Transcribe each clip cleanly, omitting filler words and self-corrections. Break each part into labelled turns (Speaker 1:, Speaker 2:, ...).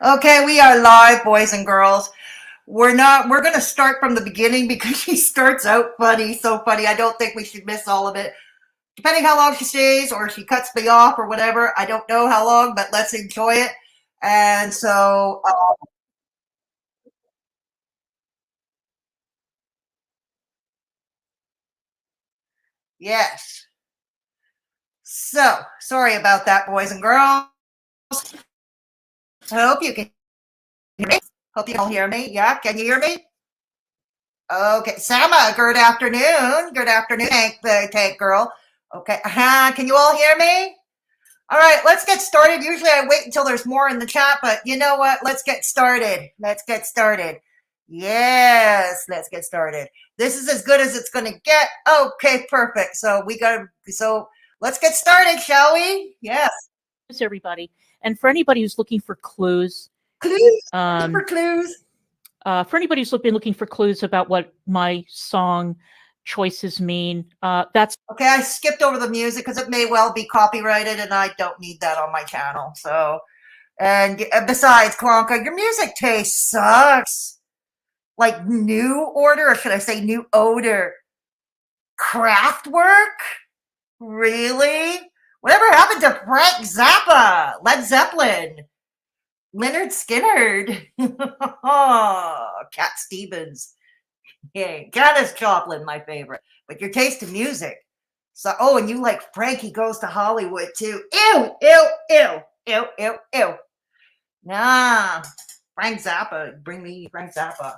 Speaker 1: Okay, we are live, boys and girls. We're going to start from the beginning because she starts out funny, so funny. I don't think we should miss all of it. Depending how long she stays or she cuts me off or whatever, I don't know how long, but let's enjoy it. And so, yes. So, sorry about that, boys and girls. I hope you can hear me. Hope you can all hear me. Yeah, can you hear me? Okay, Sama, good afternoon. Good afternoon, tank girl. Okay, can you all hear me? All right, let's get started. Usually I wait until there's more in the chat, but you know what? Let's get started. Let's get started. Yes, let's get started. This is as good as it's going to get. Okay, perfect. So let's get started, shall we? Yes.
Speaker 2: Everybody. And for anybody who's looking for clues,
Speaker 1: Clues. For clues.
Speaker 2: For anybody who's been looking for clues about what my song choices mean, that's
Speaker 1: okay. I skipped over the music because it may well be copyrighted, and I don't need that on my channel. So, and besides, Klonka, your music taste sucks. Like New Order, or should I say New Odor? Kraftwerk? Really? Whatever happened to Frank Zappa, Led Zeppelin, Leonard Skinner, Cat Stevens, yeah, Janis Joplin, my favorite. But your taste in music. So, oh, and you like Frankie Goes to Hollywood too. Ew, ew, ew, ew, ew, ew. Nah, Frank Zappa, bring me Frank Zappa.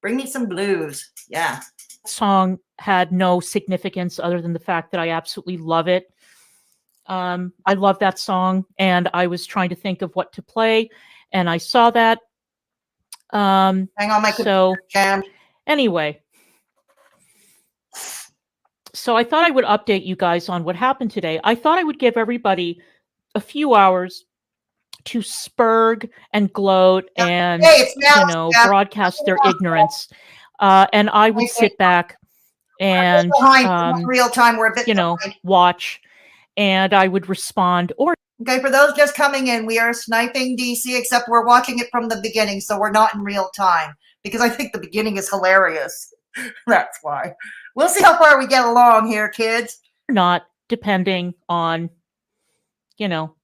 Speaker 1: Bring me some blues. Yeah.
Speaker 2: song had no significance other than the fact that I absolutely love it. I love that song, and I was trying to think of what to play, and I saw that.
Speaker 1: Hang on, my
Speaker 2: so
Speaker 1: jam.
Speaker 2: Anyway, so I thought I would update you guys on what happened today. I thought I would give everybody a few hours to spurg and gloat and broadcast their ignorance, and I would sit back and
Speaker 1: real time. We're a bit
Speaker 2: watch, and I would respond. Or
Speaker 1: okay, for those just coming in, we are sniping DC, except we're watching it from the beginning, so we're not in real time because I think the beginning is hilarious. That's why. We'll see how far we get along here, kids.
Speaker 2: Not depending on,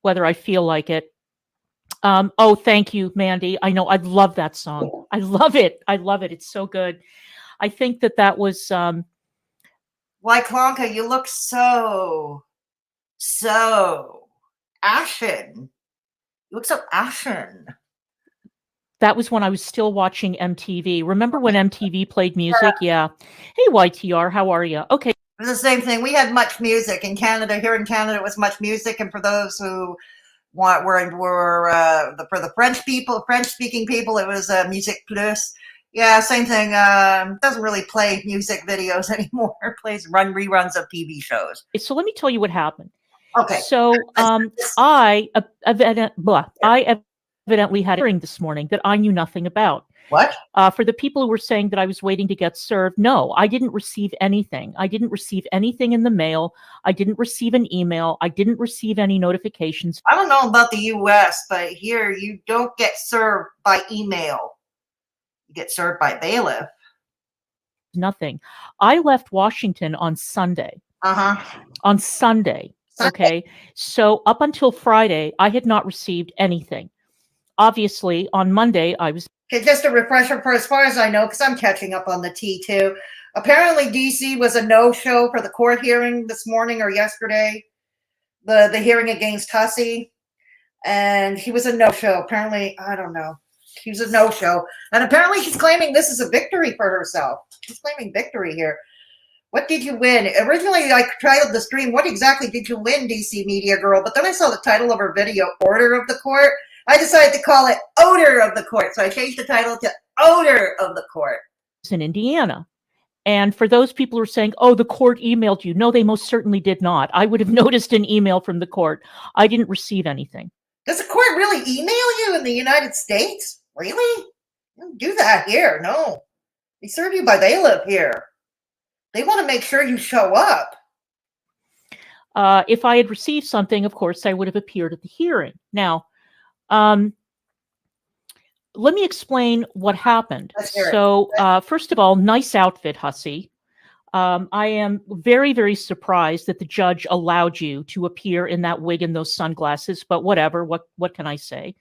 Speaker 2: whether I feel like it. Oh, thank you, Mandy. I know I love that song. I love it. I love it. It's so good. I think that was.
Speaker 1: Why, Klonka, you look so ashen. You look so ashen.
Speaker 2: That was when I was still watching MTV. Remember when MTV played music? Yeah. Hey, YTR, how are you? Okay.
Speaker 1: It was the same thing. We had much music in Canada. Here in Canada, it was much music. And for those who were for the French people, French-speaking people, it was Music Plus. Yeah, same thing. Doesn't really play music videos anymore. It plays reruns of TV shows.
Speaker 2: So let me tell you what happened.
Speaker 1: Okay.
Speaker 2: So I evidently had a hearing this morning that I knew nothing about.
Speaker 1: What?
Speaker 2: For the people who were saying that I was waiting to get served, no, I didn't receive anything. I didn't receive anything in the mail. I didn't receive an email. I didn't receive any notifications.
Speaker 1: I don't know about the U.S., but here you don't get served by email. You get served by bailiff.
Speaker 2: Nothing. I left Washington on Sunday. On Sunday. Okay. So up until Friday, I had not received anything. Obviously, on Monday, I was.
Speaker 1: Okay, just a refresher for as far as I know, because I'm catching up on the tea too. Apparently, DC was a no-show for the court hearing this morning or yesterday, the hearing against Hussey, and he was a no-show. Apparently, I don't know. He was a no-show, and apparently she's claiming this is a victory for herself. She's claiming victory here. What did you win? Originally, I titled the stream, "What exactly did you win, Dcmediagirl?" But then I saw the title of her video, "Order of the Court." I decided to call it Odor of the Court. So I changed the title to Odor of the Court.
Speaker 2: In Indiana. And for those people who are saying, oh, the court emailed you. No, they most certainly did not. I would have noticed an email from the court. I didn't receive anything.
Speaker 1: Does the court really email you in the United States? Really? You don't do that here. No. They serve you by bailiff here. They want to make sure you show up.
Speaker 2: If I had received something, of course, I would have appeared at the hearing. Now, let me explain what happened. So, first of all, nice outfit, Hussy. I am very, very surprised that the judge allowed you to appear in that wig and those sunglasses, but whatever. What can I say?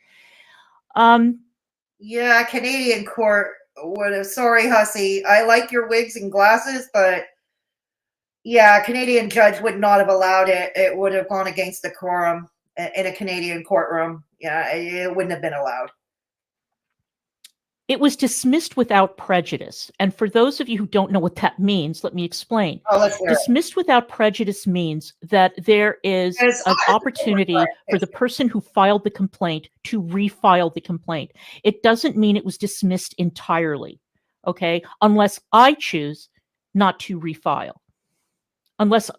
Speaker 1: Yeah, Canadian court would have. Sorry, Hussy. I like your wigs and glasses, but yeah, a Canadian judge would not have allowed it. It would have gone against the quorum in a Canadian courtroom. Yeah, it wouldn't have been allowed.
Speaker 2: It was dismissed without prejudice. And for those of you who don't know what that means, let me explain. Dismissed without prejudice means that there is an opportunity for the person who filed the complaint to refile the complaint. It doesn't mean it was dismissed entirely, okay? Unless I choose not to refile. Unless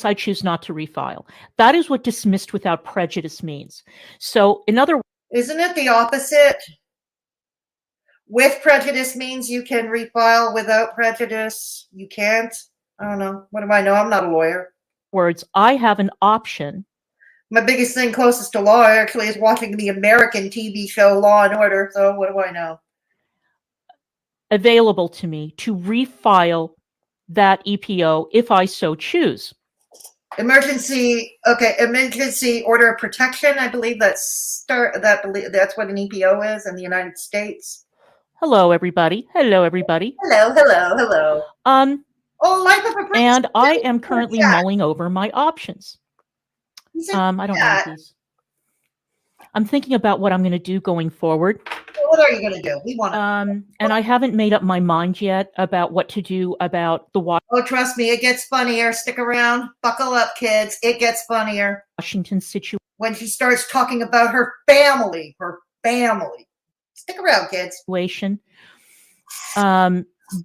Speaker 2: I choose not to refile. That is what dismissed without prejudice means. So, in other words,
Speaker 1: isn't it the opposite? With prejudice means you can refile. Without prejudice, you can't. I don't know. What do I know? I'm not a lawyer.
Speaker 2: Words, I have an option.
Speaker 1: My biggest thing closest to law actually is watching the American TV show Law and Order. So what do I know?
Speaker 2: Available to me to refile that EPO if I so choose.
Speaker 1: Emergency order of protection. I believe that's what an EPO is in the United States.
Speaker 2: Hello, everybody. Hello, everybody.
Speaker 1: Hello. Life of a Prince.
Speaker 2: And I am currently mulling over my options. I don't know these. I'm thinking about what I'm going to do going forward.
Speaker 1: What are you going to do? We want.
Speaker 2: And I haven't made up my mind yet about what to do about the
Speaker 1: Oh, trust me, it gets funnier. Stick around. Buckle up, kids. It gets funnier.
Speaker 2: Washington situation.
Speaker 1: When she starts talking about her family. Stick around, kids.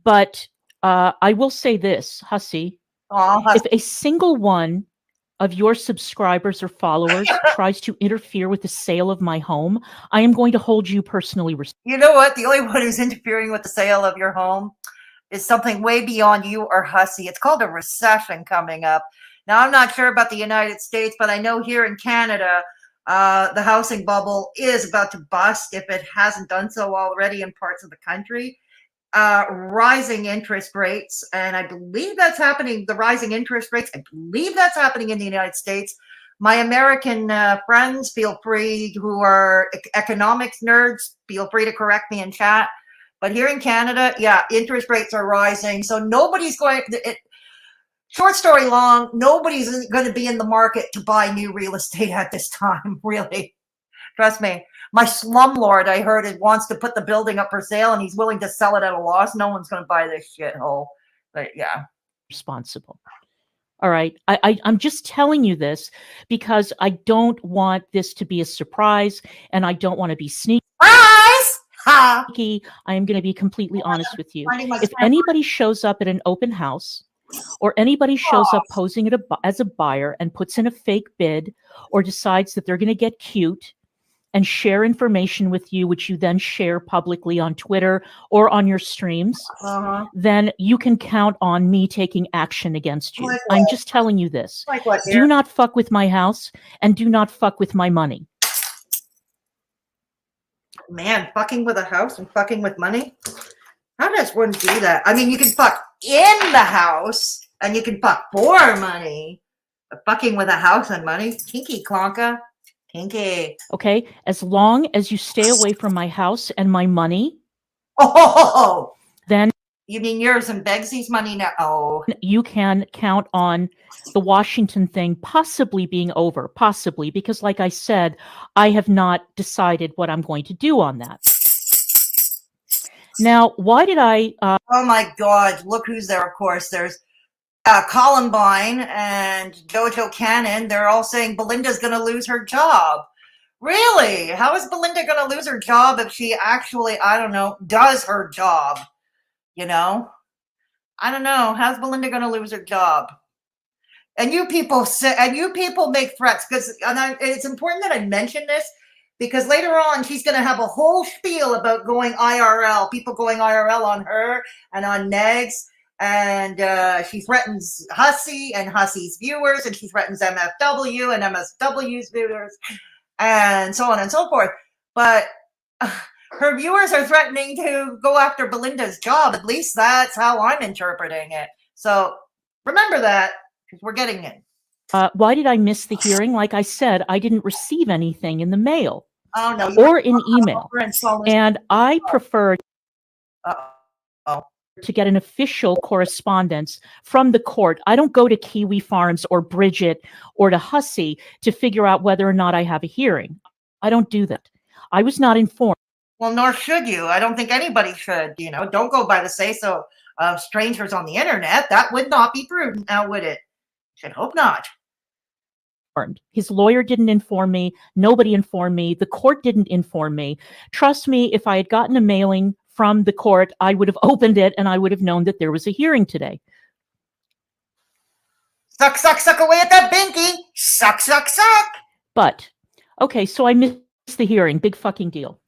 Speaker 2: But I will say this, Hussy. If a single one of your subscribers or followers tries to interfere with the sale of my home, I am going to hold you personally responsible.
Speaker 1: You know what? The only one who's interfering with the sale of your home is something way beyond you or Hussy. It's called a recession coming up. Now, I'm not sure about the United States, but I know here in Canada, the housing bubble is about to bust if it hasn't done so already in parts of the country. Rising interest rates, and I believe that's happening. The rising interest rates, I believe that's happening in the United States. My American friends, feel free, who are economics nerds, feel free to correct me in chat. But here in Canada, yeah, interest rates are rising. So nobody's going, short story long, nobody's going to be in the market to buy new real estate at this time, really. Trust me. My slumlord, I heard, wants to put the building up for sale, and he's willing to sell it at a loss. No one's going to buy this shithole. But yeah.
Speaker 2: Responsible. All right. I'm just telling you this because I don't want this to be a surprise, and I don't want to be sneaky. I am going to be completely honest with you. If anybody shows up at an open house, or anybody shows up posing as a buyer and puts in a fake bid, or decides that they're going to get cute and share information with you, which you then share publicly on Twitter or on your streams, then you can count on me taking action against you. I'm just telling you this. Do not fuck with my house and do not fuck with my money.
Speaker 1: Man, fucking with a house and fucking with money? How does one do that? I mean, you can fuck in the house and you can fuck for money. But fucking with a house and money? Kinky, Klonka. Kinky.
Speaker 2: Okay, as long as you stay away from my house and my money, then
Speaker 1: you mean yours and Begsy's money now? Oh,
Speaker 2: you can count on the Washington thing possibly being over, possibly, because like I said, I have not decided what I'm going to do on that. Now, why did I?
Speaker 1: Oh my God! Look who's there. Of course, there's Columbine and Jojo Cannon. They're all saying Belinda's going to lose her job. Really? How is Belinda going to lose her job if she actually, I don't know, does her job? You know, I don't know. How's Belinda going to lose her job? And you people say, and you people make threats because it's important that I mention this because later on she's going to have a whole spiel about going IRL, people going IRL on her and on Negs. And she threatens Hussy and Hussy's viewers, and she threatens MFW and MSW's viewers, and so on and so forth. But her viewers are threatening to go after Belinda's job. At least that's how I'm interpreting it. So remember that, because we're getting it.
Speaker 2: Why did I miss the hearing? Like I said, I didn't receive anything in the mail
Speaker 1: or
Speaker 2: in email. And I prefer to get an official correspondence from the court. I don't go to Kiwi Farms or Bridget or to Hussey to figure out whether or not I have a hearing. I don't do that. I was not informed.
Speaker 1: Well, nor should you. I don't think anybody should. Don't go by the say-so of strangers on the internet. That would not be prudent, now would it? Should hope not.
Speaker 2: His lawyer didn't inform me. Nobody informed me. The court didn't inform me. Trust me, if I had gotten a mailing from the court, I would have opened it and I would have known that there was a hearing today.
Speaker 1: Suck, suck, suck away at that binky. Suck, suck, suck.
Speaker 2: But, okay, so I missed the hearing. Big fucking deal.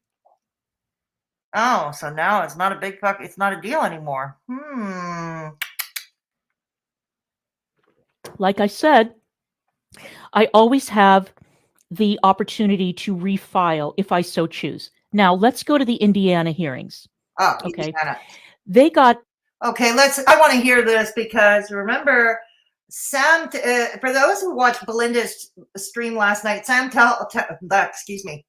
Speaker 1: Oh, so now it's not a big fuck. It's not a deal anymore.
Speaker 2: Like I said, I always have the opportunity to refile if I so choose. Now, let's go to the Indiana hearings.
Speaker 1: Oh,
Speaker 2: okay.
Speaker 1: Indiana.
Speaker 2: They got...
Speaker 1: Okay, I want to hear this because remember, Sam, for those who watched Belinda's stream last night, excuse me,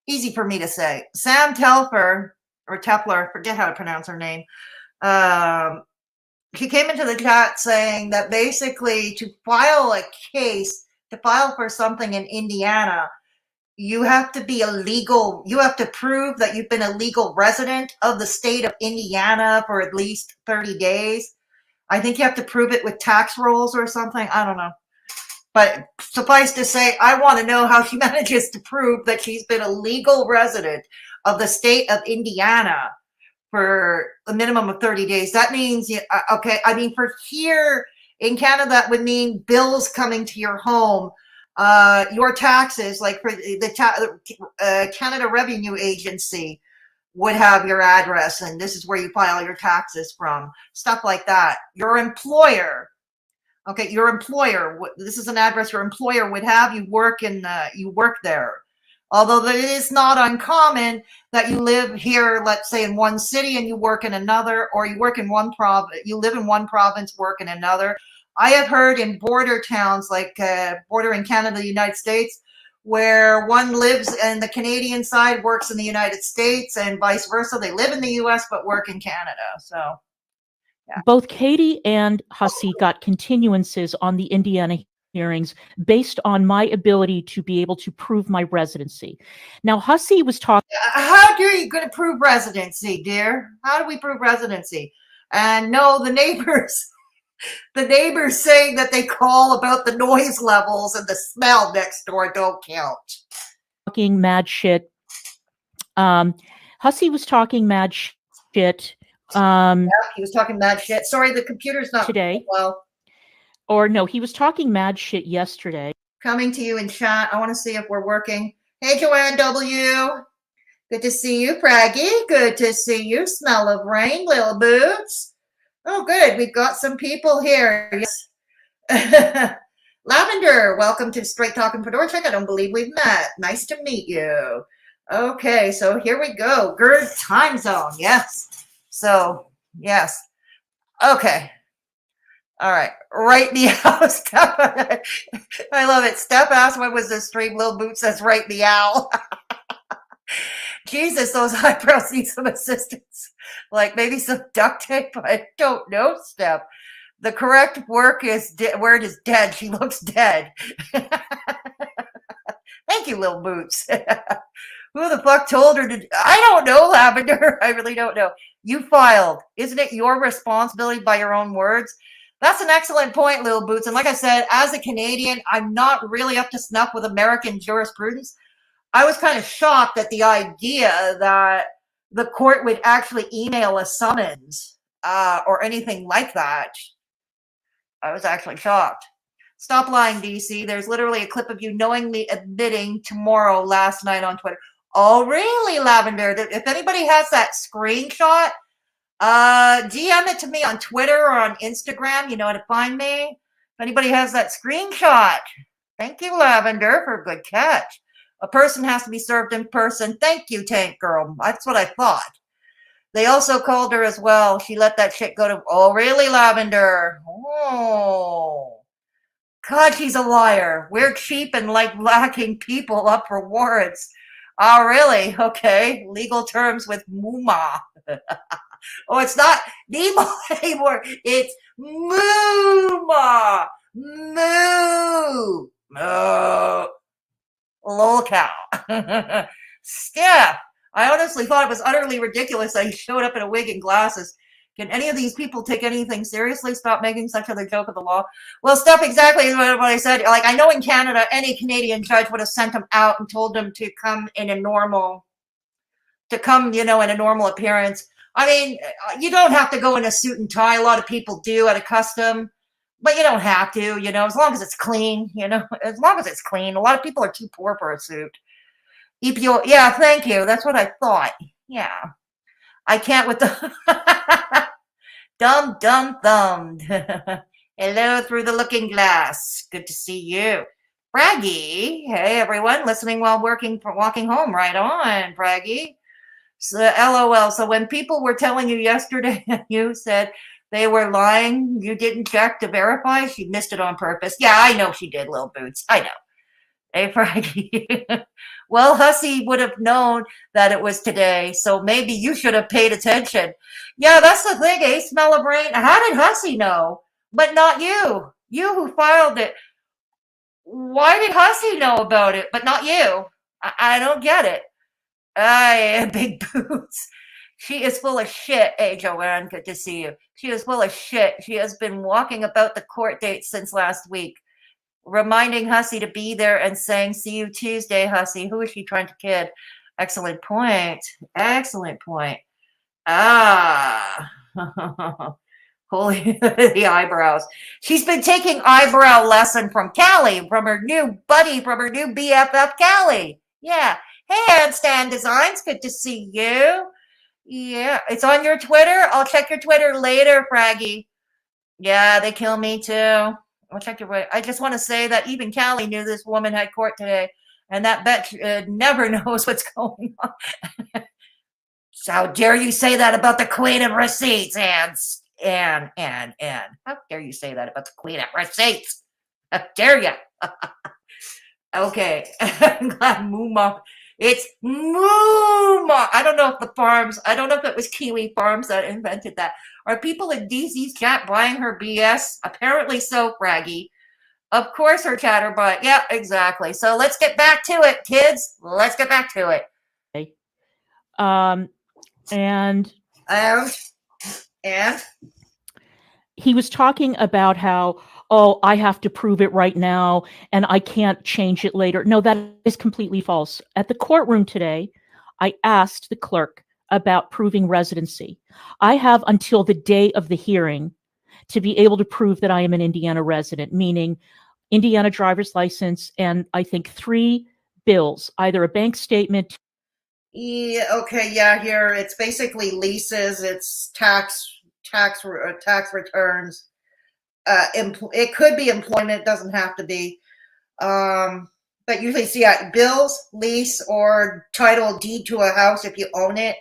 Speaker 1: easy for me to say, Sam Telfer, or Tepler, forget how to pronounce her name, she came into the chat saying that basically to file a case, to file for something in Indiana, you have to prove that you've been a legal resident of the state of Indiana for at least 30 days. I think you have to prove it with tax rolls or something. I don't know. But suffice to say, I want to know how she manages to prove that she's been a legal resident of the state of Indiana for a minimum of 30 days. That means, okay, I mean, for here in Canada, that would mean bills coming to your home, your taxes, like for the Canada Revenue Agency would have your address, and this is where you file your taxes from, stuff like that. Your employer, okay, your employer, this is an address your employer would have. You work there. Although it is not uncommon that you live here, let's say in one city and you work in another, or you work in one province, you live in one province, work in another. I have heard in border towns, like border in Canada, United States, where one lives in the Canadian side, works in the United States, and vice versa. They live in the US but work in Canada. So, yeah.
Speaker 2: Both Katie and Hussey got continuances on the Indiana hearings based on my ability to be able to prove my residency. Now, Hussey was talking...
Speaker 1: How are you going to prove residency, dear? How do we prove residency? And no, the neighbors saying that they call about the noise levels and the smell next door don't count.
Speaker 2: Talking mad shit. Hussey was talking mad shit.
Speaker 1: Yeah, he was talking mad shit. Sorry, the computer's not
Speaker 2: today.
Speaker 1: Well.
Speaker 2: Or no, he was talking mad shit yesterday.
Speaker 1: Coming to you in chat. I want to see if we're working. Hey, Joanne W. Good to see you, Fraggy. Good to see you. Smell of rain, little boots. Oh, good. We've got some people here. Yes. Lavender, welcome to Straight Talking Fedorchik. I don't believe we've met. Nice to meet you. Okay, so here we go. Gerd time zone. Yes. So, yes. Okay. All right. Right meow. Steph. I love it. Steph asked, what was this stream? Little Boot says, right meow. Jesus, those eyebrows need some assistance. Like maybe some duct tape. I don't know, Steph. The correct word is dead. She looks dead. Thank you, Little Boots. Who the fuck told her to? I don't know, Lavender. I really don't know. You filed. Isn't it your responsibility by your own words? That's an excellent point, Little Boots. And like I said, as a Canadian, I'm not really up to snuff with American jurisprudence. I was kind of shocked at the idea that the court would actually email a summons or anything like that. I was actually shocked. Stop lying, DC. There's literally a clip of you knowingly admitting tomorrow last night on Twitter. Oh, really, Lavender? If anybody has that screenshot, DM it to me on Twitter or on Instagram. You know how to find me. If anybody has that screenshot. Thank you, Lavender, for a good catch. A person has to be served in person. Thank you, Tank Girl. That's what I thought. They also called her as well. She let that shit go to, oh, really, Lavender? Oh. God, she's a liar. We're cheap and like locking people up for warrants. Oh, really? Okay. Legal terms with Muma. Oh, it's not Nemo anymore. It's Muma. Moo. Moo. Lol cow. Steph, I honestly thought it was utterly ridiculous that he showed up in a wig and glasses. Can any of these people take anything seriously? Stop making such a joke of the law. Well, Steph, exactly what I said. Like, I know in Canada, any Canadian judge would have sent him out and told him to come in a normal, in a normal appearance. I mean, you don't have to go in a suit and tie. A lot of people do at a custom, but you don't have to, as long as it's clean, as long as it's clean. A lot of people are too poor for a suit. EPO, yeah, thank you. That's what I thought. Yeah. I can't with the thumbed. Hello through the looking glass. Good to see you. Braggy. Hey, everyone. Listening while walking home. Right on, Braggy. So, LOL. So when people were telling you yesterday, you said they were lying, you didn't check to verify, she missed it on purpose. Yeah, I know she did, Lil Boots. I know. Hey, Frankie. Well, Hussey would have known that it was today, so maybe you should have paid attention. Yeah, that's the thing, eh? Smell of rain. How did Hussey know? But not you. You who filed it. Why did Hussey know about it, but not you? I don't get it. Big Boots. She is full of shit. Hey, Joanne, good to see you. She is full of shit. She has been walking about the court date since last week, reminding Hussey to be there and saying, see you Tuesday, Hussey. Who is she trying to kid? Excellent point. Excellent point. Ah. Holy the eyebrows. She's been taking eyebrow lesson from Callie, from her new buddy, from her new BFF, Callie. Yeah. Hey, Handstand Designs. Good to see you. Yeah. It's on your Twitter. I'll check your Twitter later, Fraggy. Yeah, they kill me too. I'll check your way. I just want to say that even Callie knew this woman had court today, and that bitch never knows what's going on. So how dare you say that about the Queen of Receipts, Anne? How dare you say that about the Queen of Receipts? How dare you? Okay. I'm glad Mooma. It's Mooma. I don't know if it was Kiwi Farms that invented that. Are people in DC's chat buying her BS? Apparently so, Fraggy. Of course her chatterbot. Yeah, exactly. So let's get back to it, kids. Let's get back to it.
Speaker 2: Okay.
Speaker 1: And
Speaker 2: he was talking about how, oh, I have to prove it right now and I can't change it later. No, that is completely false. At the courtroom today, I asked the clerk about proving residency. I have until the day of the hearing to be able to prove that I am an Indiana resident, meaning Indiana driver's license and I think 3 bills, either a bank statement.
Speaker 1: Yeah, okay, yeah, here it's basically leases, it's tax returns. It could be employment, doesn't have to be. But usually see bills, lease, or title deed to a house if you own it.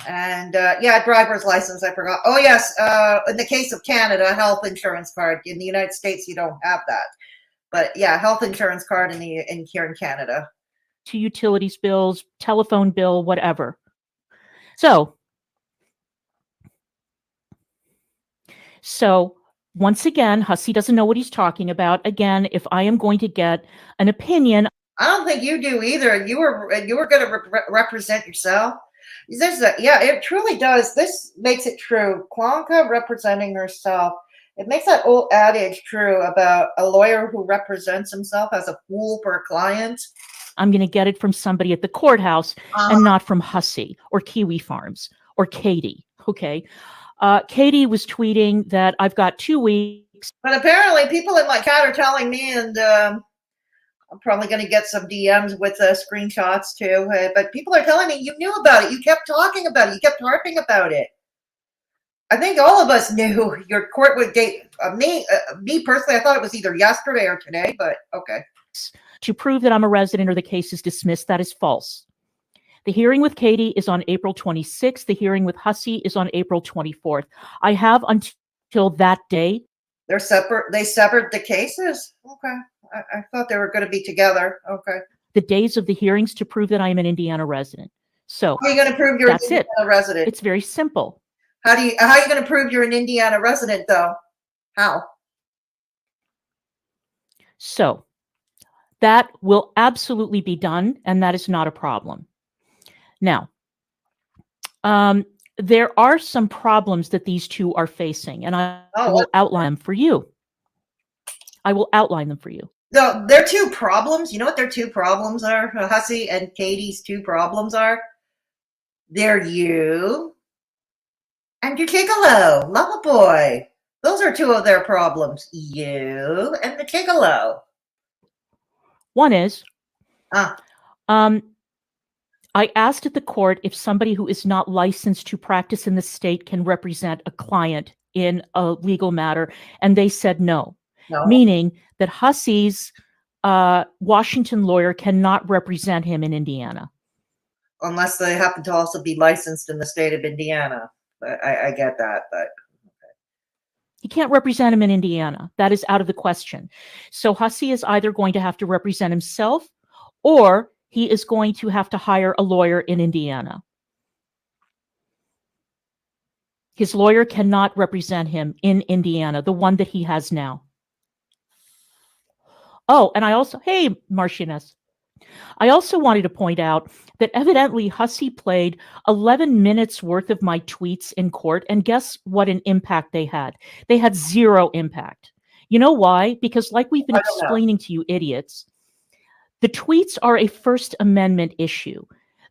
Speaker 1: And yeah, driver's license, I forgot. Oh yes, in the case of Canada, health insurance card. In the United States, you don't have that. But yeah, health insurance card here in Canada.
Speaker 2: To utilities bills, telephone bill, whatever. So once again, Hussey doesn't know what he's talking about. Again, if I am going to get an opinion,
Speaker 1: I don't think you do either. You were going to represent yourself. Yeah, it truly does. This makes it true. Kwanka representing herself. It makes that old adage true about a lawyer who represents himself as a fool for a client.
Speaker 2: I'm going to get it from somebody at the courthouse and not from Hussey or Kiwi Farms or Katie. Okay. Katie was tweeting that I've got 2 weeks.
Speaker 1: But apparently people in my chat are telling me, and I'm probably going to get some DMs with screenshots too. But people are telling me you knew about it. You kept talking about it. You kept harping about it. I think all of us knew your court would date. Me personally, I thought it was either yesterday or today, but okay.
Speaker 2: to prove that I'm a resident or the case is dismissed. That is false. The hearing with Katie is on April 26th. The hearing with Hussey is on April 24th. I have until that day.
Speaker 1: They're separate. They severed the cases? Okay. I thought they were going to be together. Okay.
Speaker 2: The days of the hearings to prove that I am an Indiana resident. So
Speaker 1: how are you going to prove you're an Indiana resident?
Speaker 2: It's very simple.
Speaker 1: How are you going to prove you're an Indiana resident, though? How?
Speaker 2: So that will absolutely be done, and that is not a problem. Now, there are some problems that these two are facing, and I will outline them for you. I will outline them for you.
Speaker 1: So their two problems, you know what their two problems are? Hussey and Katie's two problems are? They're you and your gigolo, lover boy. Those are two of their problems. You and the gigolo.
Speaker 2: One is, I asked at the court if somebody who is not licensed to practice in the state can represent a client in a legal matter, and they said no. Meaning that Hussey's Washington lawyer cannot represent him in Indiana.
Speaker 1: Unless they happen to also be licensed in the state of Indiana. I get that, but okay.
Speaker 2: He can't represent him in Indiana. That is out of the question. So Hussey is either going to have to represent himself, or he is going to have to hire a lawyer in Indiana. His lawyer cannot represent him in Indiana, the one that he has now. Oh, and I also, hey, Marchioness, I also wanted to point out that evidently Hussey played 11 minutes worth of my tweets in court, and guess what an impact they had? They had zero impact. You know why? Because like we've been explaining to you idiots, the tweets are a First Amendment issue.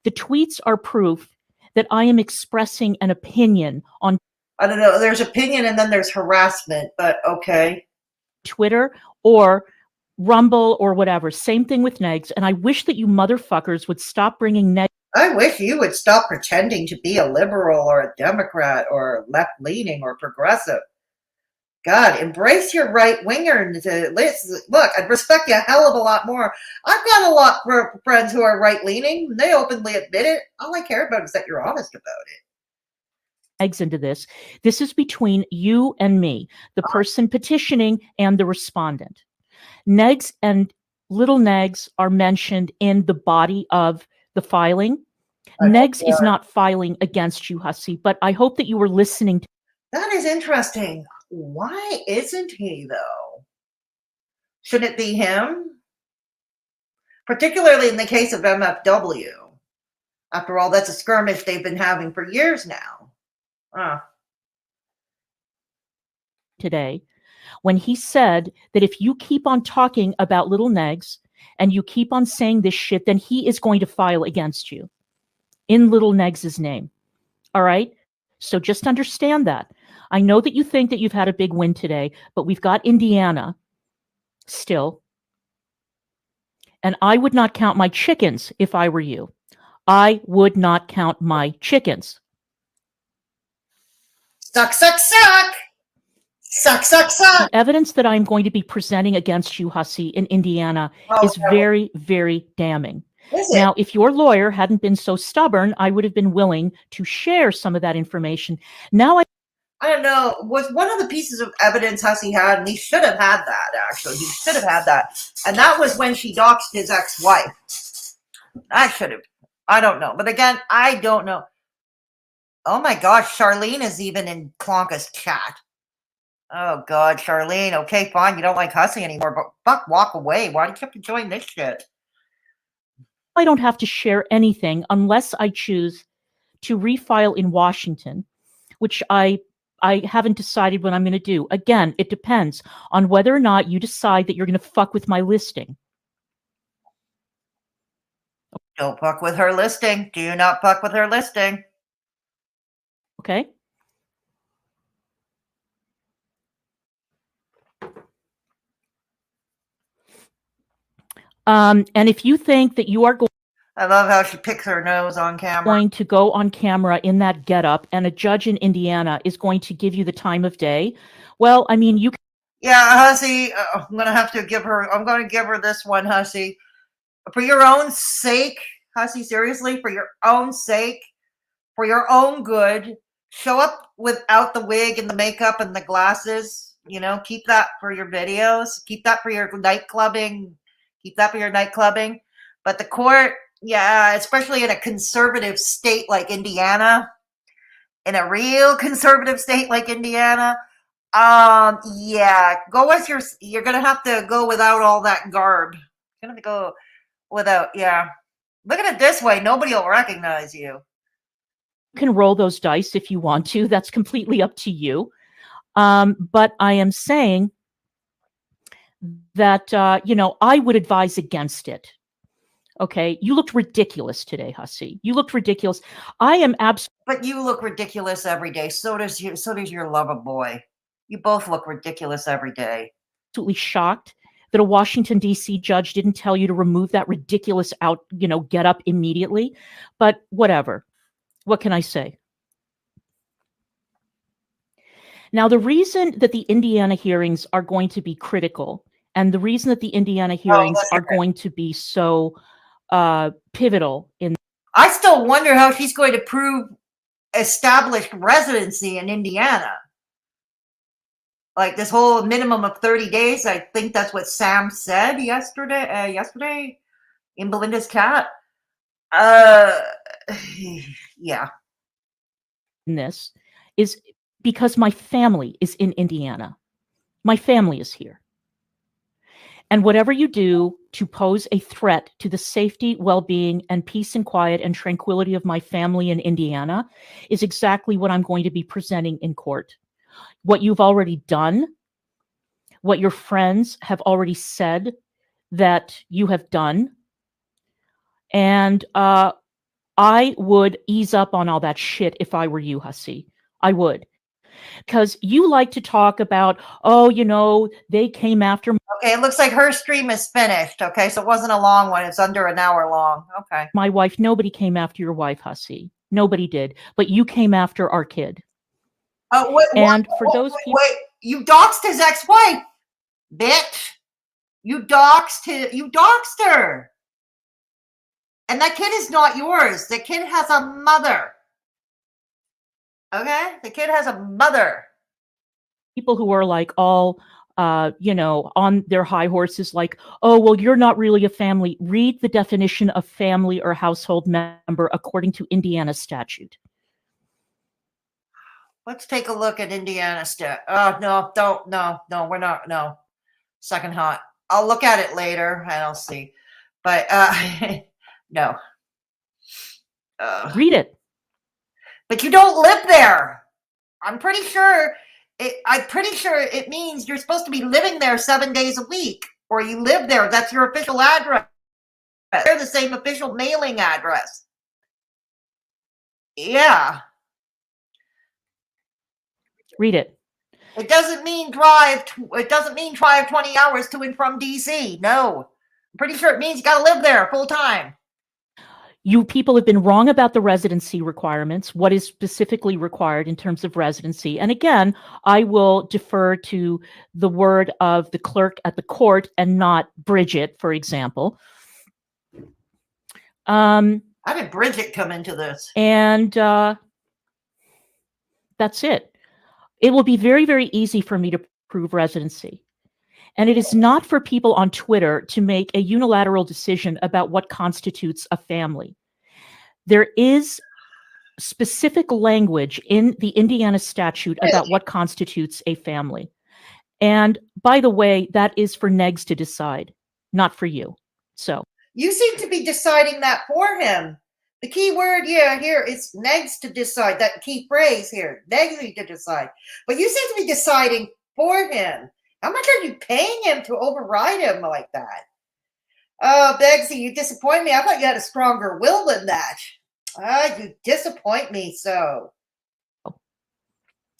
Speaker 2: The tweets are proof that I am expressing an opinion on.
Speaker 1: I don't know. There's opinion and then there's harassment, but okay.
Speaker 2: Twitter or Rumble or whatever. Same thing with Negs. And I wish that you motherfuckers would stop bringing Negs.
Speaker 1: I wish you would stop pretending to be a liberal or a Democrat or left-leaning or progressive. God, embrace your right-winger. Look, I'd respect you a hell of a lot more. I've got a lot of friends who are right-leaning. They openly admit it. All I care about is that you're honest about it.
Speaker 2: Eggs into this. This is between you and me, the person petitioning and the respondent. Negs and little Negs are mentioned in the body of the filing. Negs is not filing against you, Hussey, but I hope that you were listening to.
Speaker 1: That is interesting. Why isn't he, though? Should it be him? Particularly in the case of MFW. After all, that's a skirmish they've been having for years now.
Speaker 2: Today, when he said that if you keep on talking about little Negs and you keep on saying this shit, then he is going to file against you in little Negs' name. All right? So just understand that. I know that you think that you've had a big win today, but we've got Indiana still. And I would not count my chickens if I were you. I would not count my chickens.
Speaker 1: Suck, suck, suck! Suck, suck, suck!
Speaker 2: The evidence that I'm going to be presenting against you, Hussey, in Indiana is very, very damning. Now, if your lawyer hadn't been so stubborn, I would have been willing to share some of that information. Now
Speaker 1: I don't know, was one of the pieces of evidence Hussey had, and he should have had that, actually. He should have had that. And that was when she doxed his ex-wife. I should have. I don't know. But again, I don't know. Oh my gosh, Charlene is even in Klonka's chat. Oh God, Charlene. Okay, fine. You don't like Hussey anymore, but fuck, walk away. Why do you have to join this shit?
Speaker 2: I don't have to share anything unless I choose to refile in Washington, which I haven't decided what I'm going to do. Again, it depends on whether or not you decide that you're going to fuck with my listing.
Speaker 1: Don't fuck with her listing. Do not fuck with her listing.
Speaker 2: Okay. And if you think that you are going,
Speaker 1: I love how she picks her nose on camera.
Speaker 2: Going to go on camera in that getup, and a judge in Indiana is going to give you the time of day. Well, I mean, you.
Speaker 1: Yeah, Hussy, I'm going to have to give her, I'm going to give her this one, Hussy. For your own sake, Hussy, seriously, for your own sake, for your own good, show up without the wig and the makeup and the glasses. You know, keep that for your videos. Keep that for your night clubbing. Keep that for your night clubbing. But the court, yeah, especially in a conservative state like Indiana, in a real conservative state like Indiana, yeah, go with you're gonna have to go without all that garb. You're gonna go without, yeah. Look at it this way, nobody will recognize you.
Speaker 2: You can roll those dice if you want to. That's completely up to you. But I am saying that, I would advise against it. Okay, you looked ridiculous today, Hussy. You looked ridiculous. I am absolutely.
Speaker 1: But you look ridiculous every day. So does your lover boy. You both look ridiculous every day.
Speaker 2: Absolutely shocked that a Washington D.C. judge didn't tell you to remove that ridiculous get up immediately. But whatever. What can I say? Now, the reason that the Indiana hearings are going to be critical, and the reason that the Indiana hearings are going to be so pivotal in.
Speaker 1: I still wonder how she's going to prove established residency in Indiana. Like this whole minimum of 30 days. I think that's what Sam said yesterday in Belinda's cat. Yeah.
Speaker 2: This is because my family is in Indiana. My family is here. And whatever you do to pose a threat to the safety, well-being, and peace and quiet and tranquility of my family in Indiana is exactly what I'm going to be presenting in court. What you've already done, what your friends have already said that you have done, and I would ease up on all that shit if I were you, Hussy. I would. Because you like to talk about, they came after.
Speaker 1: Okay, it looks like her stream is finished. Okay, so it wasn't a long one. It's under an hour long. Okay.
Speaker 2: My wife, nobody came after your wife, Hussy. Nobody did. But you came after our kid. Those people.
Speaker 1: Wait, you doxed his ex-wife, bitch. You doxed her. And that kid is not yours. The kid has a mother. Okay? The kid has a mother.
Speaker 2: People who are like all, on their high horses, like, oh, well, you're not really a family. Read the definition of family or household member according to Indiana statute.
Speaker 1: Let's take a look at Indiana stat. Oh, no, we're not. No. Second hot. I'll look at it later and I'll see. But, no.
Speaker 2: Read it.
Speaker 1: But you don't live there. I'm pretty sure it means you're supposed to be living there 7 days a week, or you live there. That's your official address. They're the same official mailing address. Yeah.
Speaker 2: Read it.
Speaker 1: It doesn't mean drive 20 hours to and from DC. No. I'm pretty sure it means you got to live there full time.
Speaker 2: You people have been wrong about the residency requirements, what is specifically required in terms of residency. And again, I will defer to the word of the clerk at the court and not Bridget, for example.
Speaker 1: How did Bridget come into this?
Speaker 2: And that's it. It will be very, very easy for me to prove residency. And it is not for people on Twitter to make a unilateral decision about what constitutes a family. There is specific language in the Indiana statute about what constitutes a family. And by the way, that is for Negs to decide, not for you. So
Speaker 1: you seem to be deciding that for him. The key word here is Negs to decide. That key phrase here, Negs to decide. But you seem to be deciding for him. How much are you paying him to override him like that? Oh, Begsy, you disappoint me. I thought you had a stronger will than that. You disappoint me so.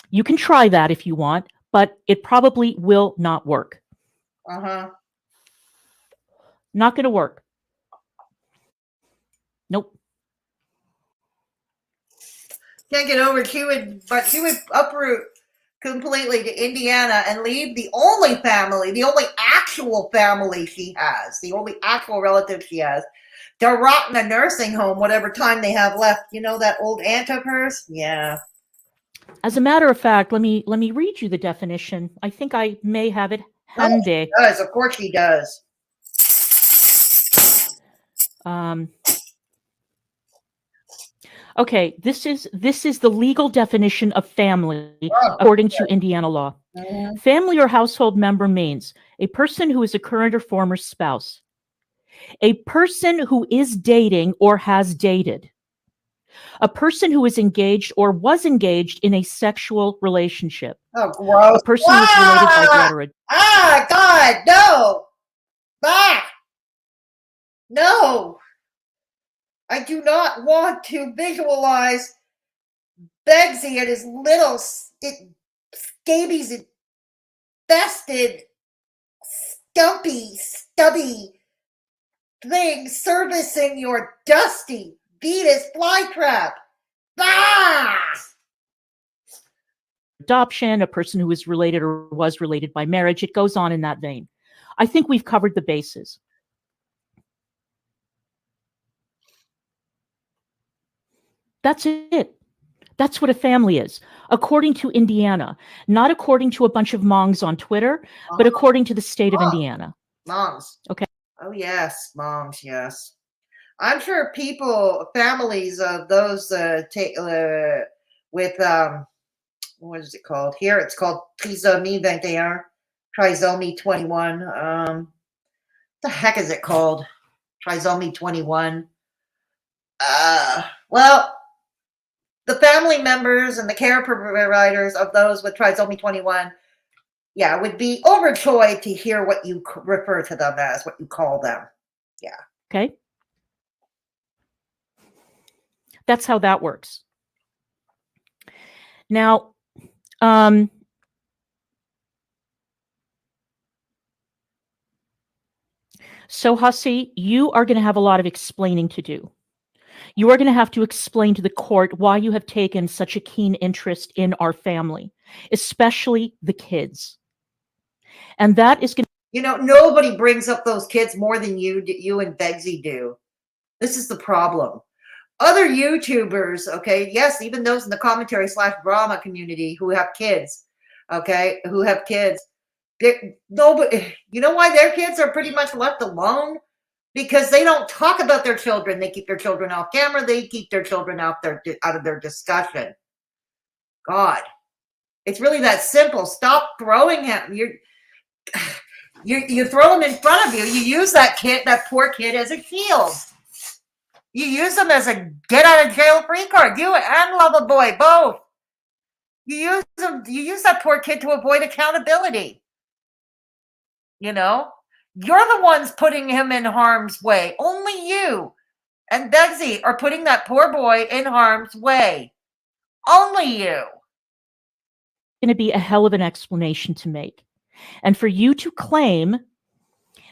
Speaker 2: You can try that if you want, but it probably will not work.
Speaker 1: Uh-huh.
Speaker 2: Not going to work. Nope.
Speaker 1: Can't get over she would uproot completely to Indiana and leave the only family, the only actual family she has, the only actual relative she has, to rot in a nursing home whatever time they have left. You know that old aunt of hers? Yeah.
Speaker 2: As a matter of fact, let me read you the definition. I think I may have it
Speaker 1: Oh, she
Speaker 2: handy.
Speaker 1: does. Of course she does.
Speaker 2: Okay, this is the legal definition of family
Speaker 1: Oh,
Speaker 2: according to Indiana law.
Speaker 1: mhm.
Speaker 2: Family or household member means a person who is a current or former spouse, a person who is dating or has dated, a person who is engaged or was engaged in a sexual relationship,
Speaker 1: Oh, gross.
Speaker 2: a person who is related by blood or
Speaker 1: God, no. Ah, no. I do not want to visualize Begsy and his little scabies infested, stubby thing servicing your dusty Venus flytrap. Ah!
Speaker 2: adoption, a person who is related or was related by marriage. It goes on in that vein. I think we've covered the bases. That's it. That's what a family is, according to Indiana, not according to a bunch of mongs on Twitter, but according to the state of Indiana.
Speaker 1: Moms.
Speaker 2: Okay.
Speaker 1: Oh, yes, moms, yes. I'm sure families of those with, what is it called? Here it's called trisomy 21. The heck is it called? Trisomy 21. Well, the family members and the care providers of those with trisomy 21, yeah, would be overjoyed to hear what you refer to them as, what you call them. Yeah.
Speaker 2: Okay. That's how that works. Now, so Hussey, you are going to have a lot of explaining to do. You are going to have to explain to the court why you have taken such a keen interest in our family, especially the kids. And that is going to...
Speaker 1: You know, nobody brings up those kids more than you and Begsy do. This is the problem. Other YouTubers, okay, yes, even those in the commentary / drama community who have kids, okay, nobody, you know why their kids are pretty much left alone? Because they don't talk about their children. They keep their children off camera. They keep their children out of their discussion. God, it's really that simple. Stop throwing him. You throw him in front of you. You use that poor kid as a shield. You use them as a get out of jail free card. You and Loverboy, both. You use that poor kid to avoid accountability. You know? You're the ones putting him in harm's way. Only you and Begsy are putting that poor boy in harm's way. Only you.
Speaker 2: Going to be a hell of an explanation to make. And for you to claim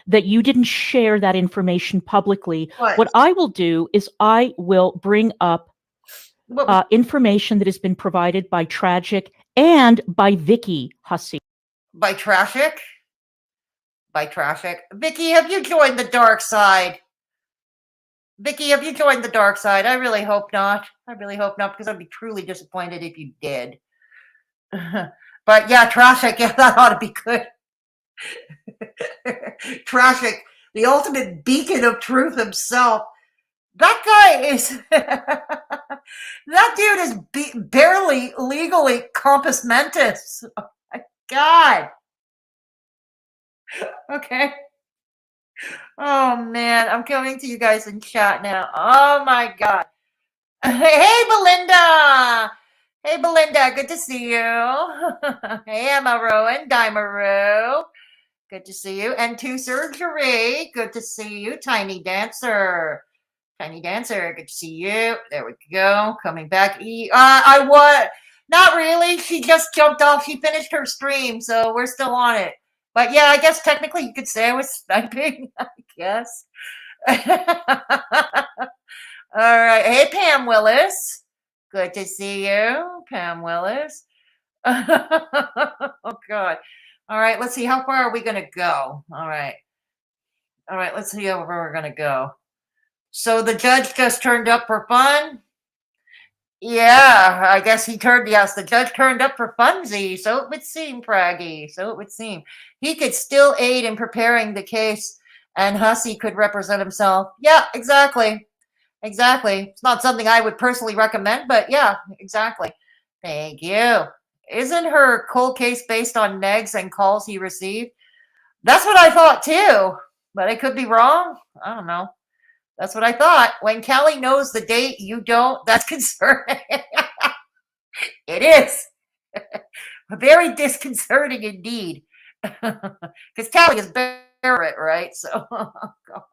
Speaker 2: that you didn't share that information publicly, what I will do is I will bring up information that has been provided by Tragic and by Vicky Hussey.
Speaker 1: By Tragic? By Tragic. Vicky, have you joined the dark side? Vicky, have you joined the dark side? I really hope not. I really hope not, because I'd be truly disappointed if you did. But yeah, Tragic, yeah, that ought to be good. Tragic, the ultimate beacon of truth himself. That guy is that dude is barely legally compos mentis. Oh my God. Okay. Oh man, I'm coming to you guys in chat now. Oh my God. Hey Belinda. Hey Belinda, good to see you. Hey Amaru and Dimaru. Good to see you. And to Surgery, good to see you. Tiny Dancer. Tiny Dancer, good to see you. There we go. Coming back. I was not really. She just jumped off. She finished her stream, so we're still on it. But yeah, I guess technically you could say I was sniping. I guess. All right. Hey, Pam Willis. Good to see you, Pam Willis. Oh God. All right, let's see. How far are we gonna go? All right. All right, let's see how far we're gonna go. So the judge just turned up for fun? Yeah, I guess yes, the judge turned up for funsies, so it would seem, Praggy, so it would seem. He could still aid in preparing the case, and Hussey could represent himself. Yeah, exactly. Exactly. It's not something I would personally recommend, but yeah, exactly. Thank you. Isn't her cold case based on negs and calls he received? That's what I thought too, but I could be wrong. I don't know. That's what I thought. When Kelly knows the date, you don't. That's concerning. It is. Very disconcerting indeed. Because Kelly is Barrett, right? So, oh, God.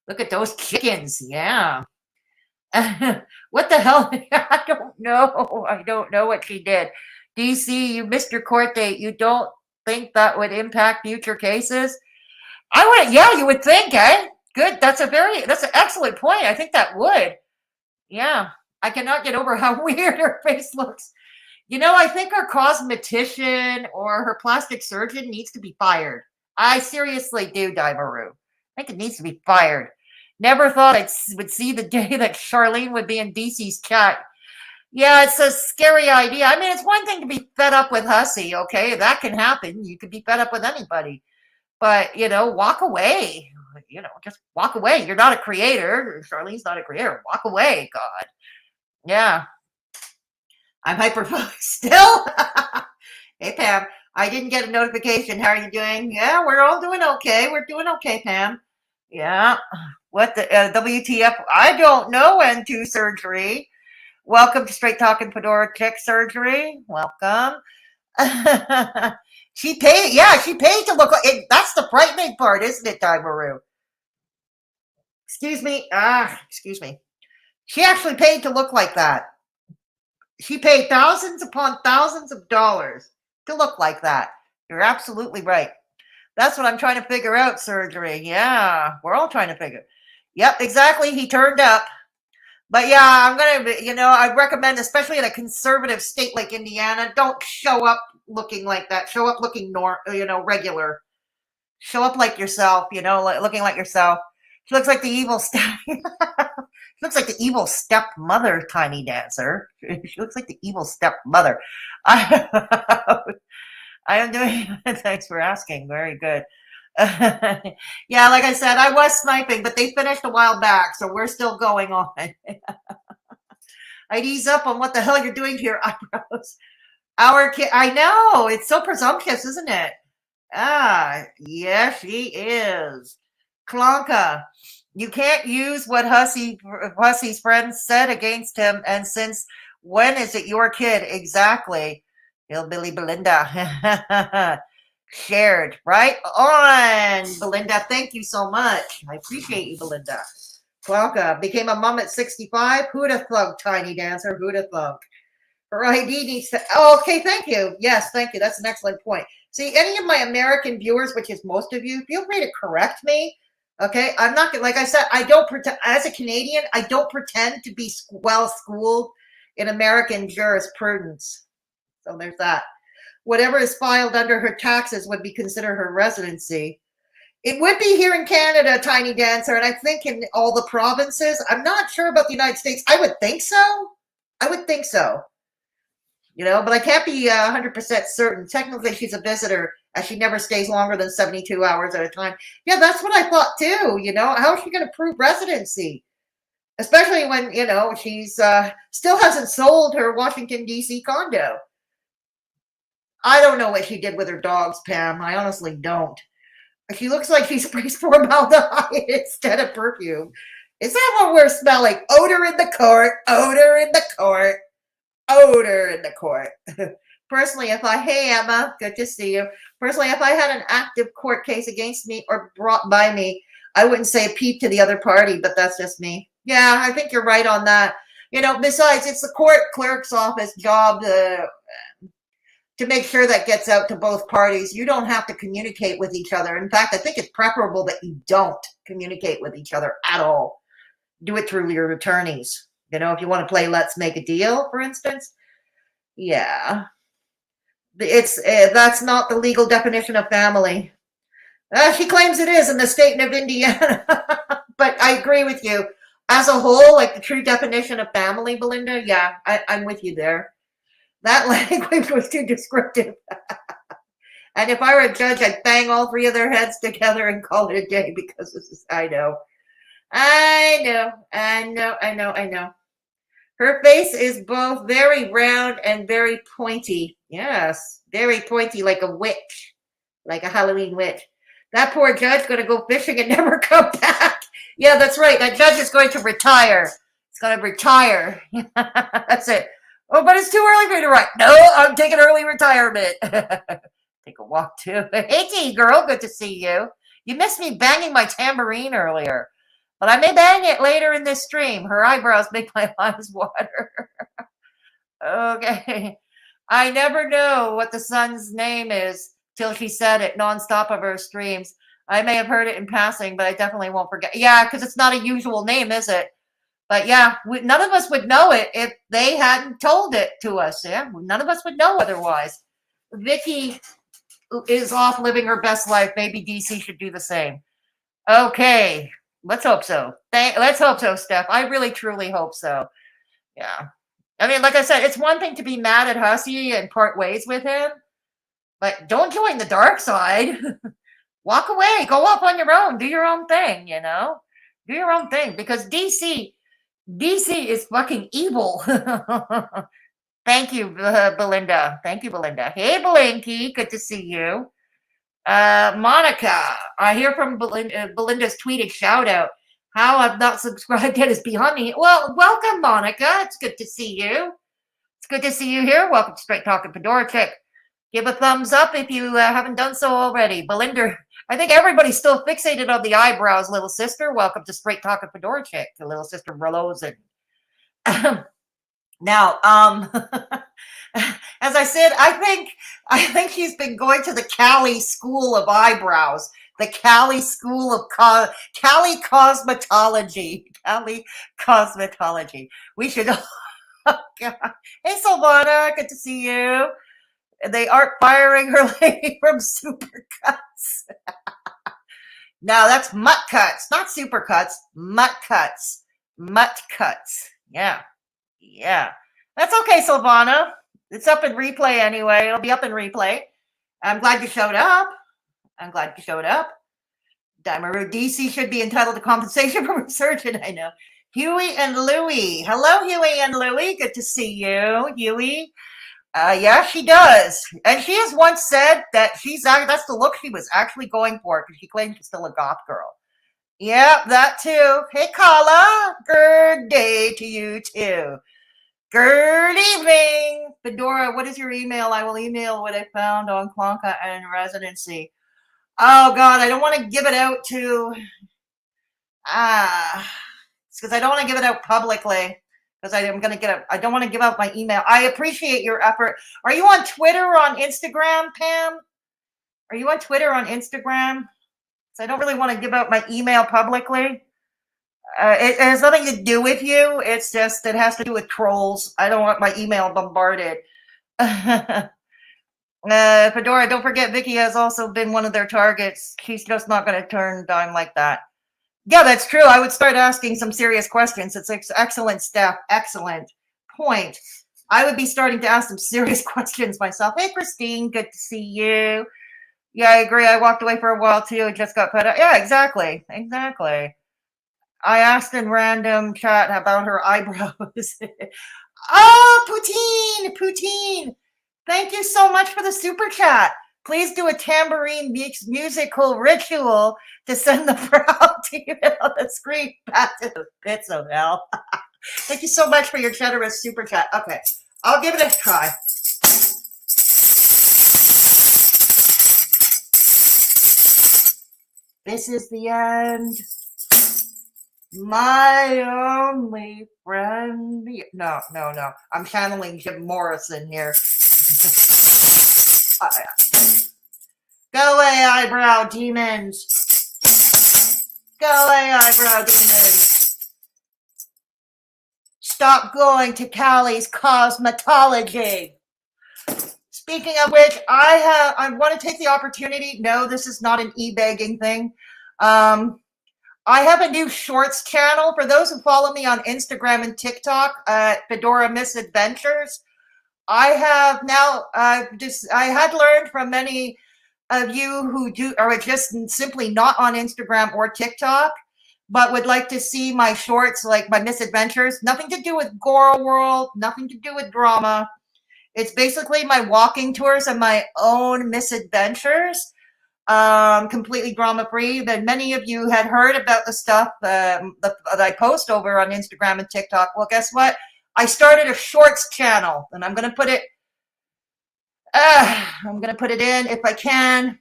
Speaker 1: Look at those chickens. Yeah. What the hell? I don't know. I don't know what she did. DC, you missed your court date. You don't think that would impact future cases? I would, yeah, you would think, eh? Good. That's an excellent point. I think that would. Yeah. I cannot get over how weird her face looks. I think her cosmetician or her plastic surgeon needs to be fired. I seriously do, Daimaru. I think it needs to be fired. Never thought I would see the day that Charlene would be in DC's chat. Yeah, it's a scary idea. I mean, it's one thing to be fed up with Hussey, okay? That can happen. You could be fed up with anybody. But, walk away. Just walk away. You're not a creator. Charlene's not a creator. Walk away, God. Yeah. I'm hyperfocused still. Hey, Pam. I didn't get a notification. How are you doing? Yeah, we're all doing okay. We're doing okay, Pam. Yeah. What the WTF? I don't know. N2 surgery. Welcome to Straight Talking Fedora Chick Surgery. Welcome. She paid. Yeah, she paid to look like it. That's the frightening part, isn't it, Daimaru? Excuse me. Excuse me. She actually paid to look like that. She paid thousands upon thousands of dollars to look like that. You're absolutely right. That's what I'm trying to figure out, surgery. Yeah, we're all trying to figure. Yep, exactly. He turned up. But yeah, I'm going to, I'd recommend, especially in a conservative state like Indiana, don't show up looking like that. Show up looking, regular. Show up like yourself, looking like yourself. She looks like the evil She looks like the evil stepmother, Tiny Dancer. She looks like the evil stepmother. I am doing. Thanks for asking. Very good. Yeah, like I said, I was sniping, but they finished a while back, so we're still going on. I'd ease up on what the hell you're doing to your eyebrows. Our kid, I know, it's so presumptuous, isn't it? Yeah, she is. Klonka, you can't use what Hussey's friends said against him, and since when is it your kid? Exactly. Hillbilly Belinda. Shared. Right on, Belinda. Thank you so much. I appreciate you, Belinda. Klonka became a mom at 65. Who'da thunk, Tiny Dancer? Who'da thunk? Her ID needs to. Oh, okay, thank you. Yes, thank you. That's an excellent point. See, any of my American viewers, which is most of you, feel free to correct me. Okay, I'm not like I said. I don't pretend as a Canadian. I don't pretend to be well schooled in American jurisprudence. So there's that. Whatever is filed under her taxes would be considered her residency. It would be here in Canada, Tiny Dancer, and I think in all the provinces. I'm not sure about the United States. I would think so. I would think so. But I can't be 100% certain. Technically, she's a visitor, as she never stays longer than 72 hours at a time. Yeah, that's what I thought too. How is she going to prove residency? Especially when, she's still hasn't sold her Washington, D.C. condo. I don't know what she did with her dogs, Pam. I honestly don't. She looks like she sprays formaldehyde instead of perfume. Is that what we're smelling? Odor in the court. Odor in the court. Odor in the court. Personally, hey Emma, good to see you. Personally, if I had an active court case against me or brought by me, I wouldn't say a peep to the other party, but that's just me. Yeah, I think you're right on that. Besides, it's the court clerk's office job to make sure that gets out to both parties. You don't have to communicate with each other. In fact, I think it's preferable that you don't communicate with each other at all. Do it through your attorneys. if you want to play Let's Make a Deal, for instance. Yeah. That's not the legal definition of family. She claims it is in the state of Indiana. But I agree with you. As a whole, like the true definition of family, Belinda, yeah, I'm with you there. That language was too descriptive. And if I were a judge, I'd bang all three of their heads together and call it a day, because this is, I know. Her face is both very round and very pointy. Yes, very pointy, like a witch, like a Halloween witch. That poor judge going to go fishing and never come back. Yeah, that's right. That judge is going to retire. It's going to retire. That's it. Oh, but it's too early for me to write. No, I'm taking early retirement. Take a walk too. Hey, T-girl, good to see you. You missed me banging my tambourine earlier, but I may bang it later in this stream. Her eyebrows make my eyes water. Okay. I never know what the son's name is till she said it nonstop of her streams. I may have heard it in passing, but I definitely won't forget. Yeah, because it's not a usual name, is it? But yeah, none of us would know it if they hadn't told it to us. Yeah, none of us would know otherwise. Vicky is off living her best life. Maybe DC should do the same. Okay, let's hope so. Let's hope so, Steph. I really, truly hope so. Yeah. I mean, like I said, it's one thing to be mad at Hussey and part ways with him, but don't join the dark side. Walk away. Go off on your own. Do your own thing, Do your own thing, because DC is fucking evil. Thank you, Belinda. Thank you, Belinda. Hey, Blinky. Good to see you. Monica. I hear from Belinda's tweeted shout out. How I've not subscribed yet is beyond me. Well, welcome, Monica. It's good to see you. It's good to see you here. Welcome to Straight Talking Fedora Chick. Give a thumbs up if you haven't done so already. Belinda, I think everybody's still fixated on the eyebrows, little sister. Welcome to Straight Talking Fedora Chick, the little sister Rosen. Now, as I said, I think she's been going to the Cali School of Eyebrows, the Cali School of Cali Cosmetology. Cali Cosmetology. We should. Oh, God. Hey, Silvana, good to see you. They aren't firing her lady from Supercuts. No, that's Mutt Cuts, not Supercuts. Mutt Cuts. Mutt Cuts. Yeah. Yeah. That's okay, Silvana. It's up in replay anyway. It'll be up in replay. I'm glad you showed up. Dimaru DC should be entitled to compensation for researching. I know. Huey and Louie. Hello, Huey and Louie. Good to see you, Huey. Yeah, she does. And she has once said that that's the look she was actually going for, because she claims she's still a goth girl. Yeah, that too. Hey, Kala. Good day to you too. Good evening. Fedora, what is your email? I will email what I found on Klonka and residency. Oh, God, I don't want to give it out to... it's because I don't want to give it out publicly. Because I don't want to give out my email. I appreciate your effort. Are you on Twitter or on Instagram, Pam? Are you on Twitter or on Instagram? So I don't really want to give out my email publicly. It has nothing to do with you. It's just, it has to do with trolls. I don't want my email bombarded. Fedora, don't forget, Vicky has also been one of their targets. She's just not going to turn down like that. Yeah, that's true. I would start asking some serious questions. It's excellent, Steph. Excellent point. I would be starting to ask some serious questions myself. Hey, Christine, good to see you. Yeah, I agree. I walked away for a while too. I just got put up. Yeah, exactly. I asked in random chat about her eyebrows. Oh, Poutine. Thank you so much for the super chat. Please do a tambourine musical ritual to send the proud demon on the screen back to the pits of hell. Thank you so much for your generous super chat. Okay, I'll give it a try. This is the end. My only friend. No. I'm channeling Jim Morrison here. Go away, eyebrow demons. Go away, eyebrow demons. stop going to Callie's cosmetology. Speaking of which, I want to take the opportunity. No, this is not an e-begging thing. I have a new shorts channel for those who follow me on Instagram and TikTok at Fedora Misadventures. I have now, I had learned from many of you who are just simply not on Instagram or TikTok, but would like to see my shorts, like my misadventures. Nothing to do with Goro World, nothing to do with drama. It's basically my walking tours and my own misadventures. Completely drama-free. That many of you had heard about the stuff that I post over on Instagram and TikTok. Well, guess what? I started a shorts channel, and I'm gonna put it. I'm gonna put it in if I can.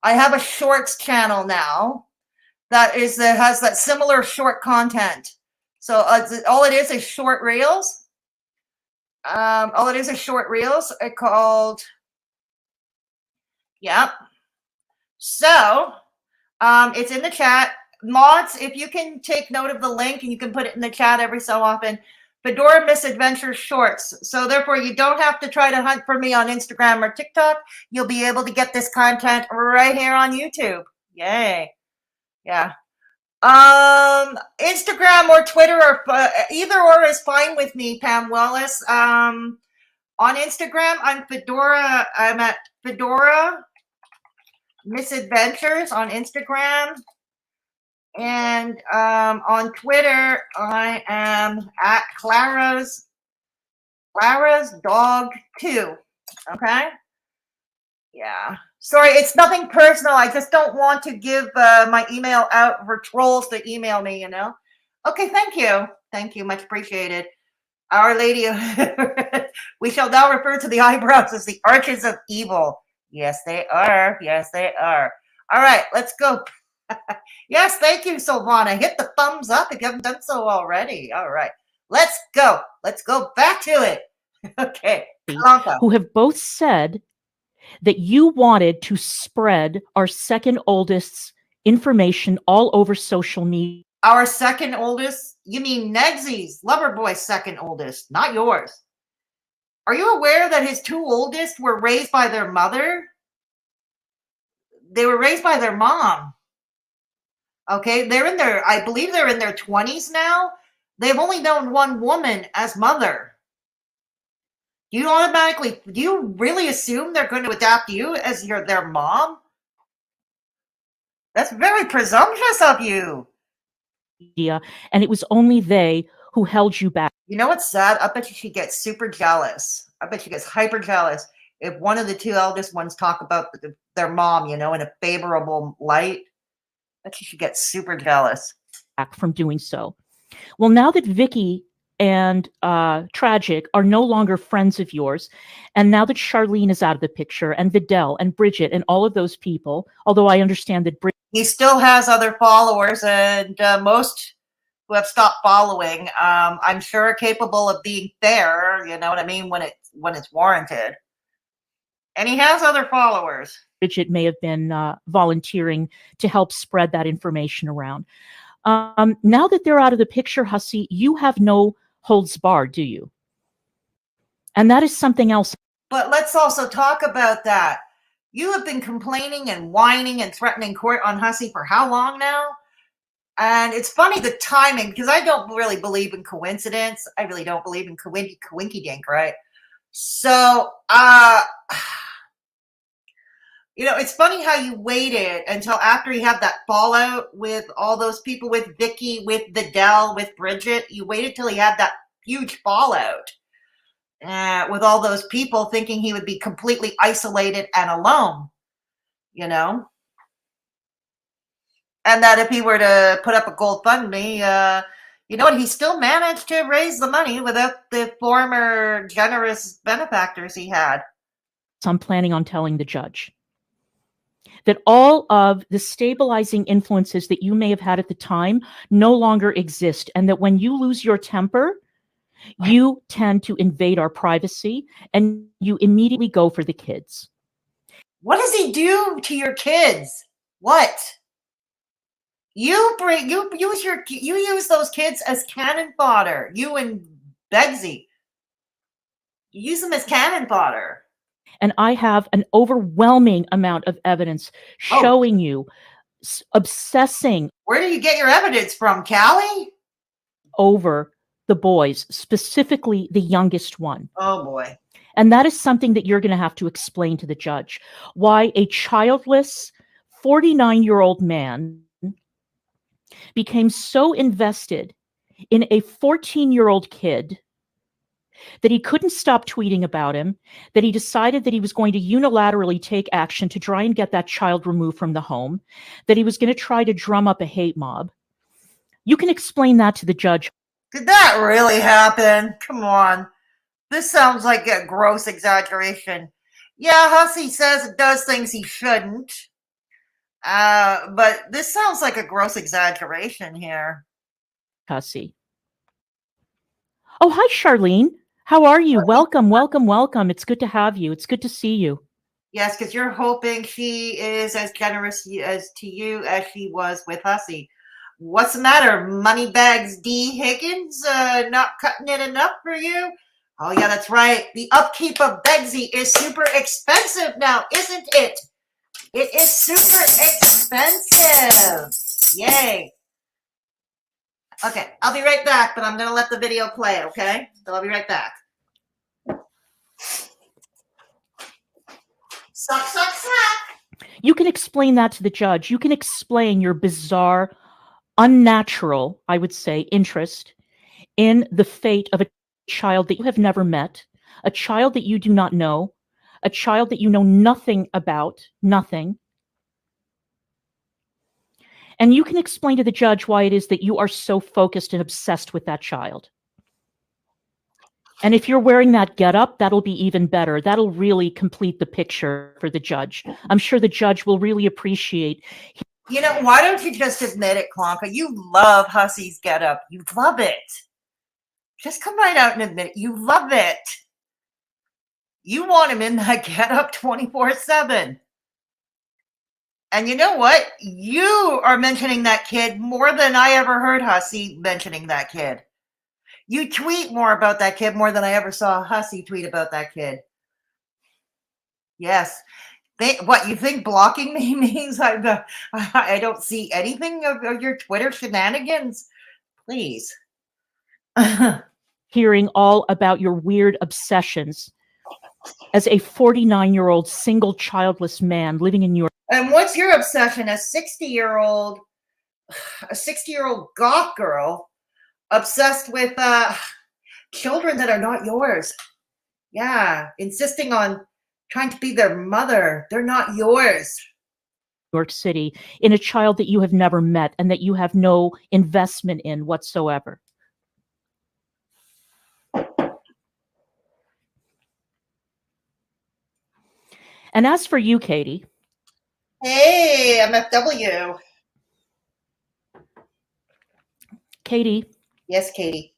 Speaker 1: I have a shorts channel now that has that similar short content. So all it is short reels. All it is short reels. Called. Yep. So, it's in the chat. Mods, if you can take note of the link and you can put it in the chat every so often. Fedora Misadventures Shorts. So therefore, you don't have to try to hunt for me on Instagram or TikTok. You'll be able to get this content right here on YouTube. Yay. Yeah. Instagram or Twitter, or either or is fine with me, Pam Wallace. On Instagram, I'm Fedora. I'm at Fedora Misadventures on Instagram, and on Twitter I am at Clara's Dog 2. Okay, yeah, sorry, it's nothing personal. I just don't want to give my email out for trolls to email me, Okay, thank you, much appreciated. Our Lady we shall now refer to the eyebrows as the arches of evil. Yes, they are. Yes, they are. All right, let's go. Yes, thank you, Silvana. Hit the thumbs up if you haven't done so already. All right, let's go. Let's go back to it. Okay. Blanca.
Speaker 2: Who have both said that you wanted to spread our second oldest's information all over social media.
Speaker 1: Our second oldest? You mean Negsy's, Loverboy's second oldest, not yours. Are you aware that his two oldest were raised by their mother? They were raised by their mom. Okay, I believe they're in their 20s now. They've only known one woman as mother. Do you really assume they're going to adopt you as their mom? That's very presumptuous of you.
Speaker 2: Yeah, and it was only they who held you back.
Speaker 1: You know what's sad? I bet you she gets super jealous. I bet she gets hyper jealous if one of the two eldest ones talk about their mom, in a favorable light. I bet you should get super jealous.
Speaker 2: From doing so. Well, now that Vicky and Tragic are no longer friends of yours, and now that Charlene is out of the picture, and Vidal and Bridget and all of those people, although I understand that
Speaker 1: he still has other followers, and most who have stopped following, I'm sure are capable of being fair, you know what I mean, when it's warranted. And he has other followers.
Speaker 2: Bridget may have been volunteering to help spread that information around. Now that they're out of the picture, Hussey, you have no holds barred, do you? And that is something else.
Speaker 1: But let's also talk about that. You have been complaining and whining and threatening court on Hussey for how long now? And it's funny, the timing, because I don't really believe in coincidence. I really don't believe in coinky-dink, right? So, it's funny how you waited until after you had that fallout with all those people, with Vicky, with Vidal, with Bridget. You waited till he had that huge fallout with all those people, thinking he would be completely isolated and alone, And that if he were to put up a GoFundMe, he still managed to raise the money without the former generous benefactors he had.
Speaker 2: So I'm planning on telling the judge that all of the stabilizing influences that you may have had at the time no longer exist, and that when you lose your temper, you tend to invade our privacy and you immediately go for the kids.
Speaker 1: What does he do to your kids? What? You use those kids as cannon fodder. You and Begsy. You use them as cannon fodder.
Speaker 2: And I have an overwhelming amount of evidence showing you obsessing.
Speaker 1: Where do you get your evidence from, Callie?
Speaker 2: Over the boys, specifically the youngest one.
Speaker 1: Oh, boy.
Speaker 2: And that is something that you're going to have to explain to the judge. Why a childless 49-year-old man became so invested in a 14-year-old kid that he couldn't stop tweeting about him, that he decided that he was going to unilaterally take action to try and get that child removed from the home, that he was going to try to drum up a hate mob. You can explain that to the judge.
Speaker 1: Did that really happen? Come on. This sounds like a gross exaggeration. Yeah, Hussey says it does things he shouldn't. But this sounds like a gross exaggeration here.
Speaker 2: Hussey. Oh, hi, Charlene. How are you? Welcome, welcome, welcome. It's good to have you. It's good to see you.
Speaker 1: Yes, because you're hoping she is as generous as to you as she was with Hussey. What's the matter? Moneybags D. Higgins not cutting it enough for you? Oh, yeah, that's right. The upkeep of Begsy is super expensive now, isn't it? It is super expensive. Yay. Okay, I'll be right back, but I'm going to let the video play, okay? So I'll be right back. Suck, suck, suck.
Speaker 2: You can explain that to the judge. You can explain your bizarre, unnatural, I would say, interest in the fate of a child that you have never met, a child that you do not know, a child that you know nothing about, nothing. And you can explain to the judge why it is that you are so focused and obsessed with that child. And if you're wearing that getup, that'll be even better. That'll really complete the picture for the judge. I'm sure the judge will really appreciate.
Speaker 1: You know, why don't you just admit it, Klonka? You love Hussey's getup. You love it. Just come right out and admit it. You love it. You want him in that getup 24/7. And you know what? You are mentioning that kid more than I ever heard Hussey mentioning that kid. You tweet more about that kid more than I ever saw Hussey tweet about that kid. Yes. What, you think blocking me means I don't see anything of your Twitter shenanigans? Please.
Speaker 2: Hearing all about your weird obsessions as a 49-year-old single childless man living in New York.
Speaker 1: And what's your obsession? A 60-year-old goth girl obsessed with children that are not yours. Yeah, insisting on trying to be their mother. They're not yours.
Speaker 2: New York City, in a child that you have never met and that you have no investment in whatsoever. And as for you, Katie.
Speaker 1: Hey, MFW.
Speaker 2: Katie.
Speaker 1: Yes, Katie.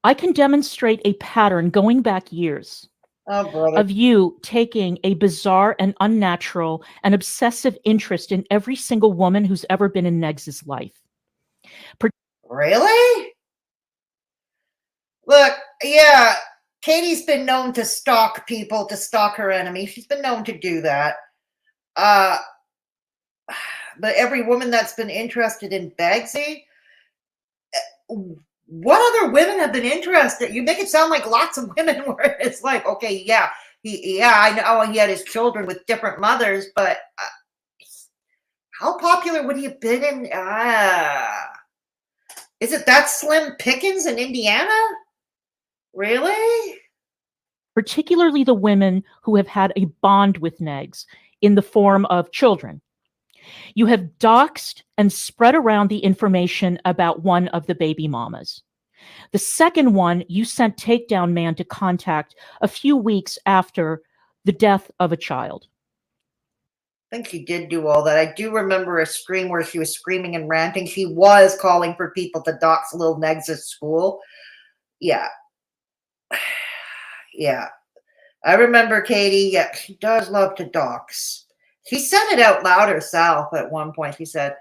Speaker 2: I can demonstrate a pattern going back years of you taking a bizarre and unnatural and obsessive interest in every single woman who's ever been in Negs's life.
Speaker 1: Really? Look, yeah, Katie's been known to stalk people, to stalk her enemies. She's been known to do that. But every woman that's been interested in Begsy, what other women have been interested? You make it sound like lots of women where it's like, okay, yeah, I know he had his children with different mothers, but how popular would he have been in? Is it that slim pickings in Indiana? Really?
Speaker 2: Particularly the women who have had a bond with Negs in the form of children. You have doxed and spread around the information about one of the baby mamas. The second one, you sent Takedown Man to contact a few weeks after the death of a child.
Speaker 1: I think she did do all that. I do remember a stream where she was screaming and ranting. She was calling for people to dox little Negs at school. Yeah. Yeah. I remember Katie. Yeah, she does love to dox. She said it out loud herself at one point. She said,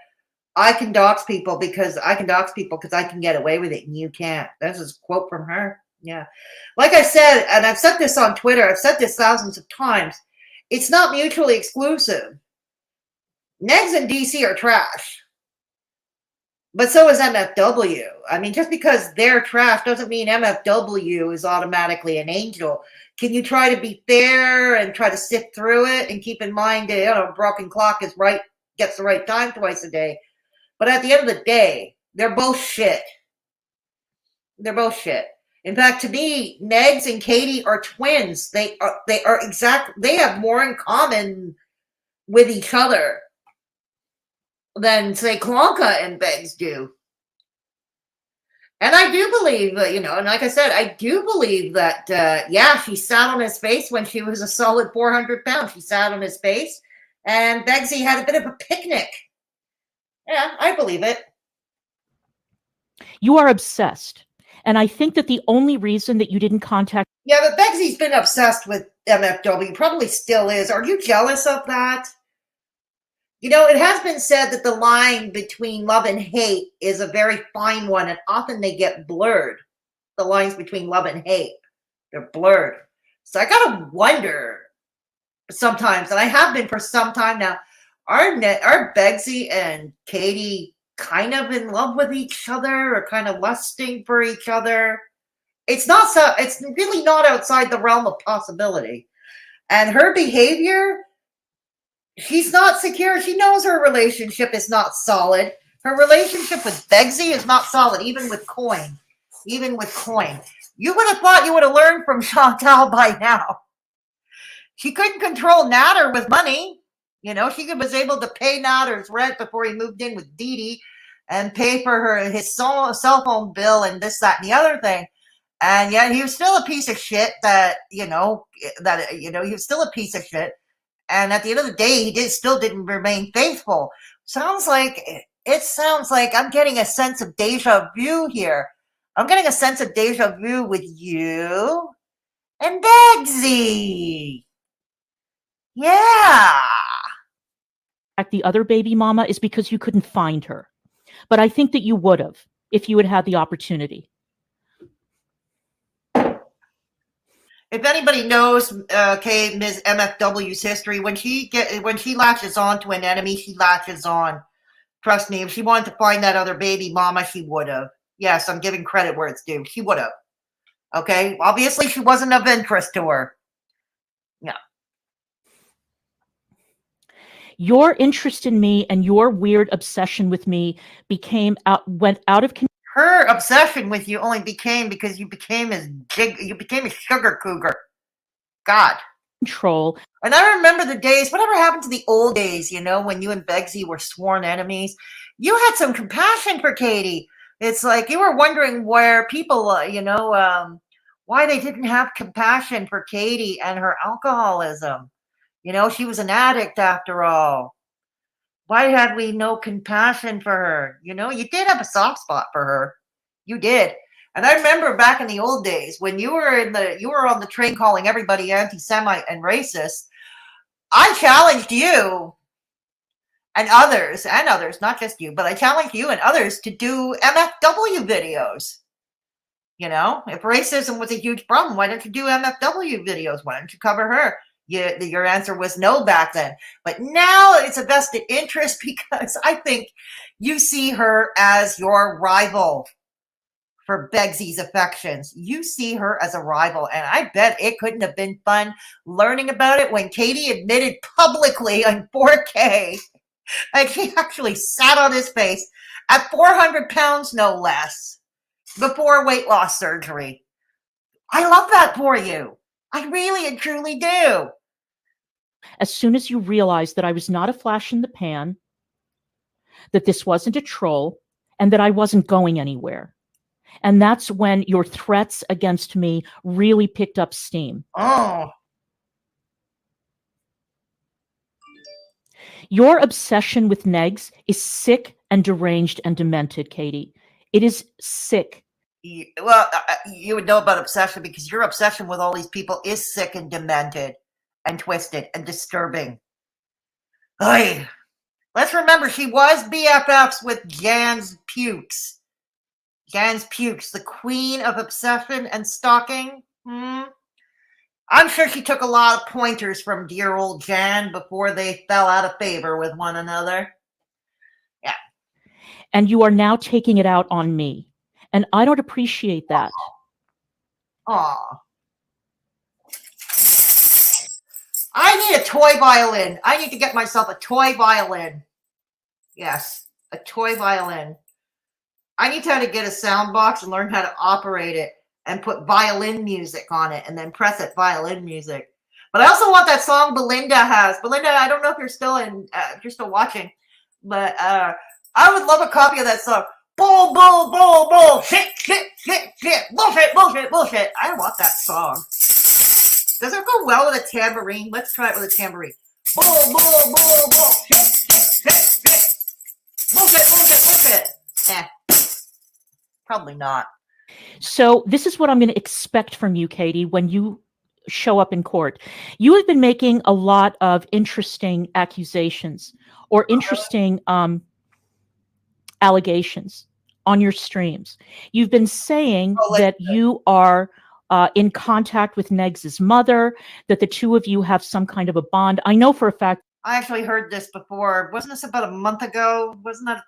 Speaker 1: I can dox people because I can get away with it and you can't. That's a quote from her. Yeah. Like I said, and I've said this on Twitter, I've said this thousands of times, it's not mutually exclusive. Negs and DC are trash. But so is MFW. I mean, just because they're trash doesn't mean MFW is automatically an angel. Can you try to be fair and try to sift through it and keep in mind that, you know, broken clock is right, gets the right time twice a day. But at the end of the day, they're both shit. They're both shit. In fact, to me, Negs and Katie are twins. They have more in common with each other than, say, Klonka and Beggs do. And I do believe, you know, and like I said, I do believe that, yeah, she sat on his face when she was a solid 400 pounds. She sat on his face, and Beggsy had a bit of a picnic. Yeah, I believe it.
Speaker 2: You are obsessed. And I think that the only reason that you didn't contact...
Speaker 1: Yeah, but Beggsy's been obsessed with MFW, probably still is. Are you jealous of that? You know, it has been said that the line between love and hate is a very fine one, and often they get blurred. The lines between love and hate, they're blurred. So I gotta wonder sometimes, and I have been for some time now, are Beggsy and Katie kind of in love with each other or kind of lusting for each other? It's really not outside the realm of possibility. And her behavior, she's not secure. She knows her relationship is not solid. Her relationship with Beggsy is not solid, even with coin. Even with coin. You would have thought you would have learned from Chantal by now. She couldn't control Natter with money. You know, she was able to pay Natter's rent before he moved in with Dee Dee and pay for his cell phone bill and this, that, and the other thing. And yet he was still a piece of shit he was still a piece of shit. And at the end of the day, he still didn't remain faithful. Sounds like I'm getting a sense of deja vu here. I'm getting a sense of deja vu with you and Beggsy. Yeah.
Speaker 2: The other baby mama is because you couldn't find her. But I think that you would have if you had had the opportunity.
Speaker 1: If anybody knows Ms. MFW's history, when she latches on to an enemy, she latches on. Trust me, if she wanted to find that other baby mama, she would have. Yes, I'm giving credit where it's due. She would have. Okay? Obviously, she wasn't of interest to her. Yeah.
Speaker 2: Your interest in me and your weird obsession with me went out of control.
Speaker 1: Her obsession with you only became because you became a sugar cougar. God.
Speaker 2: Control.
Speaker 1: And I remember the days, whatever happened to the old days, you know, when you and Beggsy were sworn enemies. You had some compassion for Katie. It's like you were wondering where people, why they didn't have compassion for Katie and her alcoholism. You know, she was an addict after all. Why had we no compassion for her? You know, you did have a soft spot for her. You did. And I remember back in the old days when you were on the train calling everybody anti-Semite and racist. I challenged you and others, not just you, but I challenged you and others to do MFW videos. You know, if racism was a huge problem, why don't you do MFW videos? Why don't you cover her? Your answer was no back then. But now it's a vested interest because I think you see her as your rival for Beggsy's affections. You see her as a rival, and I bet it couldn't have been fun learning about it when Katie admitted publicly on 4K that she actually sat on his face at 400 pounds, no less, before weight loss surgery. I love that for you. I really and truly do.
Speaker 2: As soon as you realized that I was not a flash in the pan, that this wasn't a troll, and that I wasn't going anywhere. And that's when your threats against me really picked up steam.
Speaker 1: Oh.
Speaker 2: Your obsession with Negs is sick and deranged and demented, Katie. It is sick.
Speaker 1: Well, you would know about obsession because your obsession with all these people is sick and demented and twisted and disturbing. Oy. Let's remember she was BFFs with Jan's pukes. Jan's pukes, the queen of obsession and stalking. I'm sure she took a lot of pointers from dear old Jan before they fell out of favor with one another. Yeah.
Speaker 2: And you are now taking it out on me. And I don't appreciate that.
Speaker 1: Aw. I need a toy violin. I need to get myself a toy violin. Yes, a toy violin. I need to get a sound box and learn how to operate it and put violin music on it and then press it violin music. But I also want that song Belinda has. Belinda, I don't know if you're still watching, but I would love a copy of that song. Bull, bull, bull, bull, shit, shit, shit, shit, bullshit, bullshit, bullshit. I want that song. Does it go well with a tambourine? Let's try it with a tambourine. Bull, bull, bull, bull, shit, shit, shit, shit. Bullshit, bullshit, bullshit. Probably not.
Speaker 2: So this is what I'm going to expect from you, Katie, when you show up in court. You have been making a lot of interesting accusations or interesting allegations on your streams. You've been saying that you are in contact with Negs's mother, that the two of you have some kind of a bond. I know for a fact.
Speaker 1: I actually heard this before. Wasn't this about a month ago? Isn't that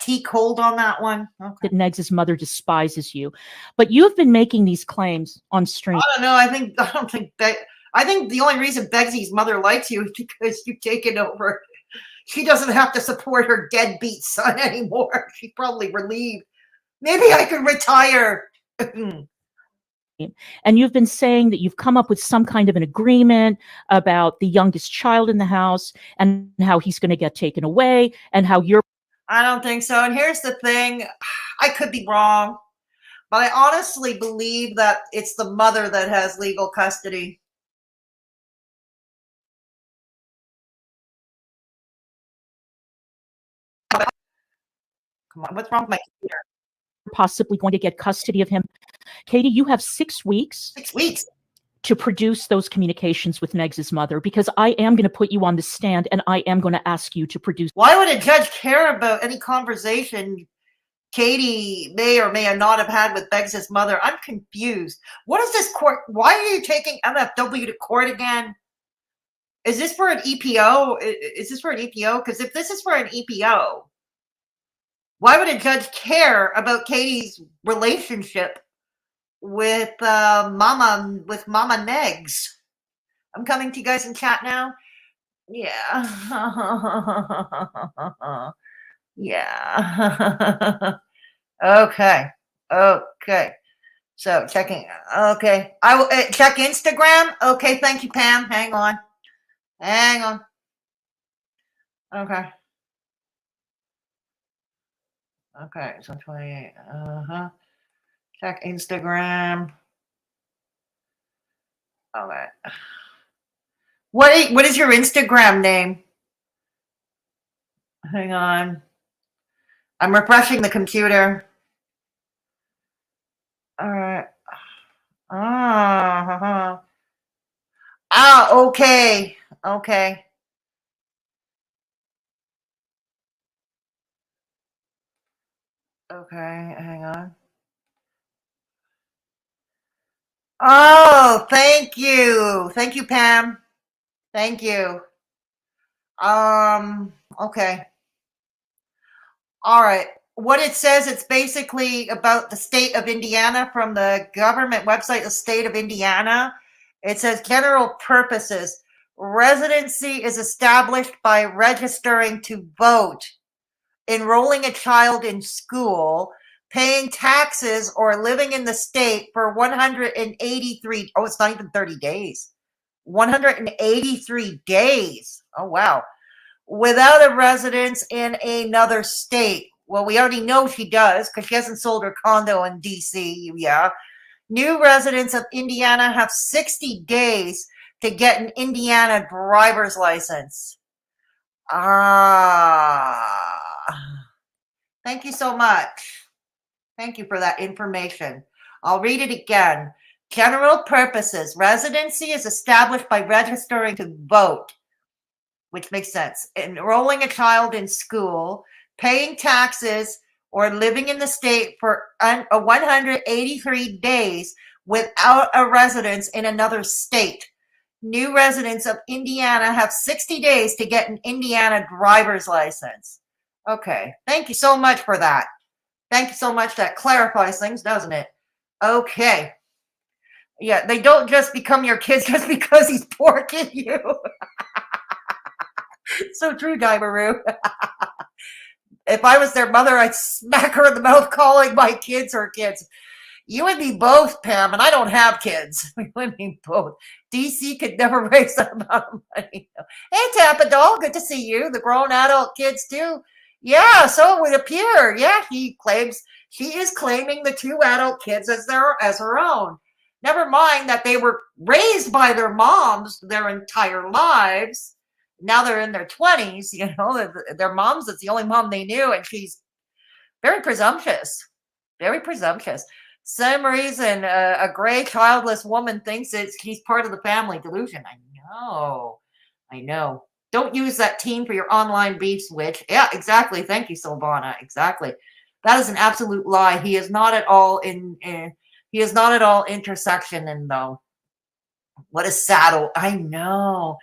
Speaker 1: tea cold on that one? Okay.
Speaker 2: That Negs's mother despises you, but you have been making these claims on stream.
Speaker 1: I don't know. I think the only reason Begsy's mother likes you is because you've taken over. She doesn't have to support her deadbeat son anymore. She's probably relieved. Maybe I could retire.
Speaker 2: And you've been saying that you've come up with some kind of an agreement about the youngest child in the house and how he's going to get taken away and how you're.
Speaker 1: I don't think so. And here's the thing. I could be wrong, but I honestly believe that it's the mother that has legal custody. Come on, what's wrong with my computer?
Speaker 2: Possibly going to get custody of him. Katie, you have 6 weeks.
Speaker 1: 6 weeks.
Speaker 2: To produce those communications with Negs's mother, because I am going to put you on the stand and I am going to ask you to produce.
Speaker 1: Why would a judge care about any conversation Katie may or may not have had with Begsy's mother? I'm confused. What is this court? Why are you taking MFW to court again? Is this for an EPO? Is this for an EPO? Because if this is for an EPO, why would a judge care about Katie's relationship with Mama Negs? I'm coming to you guys in chat now. Yeah. Yeah. Okay. So checking. Okay. I will check Instagram. Okay. Thank you, Pam. Hang on. Okay. Okay. So 28. Check Instagram. Okay. What is your Instagram name? Hang on. I'm refreshing the computer. All right. Okay. Okay. Okay, hang on. Oh, thank you. Thank you, Pam. Thank you. Okay. All right. What it says, it's basically about the state of Indiana from the government website, the state of Indiana. It says general purposes. Residency is established by registering to vote, enrolling a child in school, paying taxes, or living in the state for 183. Oh, it's not even 30 days. 183 days. Oh, wow. Without a residence in another state. Well, we already know she does because she hasn't sold her condo in DC. Yeah. New residents of Indiana have 60 days to get an Indiana driver's license. Thank you so much. Thank you for that information. I'll read it again. General purposes. Residency is established by registering to vote, which makes sense. Enrolling a child in school, paying taxes, or living in the state for 183 days without a residence in another state. New residents of Indiana have 60 days to get an Indiana driver's license. Okay, thank you so much for that. Thank you so much. That clarifies things, doesn't it? Okay. Yeah, they don't just become your kids just because he's porking you. So true, Dimeroo. If I was their mother, I'd smack her in the mouth calling my kids her kids. You and me both, Pam, and I don't have kids. You and me both. DC could never raise that amount of money. Hey, Tampa Doll, good to see you. The grown adult kids, too. Yeah, so it would appear. Yeah, she is claiming the 2 adult kids as her own. Never mind that they were raised by their moms their entire lives. Now they're in their 20s, their moms, it's the only mom they knew, and she's very presumptuous. Very presumptuous. Same reason a gray, childless woman thinks he's part of the family. Delusion. I know. Don't use that teen for your online beef, witch. Yeah, exactly. Thank you, Silvana. Exactly. That is an absolute lie. He is not at all he is not at all intersection in though. What a saddle. I know.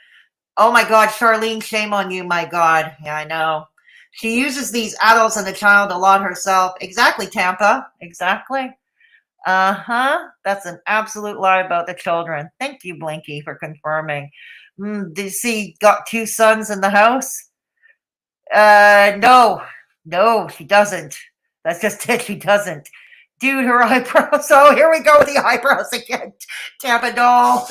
Speaker 1: Oh my God, Charlene, shame on you, my God. Yeah, I know. She uses these adults and the child a lot herself. Exactly, Tampa. Exactly. That's an absolute lie about the children. Thank you, Blinky, for confirming. Did you see got 2 sons in the house? No, she doesn't. That's just it. She doesn't. Dude, her eyebrows. So here we go with the eyebrows again. Tampa Doll.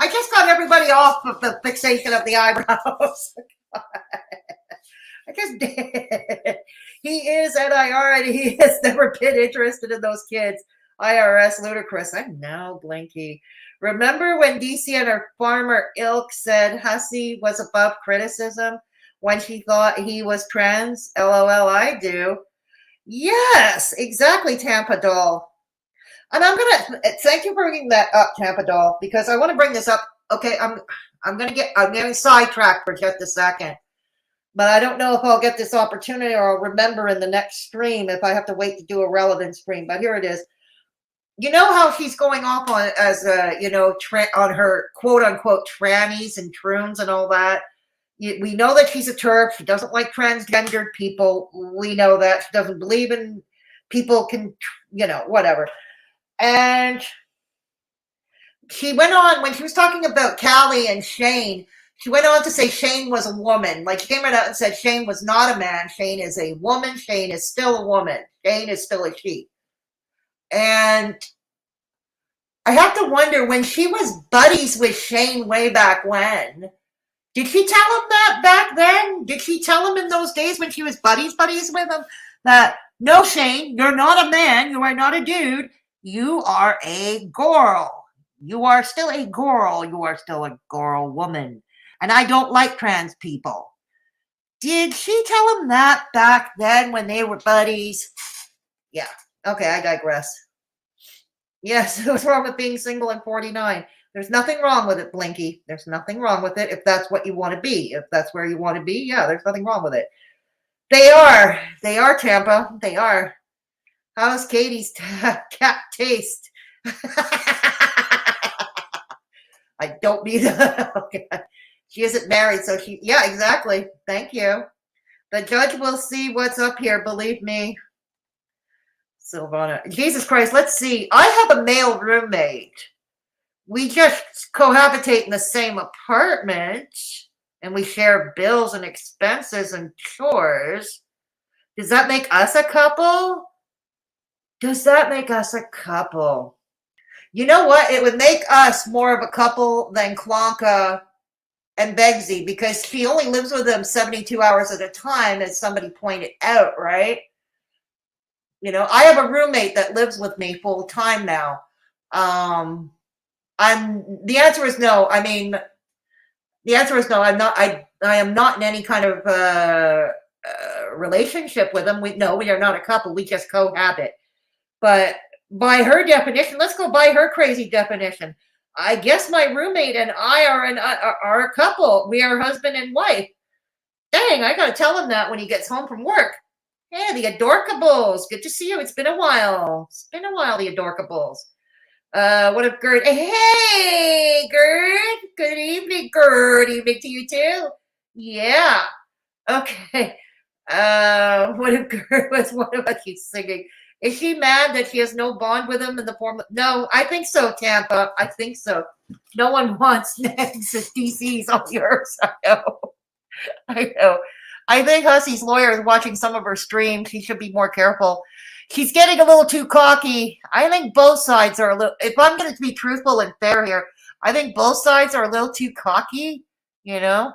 Speaker 1: I just got everybody off of the fixation of the eyebrows. I just did. He is NIR and he has never been interested in those kids. IRS ludicrous. I know, Blinky. Remember when DC and her farmer ilk said Hussey was above criticism when she thought he was trans? LOL, I do. Yes, exactly, Tampa Doll. And I'm gonna thank you for bringing that up, Tampa Doll, because I want to bring this up. Okay, I'm getting sidetracked for just a second, but I don't know if I'll get this opportunity or I'll remember in the next stream if I have to wait to do a relevant stream. But here it is. You know how she's going off on as on her quote unquote trannies and troons and all that. We know that she's a TERF. She doesn't like transgendered people. We know that she doesn't believe in people can, whatever. And she went on, when she was talking about Callie and Shane, she went on to say Shane was a woman. Like, she came right out and said Shane was not a man. Shane is a woman. Shane is still a woman. Shane is still a she. And I have to wonder, when she was buddies with Shane way back when, did she tell him that back then? Did she tell him in those days when she was buddies with him that, no, Shane, you're not a man. You are not a dude. You are a girl. You are still a girl. You are still a girl woman. And I don't like trans people. Did she tell him that back then when they were buddies? Yeah. Okay, I digress. Yes, what's wrong with being single and 49? There's nothing wrong with it, Blinky. There's nothing wrong with it if that's what you want to be. If that's where you want to be, yeah, there's nothing wrong with it. They are, Tampa. They are. How's Katie's cat taste? I don't need that. Okay. She isn't married, so yeah, exactly. Thank you. The judge will see what's up here, believe me. Silvana. Jesus Christ, let's see. I have a male roommate. We just cohabitate in the same apartment, and we share bills and expenses and chores. Does that make us a couple? Does that make us a couple? You know what? It would make us more of a couple than Klonka and Begsy, because she only lives with them 72 hours at a time, as somebody pointed out, right? I have a roommate that lives with me full time now. The answer is no. I mean, the answer is no. I am not in any kind of relationship with him. We are not a couple. We just cohabit. But by her definition, let's go by her crazy definition. I guess my roommate and I are a couple. We are husband and wife. Dang, I gotta tell him that when he gets home from work. Hey, the Adorkables. Good to see you. It's been a while. It's been a while, the Adorkables. What up, Gerd? Hey, Gerd. Good evening, Gerd. Evening to you too. Yeah. Okay. What if Gerd was one of us she's singing? Is she mad that she has no bond with him in the form of no, I think so, Tampa. I think so. No one wants next at DC's all yours. I know. I know. I think Hussey's lawyer is watching some of her streams. He should be more careful. She's getting a little too cocky. I think both sides are a little, if I'm going to be truthful and fair here, I think both sides are a little too cocky, you know?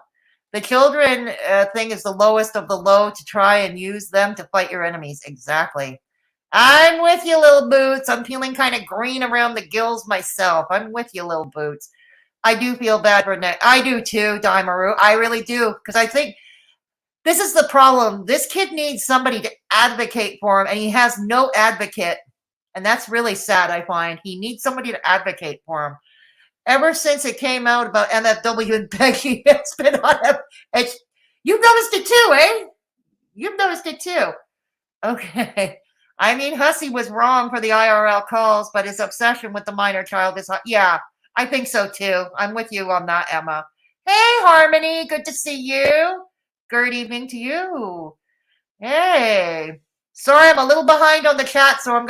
Speaker 1: The children thing is the lowest of the low to try and use them to fight your enemies. Exactly. I'm with you, little boots. I'm feeling kind of green around the gills myself. I'm with you, little boots. I do feel bad for Nick. I do too, Daimaru. I really do. Because I think this is the problem. This kid needs somebody to advocate for him, and he has no advocate. And that's really sad, I find. He needs somebody to advocate for him. Ever since it came out about MFW and Becky, it's been on him. You've noticed it too, eh? You've noticed it too. Okay. I mean, Hussey was wrong for the IRL calls, but his obsession with the minor child is, yeah, I think so too. I'm with you on that, Emma. Hey, Harmony, good to see you. Good evening to you. Hey. Sorry, I'm a little behind on the chat, so I'm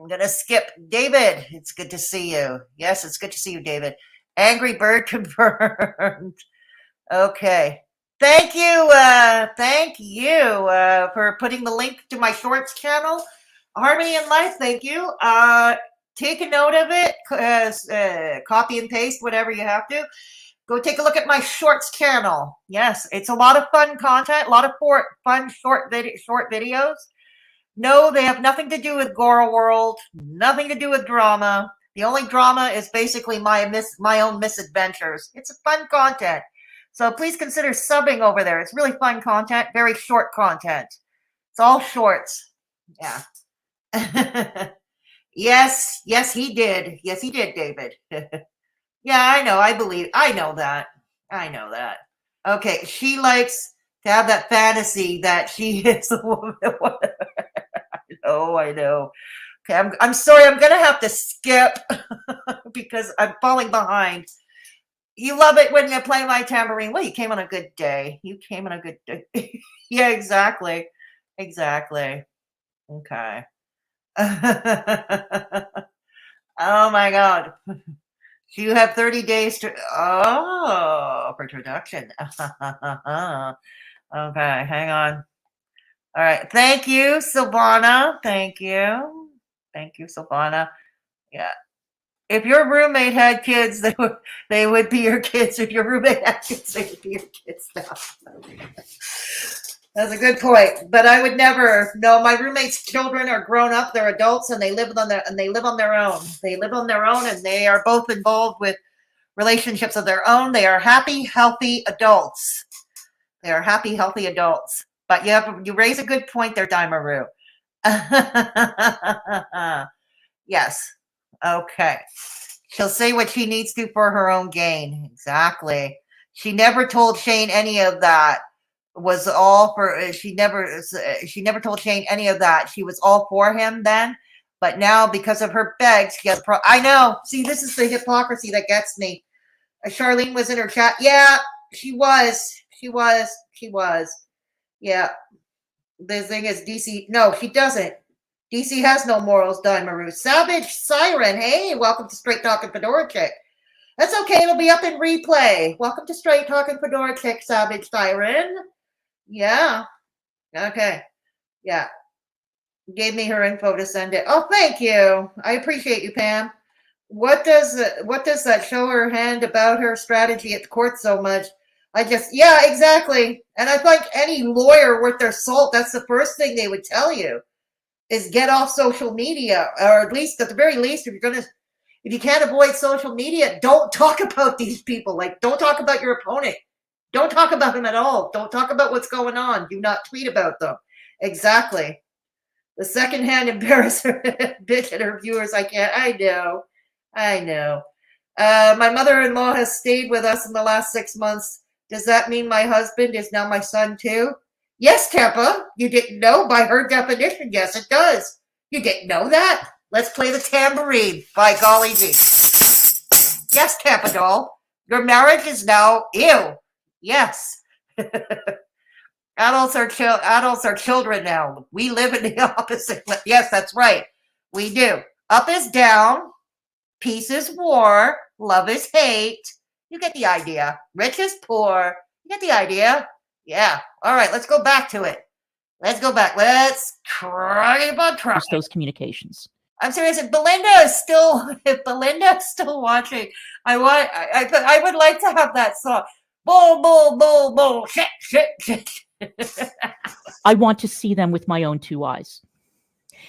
Speaker 1: gonna skip. David, it's good to see you. Yes, it's good to see you, David. Angry Bird confirmed. Okay. Thank you for putting the link to my shorts channel, Harmony and Life. Thank you. Take a note of it, copy and paste whatever you have to. Go take a look at my shorts channel. Yes, it's a lot of fun content, a lot of fun short videos. No, they have nothing to do with Goro World, nothing to do with drama. The only drama is basically my own misadventures. It's a fun content. So please consider subbing over there. It's really fun content, very short content. It's all shorts. Yeah. Yes, he did. Yes, he did, David. Yeah, I know. I know that. Okay, she likes to have that fantasy that she is the woman. I know. Okay, I'm sorry. I'm gonna have to skip because I'm falling behind. You love it when you play my tambourine. Well, you came on a good day. Yeah, exactly. Okay. Oh my God. You have 30 days for production. Okay, hang on. All right. Thank you, Silvana. Thank you, Silvana. Yeah. If your roommate had kids, they would be your kids. If your roommate had kids, they would be your kids now. That's a good point. But I would never. No, my roommate's children are grown up. They're adults, and they live on their own. They live on their own, and they are both involved with relationships of their own. They are happy, healthy adults. But you raise a good point there, Daimaru. Yes. Okay. She'll say what she needs to for her own gain. Exactly. She never told Shane any of that. Was all for she never told Shane any of that. She was all for him then, but now because of her begs, she has I know. See, this is the hypocrisy that gets me. Charlene was in her chat. Yeah, she was. Yeah. The thing is, DC. No, she doesn't. DC has no morals, Daimaru. Savage Siren. Hey, welcome to Straight Talking Fedora Chick. That's okay. It'll be up in replay. Welcome to Straight Talking Fedora Chick, Savage Siren. Yeah. Okay. Yeah. Gave me her info to send it. Oh, thank you. I appreciate you, Pam. What does that show her hand about her strategy at the court so much? Yeah, exactly. And I think any lawyer worth their salt, that's the first thing they would tell you is get off social media, or at the very least, if you can't avoid social media, don't talk about these people. Like, don't talk about your opponent. Don't talk about them at all. Don't talk about what's going on. Do not tweet about them. Exactly. The secondhand embarrasser bitch and her viewers. I know. My mother-in-law has stayed with us in the last 6 months. Does that mean my husband is now my son too? Yes, Tampa, you didn't know by her definition. Yes, it does. You didn't know that? Let's play the tambourine, by golly gee. Yes, Tampa doll, your marriage is now ew. Yes. Adults are children now. We live in the opposite. Yes, that's right. We do. Up is down, peace is war, love is hate. You get the idea. Rich is poor. You get the idea. Yeah. All right, let's go back to it. Let's go back. Let's try
Speaker 2: those communications.
Speaker 1: I'm serious. If Belinda's still watching, I would like to have that song. Bull, bull, bull, bull, shit, shit, shit.
Speaker 2: I want to see them with my own 2 eyes.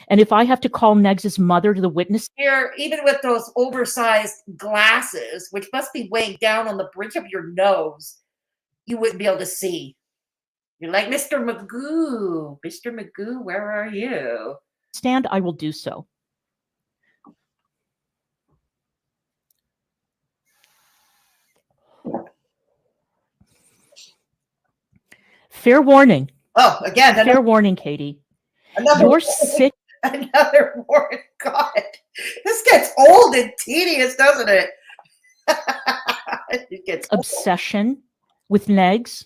Speaker 2: And if I have to call Negs's mother to the witness
Speaker 1: here, even with those oversized glasses, which must be weighing down on the bridge of your nose, you wouldn't be able to see. You're like, Mr. Magoo. Mr. Magoo, where are you?
Speaker 2: Stand, I will do so. Fair warning.
Speaker 1: Oh, again.
Speaker 2: Fair warning, Katie. You're sick.
Speaker 1: Another warning. God, this gets old and tedious, doesn't it? It gets
Speaker 2: obsession with Negs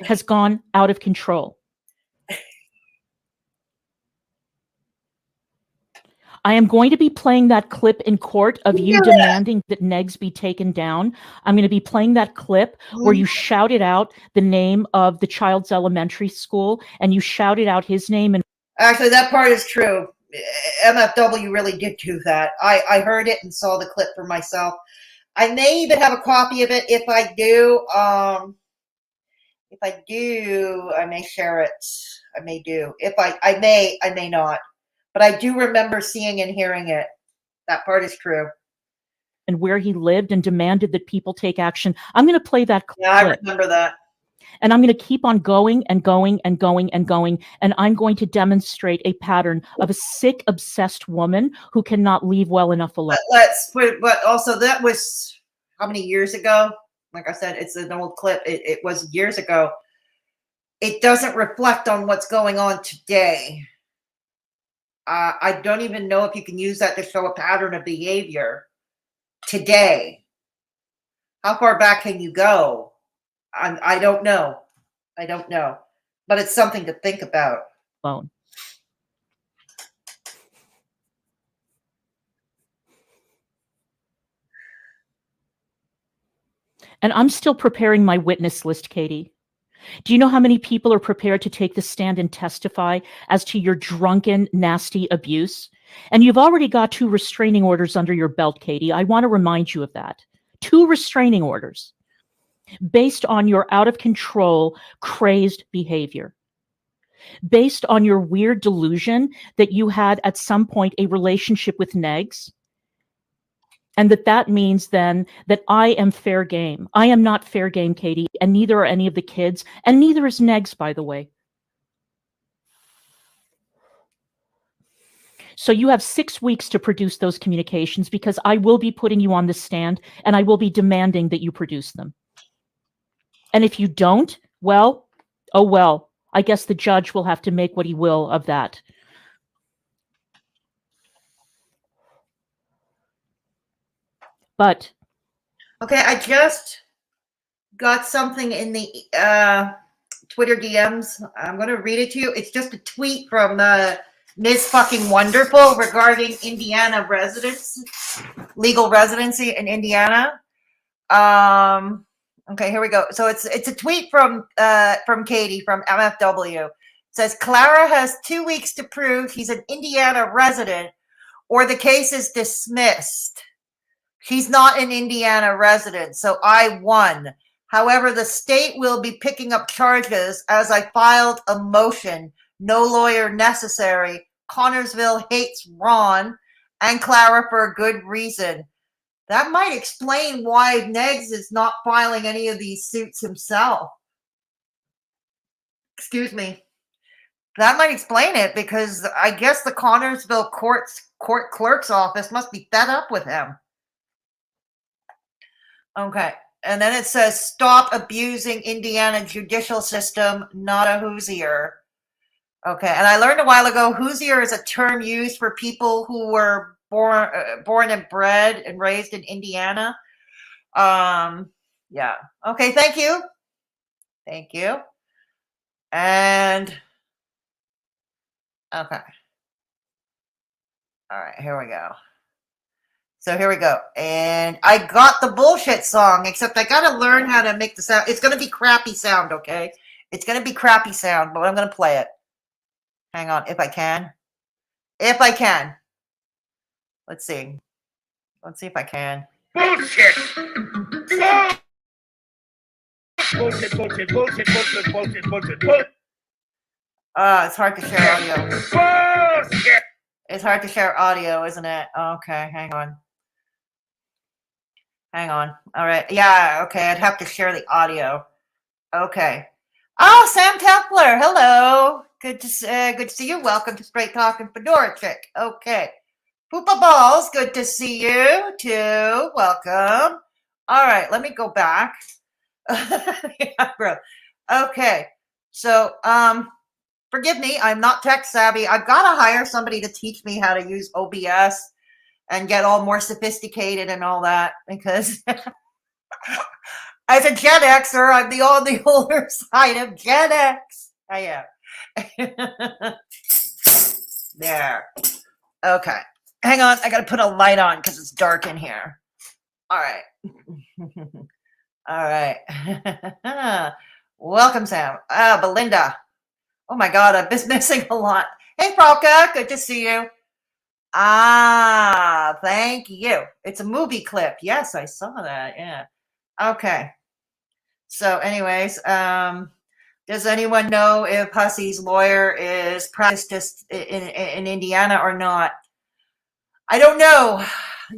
Speaker 2: has gone out of control. I am going to be playing that clip in court of you demanding that Negs be taken down. I'm going to be playing that clip where you shouted out the name of the child's elementary school and you shouted out his name. And
Speaker 1: actually, that part is true. MFW really did do that. I heard it and saw the clip for myself. I may even have a copy of it. If I do, I may share it. I may do. If I may not. But I do remember seeing and hearing it. That part is true.
Speaker 2: And where he lived and demanded that people take action. I'm going to play that clip.
Speaker 1: Yeah, I remember that.
Speaker 2: And I'm going to keep on going and going and going and going. And I'm going to demonstrate a pattern of a sick, obsessed woman who cannot leave well enough alone.
Speaker 1: But also that was how many years ago? Like I said, it's an old clip. It was years ago. It doesn't reflect on what's going on today. I don't even know if you can use that to show a pattern of behavior today. How far back can you go? I don't know. I don't know. But it's something to think about.
Speaker 2: Alone. And I'm still preparing my witness list, Katie. Do you know how many people are prepared to take the stand and testify as to your drunken, nasty abuse? And you've already got 2 restraining orders under your belt, Katie. I want to remind you of that. 2 restraining orders based on your out-of-control, crazed behavior. Based on your weird delusion that you had at some point a relationship with Negs. And that means then that I am fair game. I am not fair game, Katie, and neither are any of the kids, and neither is Negs, by the way. So you have 6 weeks to produce those communications because I will be putting you on the stand and I will be demanding that you produce them. And if you don't, well, oh well, I guess the judge will have to make what he will of that. But
Speaker 1: okay, I just got something in the Twitter DMs. I'm going to read it to you. It's just a tweet from Ms. Fucking Wonderful regarding Indiana legal residency in Indiana. Okay, here we go. So it's a tweet from Katie from MFW. It says Clara has 2 weeks to prove he's an Indiana resident, or the case is dismissed. She's not an Indiana resident, so I won. However, the state will be picking up charges as I filed a motion. No lawyer necessary. Connorsville hates Ron and Clara for a good reason. That might explain why Negs is not filing any of these suits himself. Excuse me. That might explain it because I guess the Connorsville court clerk's office must be fed up with him. Okay. And then it says, stop abusing Indiana judicial system, not a Hoosier. Okay, and I learned a while ago, Hoosier is a term used for people who were born and bred and raised in Indiana. Yeah. Okay, thank you. Thank you. And, okay. All right, here we go. So here we go. And I got the bullshit song, except I got to learn how to make the sound. It's going to be crappy sound, okay? It's going to be crappy sound, but I'm going to play it. Hang on, if I can. If I can. Let's see. Let's see if I can.
Speaker 3: Bullshit! Bullshit, bullshit, bullshit, bullshit, bullshit, bullshit, bullshit.
Speaker 1: It's hard to share audio.
Speaker 3: Bullshit!
Speaker 1: It's hard to share audio, isn't it? Okay, hang on. Hang on. All right. Yeah, okay, I'd have to share the audio. Okay. Oh, Sam Tepler, hello. Good to see you. Welcome to Straight Talking Fedora Chick. Okay. Poopa Balls, good to see you too. Welcome. All right, let me go back. Yeah, bro. Okay. So, forgive me, I'm not tech savvy. I've got to hire somebody to teach me how to use OBS and get all more sophisticated and all that, because as a Gen Xer, I'm on the older side of Gen X. I am. There. Okay. Hang on. I got to put a light on because it's dark in here. All right. All right. Welcome, Sam. Belinda. Oh, my God. I've been missing a lot. Hey, Pralka. Good to see you. Thank you. It's a movie clip. Yes, I saw that. Yeah. Okay. So anyways, does anyone know if Hussy's lawyer is practiced in Indiana or not? I don't know.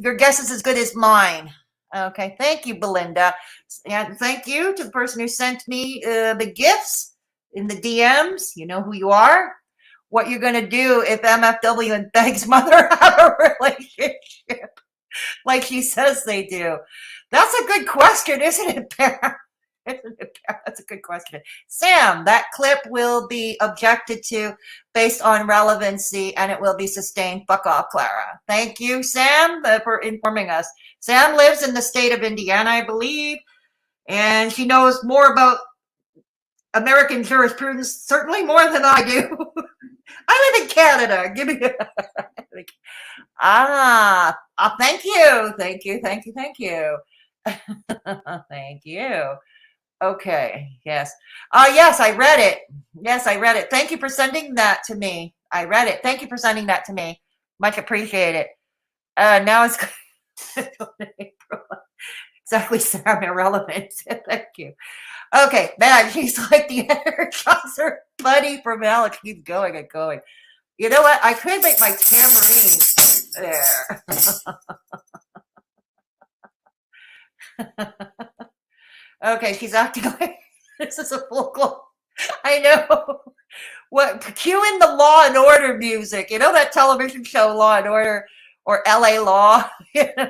Speaker 1: Your guess is as good as mine. Okay. Thank you, Belinda. And thank you to the person who sent me the gifts in the DMs. You know who you are. What you're going to do if MFW and Beg's mother have a relationship like she says they do. That's a good question, isn't it, Bear? That's a good question. Sam, that clip will be objected to based on relevancy, and it will be sustained. Fuck off, Clara. Thank you, Sam, for informing us. Sam lives in the state of Indiana, I believe, and she knows more about American jurisprudence, certainly more than I do. I live in Canada. Give me thank you. Thank you. Thank you. Thank you. Thank you. Okay. Yes. Yes, I read it. Yes, I read it. Thank you for sending that to me. I read it. Thank you for sending that to me. Much appreciated. Now it's exactly, Sam, irrelevant. Thank you. Okay, man, she's like the Energizer Buddy from Alex. Keeps going and going. You know what? I could make my tambourine there. Okay, she's acting like this is a full call. I know. What? Cue in the Law and Order music. You know that television show Law and Order or LA Law? You know?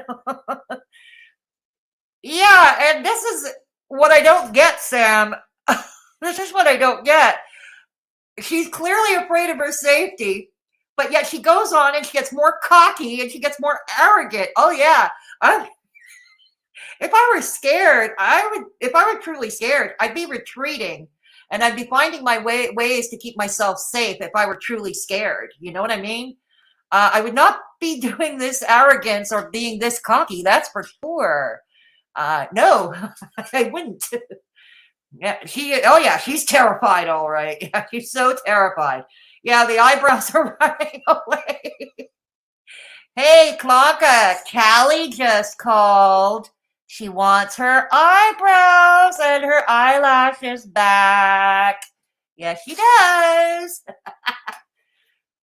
Speaker 1: Yeah, and this is what I don't get, Sam. This is what I don't get. She's clearly afraid of her safety, but yet she goes on and she gets more cocky and she gets more arrogant. Oh yeah. If I were scared, if I were truly scared, I'd be retreating and I'd be finding my ways to keep myself safe if I were truly scared. You know what I mean? I would not be doing this arrogance or being this cocky. That's for sure. No, I wouldn't. Yeah, she's terrified. All right. Yeah, she's so terrified. Yeah, the eyebrows are running away. Hey, Clarka, Callie just called. She wants her eyebrows and her eyelashes back. Yes, she does.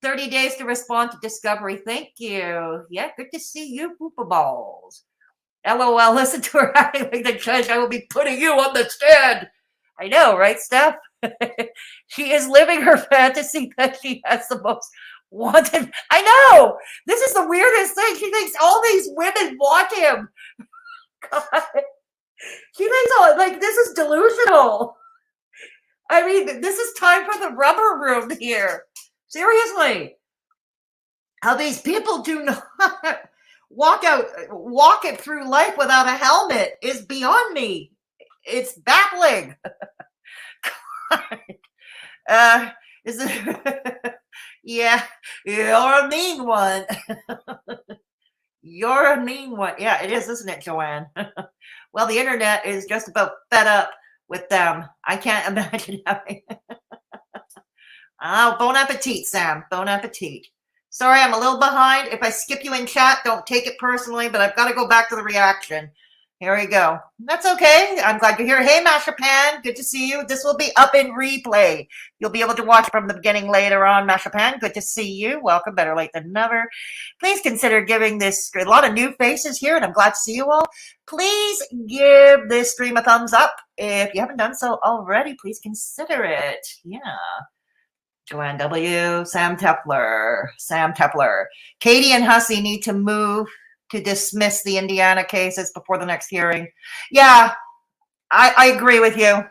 Speaker 1: 30 days to respond to discovery. Thank you. Yeah, good to see you, Poopa Balls. LOL, listen to her acting like the judge. I will be putting you on the stand. I know, right, Steph? She is living her fantasy that she has the most wanted. I know. This is the weirdest thing. She thinks all these women want him. God. You guys all like this is delusional. I mean, this is time for the rubber room here. Seriously. How these people do not walk it through life without a helmet is beyond me. It's baffling. Is it? Yeah, you're a mean one. You're a mean one. Yeah, it is, isn't it, Joanne? Well, the internet is just about fed up with them. I can't imagine having. Oh, bon appetit, Sam. Bon appetit. Sorry, I'm a little behind. If I skip you in chat, don't take it personally, but I've got to go back to the reaction. Here we go. That's okay. I'm glad you're here. Hey, Mashapan. Good to see you. This will be up in replay. You'll be able to watch from the beginning later on, Mashapan. Good to see you. Welcome. Better late than never. Please consider giving this a lot of new faces here, and I'm glad to see you all. Please give this stream a thumbs up. If you haven't done so already, please consider it. Yeah. Joanne W., Sam Tepler. Katie and Hussey need to move to dismiss the Indiana cases before the next hearing. Yeah, I agree with you.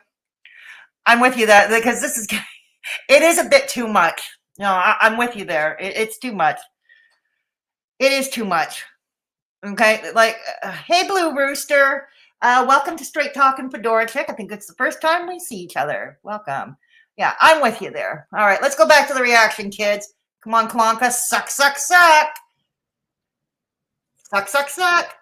Speaker 1: I'm with you that because it is a bit too much. No, I'm with you there. It's too much. It is too much. Okay, like, hey, Blue Rooster. Welcome to Straight Talking Fedora Chick. I think it's the first time we see each other. Welcome. Yeah, I'm with you there. All right, let's go back to the reaction, kids. Come on, Klonka. Suck, suck, suck. Suck, suck, suck.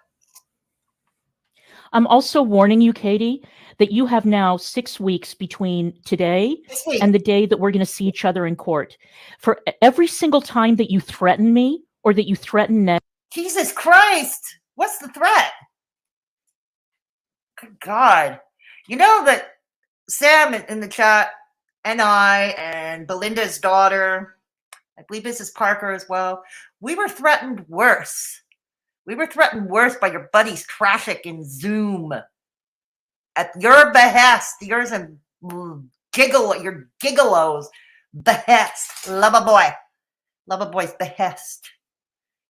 Speaker 2: I'm also warning you, Katie, that you have now 6 weeks between today and the day that we're going to see each other in court. For every single time that you threaten me or that you threaten Ned.
Speaker 1: Jesus Christ. What's the threat? Good God. You know that Sam in the chat and I and Belinda's daughter, I believe Mrs. Parker as well, we were threatened worse. We were threatened worse by your buddies Traffic and Zoom. At your behest, yours and your gigolos behest. Love a boy's behest.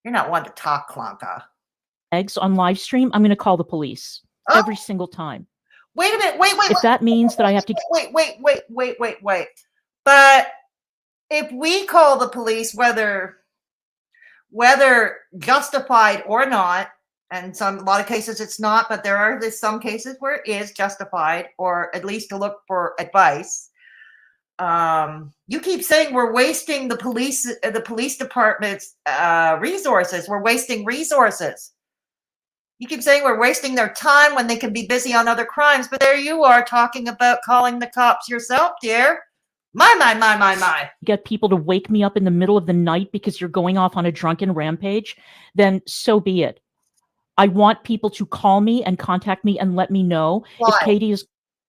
Speaker 1: You're not one to talk, Klonka.
Speaker 2: Eggs on live stream, I'm going to call the police every single time.
Speaker 1: Wait a minute. Wait.
Speaker 2: If that means that I have to.
Speaker 1: Wait. But if we call the police, whether justified or not, and a lot of cases it's not, but there are some cases where it is justified, or at least to look for advice. You keep saying we're wasting the police department's resources. We're wasting resources. You keep saying we're wasting their time when they can be busy on other crimes, but there you are talking about calling the cops yourself, dear. My.
Speaker 2: Get people to wake me up in the middle of the night because you're going off on a drunken rampage, then so be it. I want people to call me and contact me and let me know if Katie is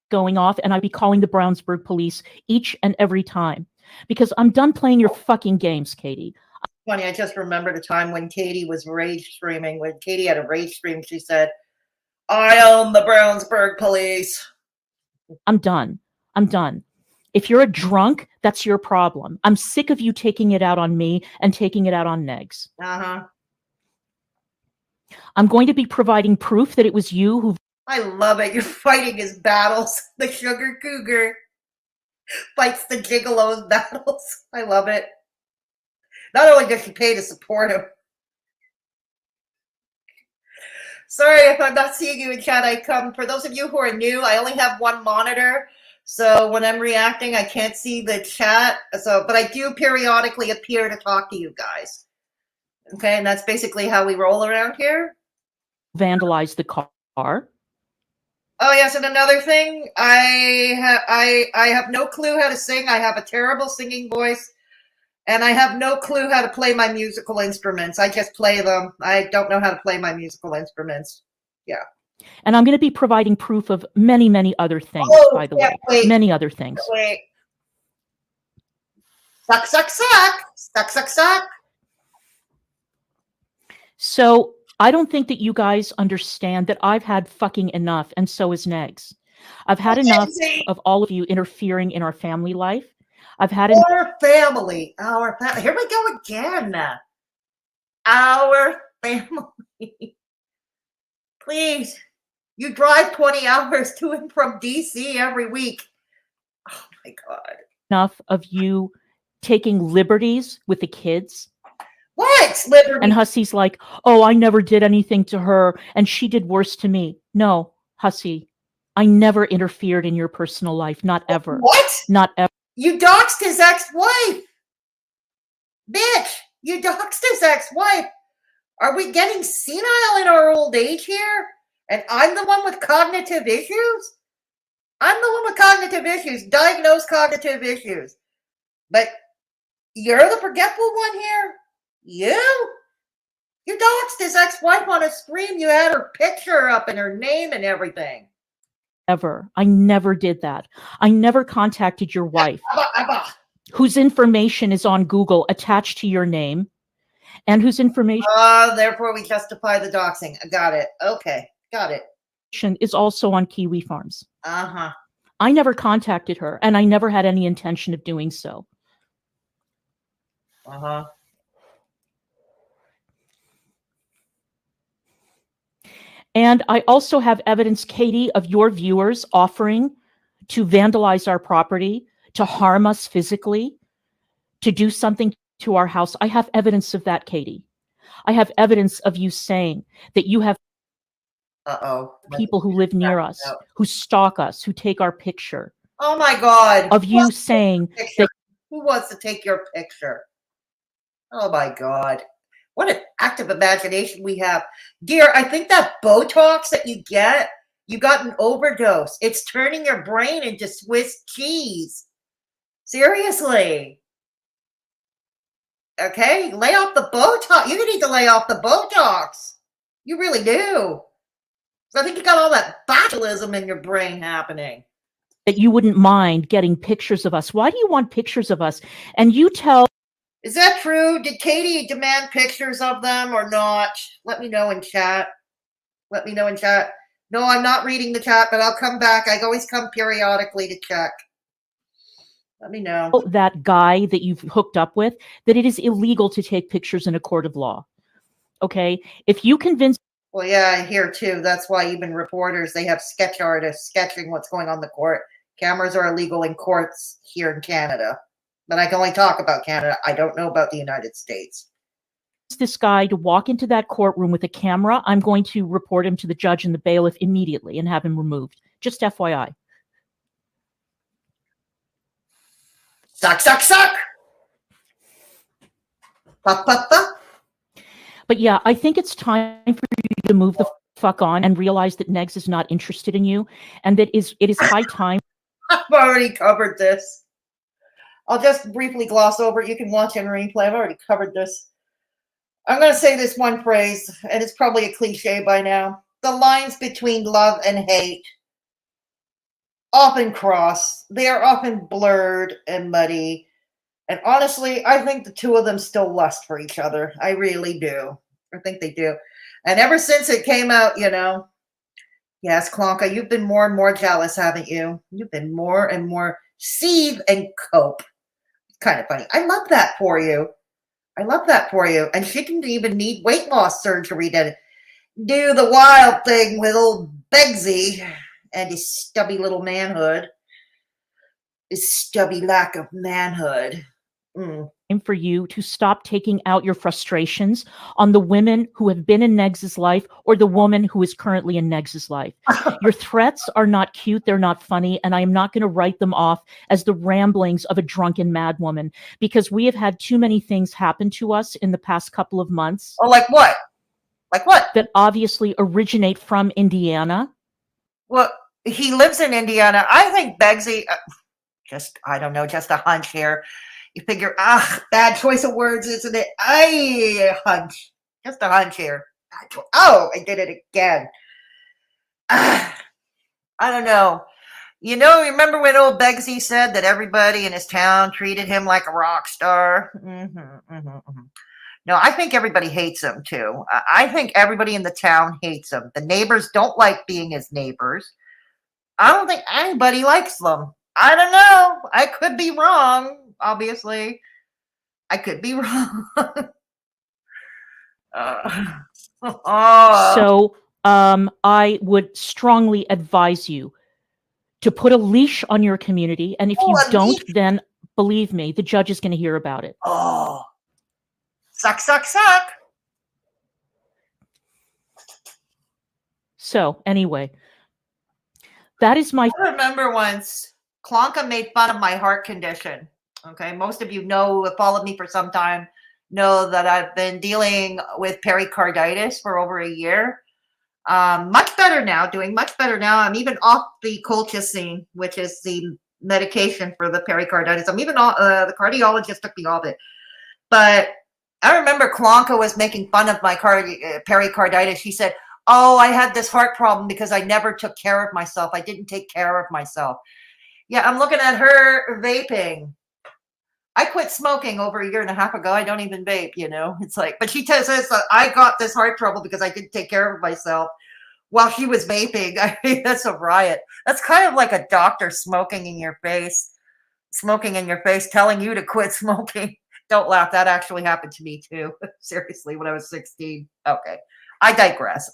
Speaker 2: going off, and I'd be calling the Brownsburg police each and every time because I'm done playing your fucking games, Katie.
Speaker 1: Funny, I just remembered a time when Katie was rage streaming. When Katie had a rage stream, she said, I own the Brownsburg police.
Speaker 2: I'm done. If you're a drunk, that's your problem. I'm sick of you taking it out on me and taking it out on Negs.
Speaker 1: Uh-huh.
Speaker 2: I'm going to be providing proof that it was you who...
Speaker 1: I love it. You're fighting his battles. The sugar cougar fights the gigolo's battles. I love it. Not only does she pay to support him. Sorry if I'm not seeing you in chat. For those of you who are new, I only have one monitor. So when I'm reacting, I can't see the chat. But I do periodically appear to talk to you guys. Okay, and that's basically how we roll around here.
Speaker 2: Vandalize the car.
Speaker 1: Oh yes, and another thing, I have no clue how to sing. I have a terrible singing voice, and I have no clue how to play my musical instruments. I just play them. I don't know how to play my musical instruments. Yeah.
Speaker 2: And I'm going to be providing proof of many, many other things, by the way.
Speaker 1: Wait.
Speaker 2: Many other things.
Speaker 1: Wait. Suck, suck, suck. Suck, suck, suck.
Speaker 2: So I don't think that you guys understand that I've had fucking enough, and so is Negs. I've had enough of all of you interfering in our family life. I've had
Speaker 1: our family. Here we go again. Our family. Please. You drive 20 hours to and from DC every week. Oh my God.
Speaker 2: Enough of you taking liberties with the kids.
Speaker 1: What? Liberty?
Speaker 2: And Hussey's like, oh, I never did anything to her and she did worse to me. No, Hussey, I never interfered in your personal life. Not ever.
Speaker 1: What?
Speaker 2: Not ever.
Speaker 1: You doxed his ex-wife. Bitch, you doxed his ex-wife. Are we getting senile in our old age here? And I'm the one with cognitive issues? I'm the one with cognitive issues, diagnosed cognitive issues. But you're the forgetful one here? You doxed his ex-wife on a stream. You had her picture up and her name and everything.
Speaker 2: Ever. I never did that. I never contacted your wife, whose information is on Google attached to your name, and whose information
Speaker 1: therefore we justify the doxing. I got it. Okay, got it.
Speaker 2: Is also on Kiwi Farms.
Speaker 1: Uh-huh.
Speaker 2: I never contacted her, and I never had any intention of doing so.
Speaker 1: Uh-huh.
Speaker 2: And I also have evidence, Katie, of your viewers offering to vandalize our property, to harm us physically, to do something to our house. I have evidence of that, Katie. I have evidence of you saying that you have people who live near us, who stalk us, who take our picture.
Speaker 1: Oh my God.
Speaker 2: Of you saying that.
Speaker 1: Who wants to take your picture? Oh my God. What an active imagination we have. Dear, I think that Botox that you get, you got an overdose. It's turning your brain into Swiss cheese. Seriously. Okay? Lay off the Botox. You need to lay off the Botox. You really do. So I think you got all that botulism in your brain happening.
Speaker 2: That you wouldn't mind getting pictures of us. Why do you want pictures of us? And you tell.
Speaker 1: Is that true? Did Katie demand pictures of them or not? Let me know in chat. Let me know in chat. No, I'm not reading the chat, but I'll come back. I always come periodically to check. Let me know.
Speaker 2: That guy that you've hooked up with, that it is illegal to take pictures in a court of law. Okay? If you convince.
Speaker 1: Well, yeah, I hear too. That's why even reporters, they have sketch artists sketching what's going on in the court. Cameras are illegal in courts here in Canada. But I can only talk about Canada. I don't know about the United States.
Speaker 2: This guy to walk into that courtroom with a camera, I'm going to report him to the judge and the bailiff immediately and have him removed. Just FYI.
Speaker 1: Suck, suck, suck! Puff, puff, puff.
Speaker 2: But yeah, I think it's time for you to move the fuck on and realize that Negs is not interested in you, and that it is high time.
Speaker 1: I've already covered this. I'll just briefly gloss over it. You can watch in replay. I've already covered this. I'm going to say this one phrase, and it's probably a cliche by now. The lines between love and hate often cross. They are often blurred and muddy. And honestly, I think the two of them still lust for each other. I really do. I think they do. And ever since it came out, yes, Klonka, you've been more and more jealous, haven't you? You've been more and more seethe and cope. Kind of funny. I love that for you. I love that for you. And she didn't even need weight loss surgery to do the wild thing with old Begsy and his stubby little manhood. His stubby lack of manhood.
Speaker 2: For you to stop taking out your frustrations on the women who have been in Negs's life or the woman who is currently in Negs's life. Your threats are not cute. They're not funny. And I am not going to write them off as the ramblings of a drunken mad woman, because we have had too many things happen to us in the past couple of months.
Speaker 1: Oh, like what? Like what?
Speaker 2: That obviously originate from Indiana.
Speaker 1: Well, he lives in Indiana. I think Begsy, I don't know, just a hunch here. You figure, bad choice of words, isn't it? Hunch. Just a hunch here. Oh, I did it again. I don't know. Remember when old Begsy said that everybody in his town treated him like a rock star? No, I think everybody hates him too. I think everybody in the town hates him. The neighbors don't like being his neighbors. I don't think anybody likes them. I don't know. I could be wrong. Obviously, I could be wrong.
Speaker 2: So I would strongly advise you to put a leash on your community. And if you don't, then believe me, the judge is going to hear about it.
Speaker 1: Oh, suck, suck, suck.
Speaker 2: So anyway, that is my.
Speaker 1: I remember once Klonka made fun of my heart condition. Okay. Most of you know, who have followed me for some time, know that I've been dealing with pericarditis for over a year. Much better now, doing much better now. I'm even off the colchicine, which is the medication for the pericarditis. I'm even off, the cardiologist took me off it. But I remember Klonka was making fun of my pericarditis. She said, oh, I had this heart problem because I never took care of myself. I didn't take care of myself. Yeah, I'm looking at her vaping. I quit smoking over a year and a half ago. I don't even vape, you know. It's like, but she says I got this heart trouble because I didn't take care of myself while she was vaping. I mean, that's a riot. That's kind of like a doctor smoking in your face, telling you to quit smoking. Don't laugh. That actually happened to me too. Seriously, when I was 16. Okay. I digress.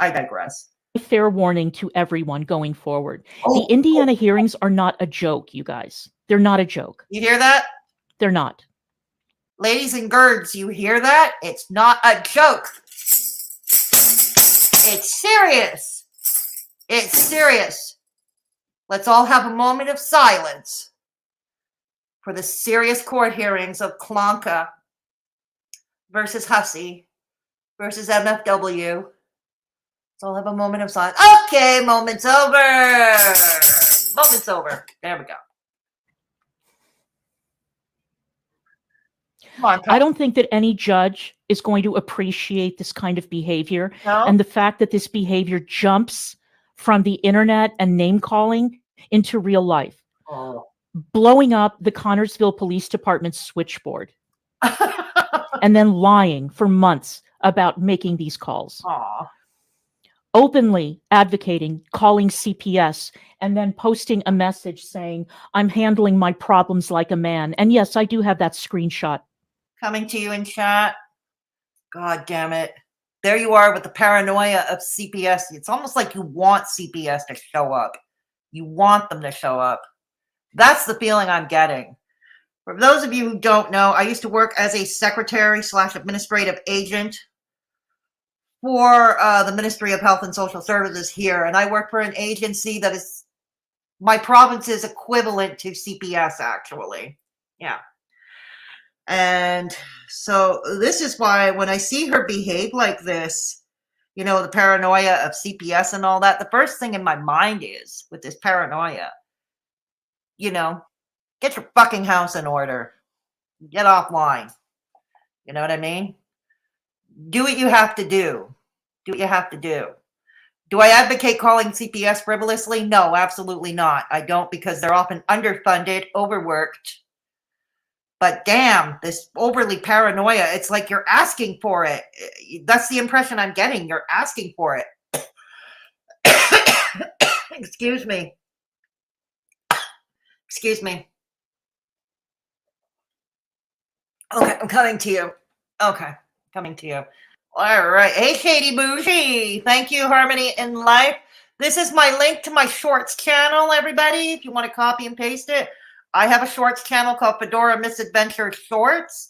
Speaker 2: Fair warning to everyone going forward. The Indiana hearings are not a joke, you guys. They're not a joke.
Speaker 1: You hear that?
Speaker 2: They're not.
Speaker 1: Ladies and girls, you hear that? It's not a joke. It's serious. It's serious. Let's all have a moment of silence for the serious court hearings of Klonka versus Hussey versus MFW. Let's all have a moment of silence. Okay, moment's over. Moment's over. There we go.
Speaker 2: I don't think that any judge is going to appreciate this kind of behavior.
Speaker 1: No?
Speaker 2: And the fact that this behavior jumps from the internet and name calling into real life.
Speaker 1: Oh.
Speaker 2: Blowing up the Connorsville Police Department's switchboard. And then lying for months about making these calls.
Speaker 1: Aww.
Speaker 2: Openly advocating, calling CPS, and then posting a message saying, I'm handling my problems like a man. And yes, I do have that screenshot.
Speaker 1: Coming to you in chat. God damn it. There you are with the paranoia of CPS. It's almost like you want CPS to show up. You want them to show up. That's the feeling I'm getting. For those of you who don't know, I used to work as a secretary/administrative agent for the Ministry of Health and Social Services here. And I work for an agency that is my province's equivalent to CPS, actually. Yeah. And so this is why when I see her behave like this, you know, the paranoia of CPS and all that, the first thing in my mind is, with this paranoia, you know, get your fucking house in order. Get offline. You know what I mean? Do what you have to do. Do what you have to do. Do I advocate calling CPS frivolously? No, absolutely not. I don't, because they're often underfunded, overworked. But damn, this overly paranoia, it's like you're asking for it. That's the impression I'm getting. You're asking for it. Excuse me. Excuse me. Okay, I'm coming to you. Okay, coming to you. All right. Hey, Shady Bougie. Thank you, Harmony in Life. This is my link to my shorts channel, everybody. If you want to copy and paste it, I have a shorts channel called Fedora Misadventure Shorts.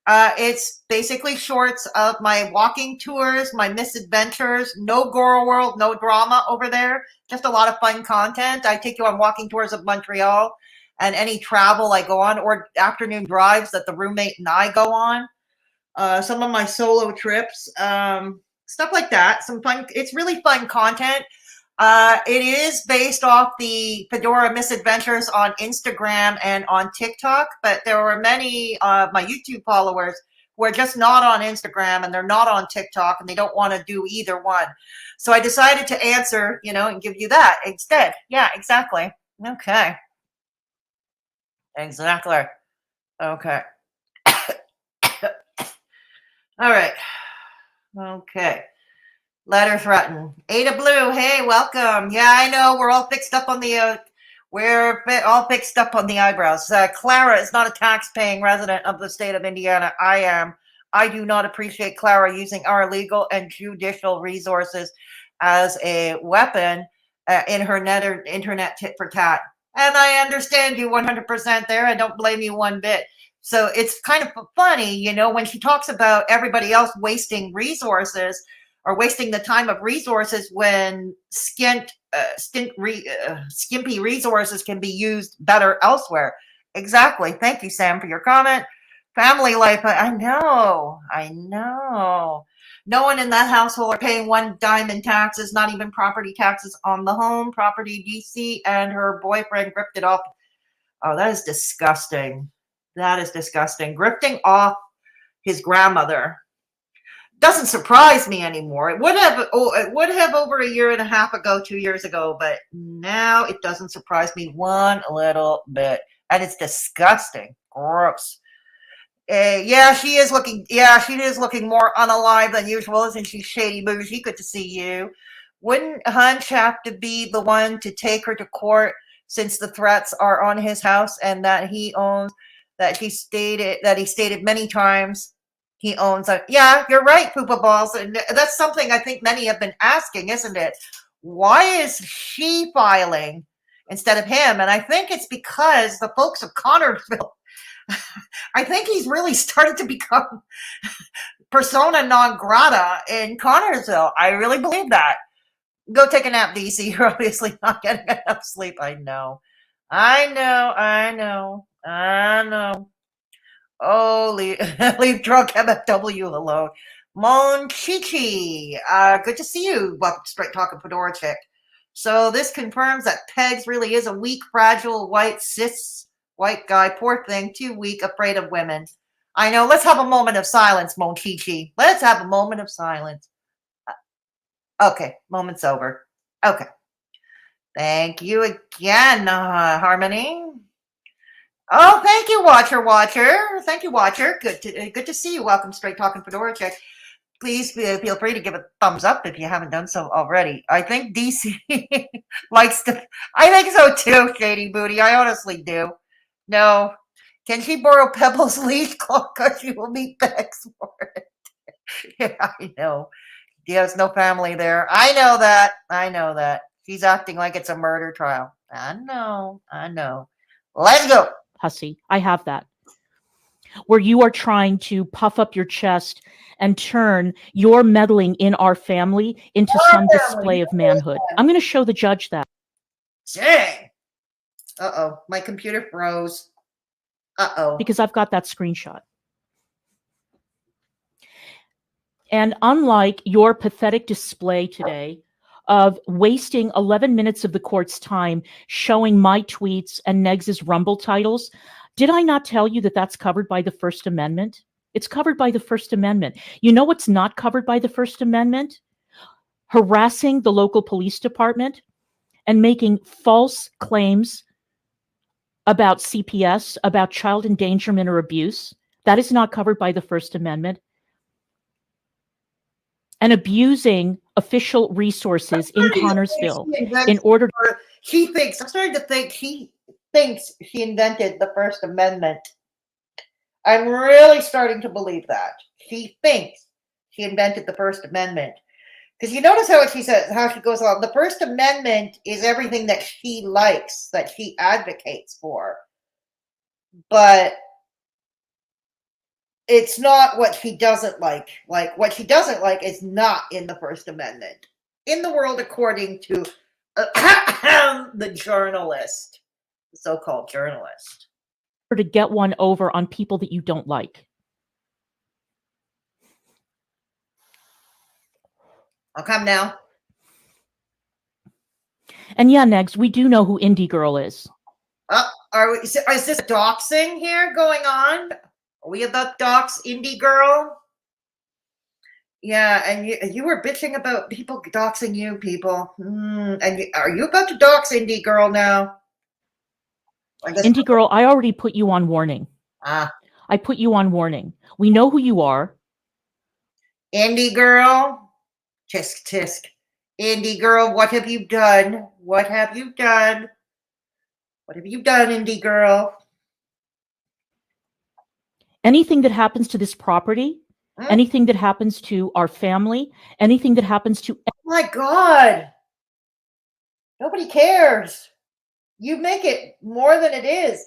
Speaker 1: It's basically shorts of my walking tours, my misadventures, no Goro World, no drama over there. Just a lot of fun content. I take you on walking tours of Montreal and any travel I go on, or afternoon drives that the roommate and I go on. Some of my solo trips, stuff like that. Some fun. It's really fun content. It is based off the Fedora Misadventures on Instagram and on TikTok, but there were many of my YouTube followers who are just not on Instagram and they're not on TikTok and they don't want to do either one. So I decided to answer, you know, and give you that instead. Yeah, exactly. Okay. Exactly. Okay. All right. Okay. Letter threaten. Ada Blue, hey, welcome. Yeah, I know we're all fixed up on the eyebrows. Clara is not a tax-paying resident of the state of Indiana. I am. I do not appreciate Clara using our legal and judicial resources as a weapon in her internet tit for tat. And I understand you 100% there. I don't blame you one bit. So it's kind of funny, you know, when she talks about everybody else wasting resources or wasting the time of resources when skimpy resources can be used better elsewhere. Exactly. Thank you, Sam, for your comment. Family life. I know. No one in that household are paying one dime in taxes, not even property taxes on the home. Property DC and her boyfriend gripped it off. Oh, that is disgusting. That is disgusting. Grifting off his grandmother doesn't surprise me anymore. It would have over a year and a half ago, 2 years ago, but now it doesn't surprise me one little bit. And it's disgusting. Gross. Yeah, she is looking more unalive than usual, isn't she, Shady Bougie? Good to see you. Wouldn't Hunch have to be the one to take her to court since the threats are on his house and that he owns, that he stated many times he owns a, yeah, you're right, Poopa Balls. And that's something I think many have been asking, isn't it? Why is she filing instead of him? And I think it's because the folks of Connorsville, I think he's really started to become persona non grata in Connorsville. I really believe that. Go take a nap, DC. You're obviously not getting enough sleep. I know. Oh, leave drunk MFW alone. Monchichi, good to see you. Welcome to Straight Talking Fedora Chick. So this confirms that Pegs really is a weak, fragile, white, cis white guy. Poor thing, too weak, afraid of women. I know. Let's have a moment of silence, Monchichi. Let's have a moment of silence. Okay, moment's over. Okay. Thank you again, Harmony. Oh, thank you, Watcher. Thank you, Watcher. Good to see you. Welcome, Straight Talking Fedora Chick. Please feel free to give a thumbs up if you haven't done so already. I think DC likes to. I think so too, Shady Booty. I honestly do. No. Can she borrow Pebble's leash clock because she will meet Bex for it? Yeah, I know. He has no family there. I know that. She's acting like it's a murder trial. I know. Let's go.
Speaker 2: Hussy, I have that. Where you are trying to puff up your chest and turn your meddling in our family into some display of manhood. I'm going to show the judge that.
Speaker 1: Dang. Uh-oh. My computer froze. Uh-oh.
Speaker 2: Because I've got that screenshot. And unlike your pathetic display today of wasting 11 minutes of the court's time showing my tweets and Negs's Rumble titles, did I not tell you that that's covered by the First Amendment? It's covered by the First Amendment. You know what's not covered by the First Amendment? Harassing the local police department and making false claims about CPS, about child endangerment or abuse. That is not covered by the First Amendment. And abusing official resources in Connorsville in order to...
Speaker 1: I'm starting to think he thinks she invented the First Amendment. I'm really starting to believe that. She thinks she invented the First Amendment. Because you notice how she says, how she goes along. The First Amendment is everything that she likes, that she advocates for. But it's not what she doesn't like. Like, what she doesn't like is not in the First Amendment. In the world, according to the journalist, the so-called journalist.
Speaker 2: To get one over on people that you don't like.
Speaker 1: I'll come now.
Speaker 2: And yeah, Negs, we do know who Indie Girl is.
Speaker 1: Is this doxing here going on? Are we about dox Indie Girl? Yeah, and you were bitching about people doxing you, people. Are you about to dox Indie Girl now?
Speaker 2: Indie Girl, I already put you on warning. I put you on warning. We know who you are.
Speaker 1: Indie Girl. Tisk, tisk. Indie Girl, what have you done? What have you done? What have you done, Indie Girl?
Speaker 2: Anything that happens to this property, anything that happens to our family, anything that happens to
Speaker 1: My God. Nobody cares. You make it more than it is.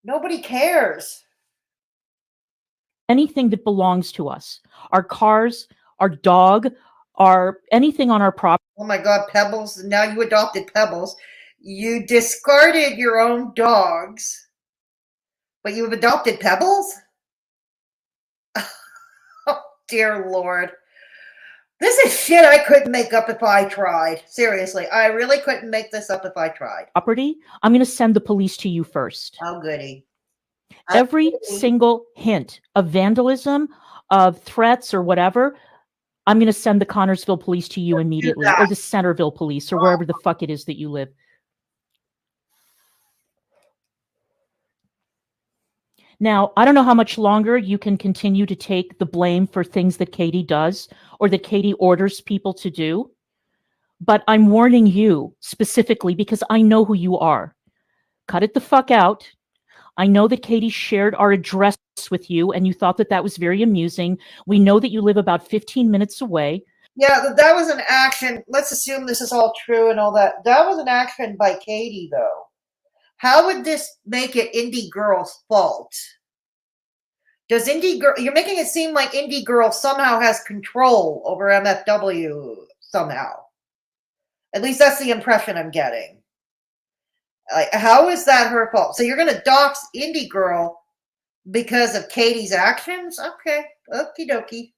Speaker 1: Nobody cares.
Speaker 2: Anything that belongs to us, our cars, our dog, our anything on our property.
Speaker 1: Oh my God, Pebbles. Now you adopted Pebbles. You discarded your own dogs, but you've adopted Pebbles? Oh, dear Lord. This is shit I couldn't make up if I tried. Seriously, I really couldn't make this up if I tried.
Speaker 2: Property, I'm going to send the police to you first.
Speaker 1: How goody.
Speaker 2: Every single hint of vandalism, of threats or whatever, I'm going to send the Connorsville police to you immediately, or the Centerville police, or wherever the fuck it is that you live. Now, I don't know how much longer you can continue to take the blame for things that Katie does or that Katie orders people to do, but I'm warning you specifically because I know who you are. Cut it the fuck out. I know that Katie shared our address with you and you thought that that was very amusing. We know that you live about 15 minutes away.
Speaker 1: Yeah, that was an action. Let's assume this is all true and all that. That was an action by Katie, though. How would this make it Indie Girl's fault? Does Indie Girl, you're making it seem like Indie Girl somehow has control over MFW somehow. At least that's the impression I'm getting. Like, how is that her fault? So you're going to dox Indie Girl because of Katie's actions? Okay, okie dokie.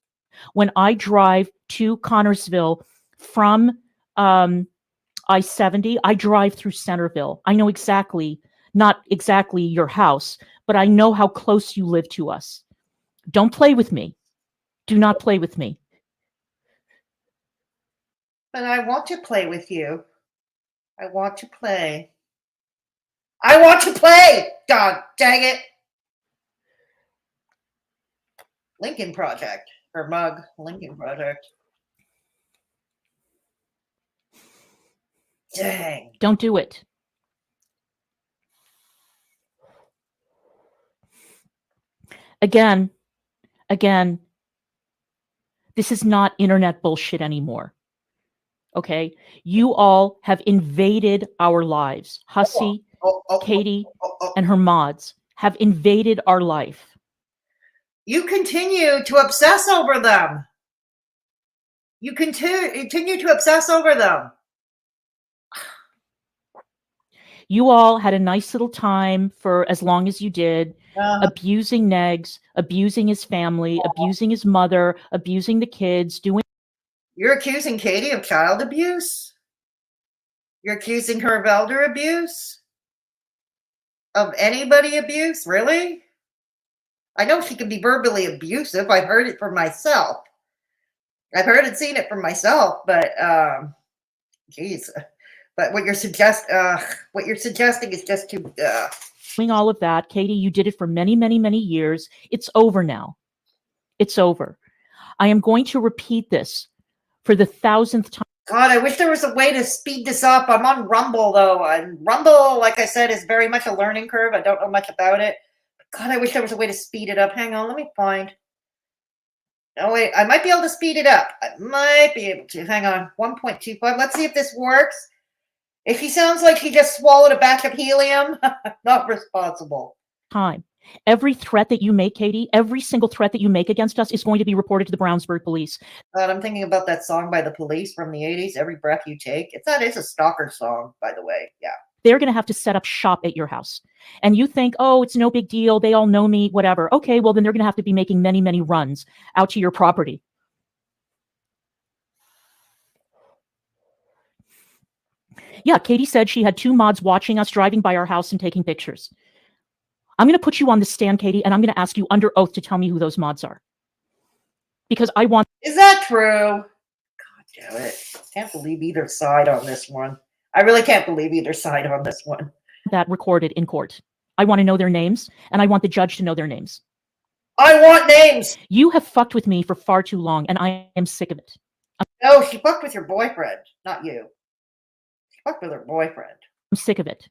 Speaker 2: When I drive to Connorsville from I-70, I drive through Centerville. I know exactly, not exactly your house, but I know how close you live to us. Don't play with me. Do not play with me.
Speaker 1: But I want to play with you. I want to play. I want to play! God dang it. Lincoln Project. Or mug. Lincoln Project. Dang.
Speaker 2: Don't do it. Again, this is not internet bullshit anymore. Okay? You all have invaded our lives. Hussey, Katie, and her mods have invaded our life.
Speaker 1: You continue to obsess over them. You continue to obsess over them.
Speaker 2: You all had a nice little time for as long as you did, abusing Negs, abusing his family, abusing his mother, abusing the kids, doing...
Speaker 1: You're accusing Katie of child abuse? You're accusing her of elder abuse? Of anybody abuse? Really? I know she can be verbally abusive. I've heard it from myself. I've heard and seen it from myself, but geez. But what you're suggesting is just too.
Speaker 2: Doing all of that, Katie, you did it for many, many, many years. It's over now. It's over. I am going to repeat this for the 1,000th time.
Speaker 1: God, I wish there was a way to speed this up. I'm on Rumble, though. And Rumble, like I said, is very much a learning curve. I don't know much about it. God, I wish there was a way to speed it up. Hang on, let me find. Oh, wait, I might be able to speed it up. I might be able to. Hang on, 1.25. Let's see if this works. If he sounds like he just swallowed a batch of helium, not responsible.
Speaker 2: Time. Every threat that you make, Katie, every single threat that you make against us is going to be reported to the Brownsburg police.
Speaker 1: I'm thinking about that song by the Police from the 80s, Every Breath You Take. That is a stalker song, by the way. Yeah.
Speaker 2: They're going to have to set up shop at your house. And you think, oh, it's no big deal. They all know me, whatever. Okay, well, then they're going to have to be making many, many runs out to your property. Yeah, Katie said she had 2 mods watching us driving by our house and taking pictures. I'm going to put you on the stand, Katie, and I'm going to ask you under oath to tell me who those mods are. Because I want...
Speaker 1: Is that true? God damn it. I can't believe either side on this one. I really can't believe either side on this one.
Speaker 2: That recorded in court. I want to know their names, and I want the judge to know their names.
Speaker 1: I want names!
Speaker 2: You have fucked with me for far too long, and I am sick of it.
Speaker 1: No, she fucked with your boyfriend, not you. She fucked with her boyfriend.
Speaker 2: I'm sick of it.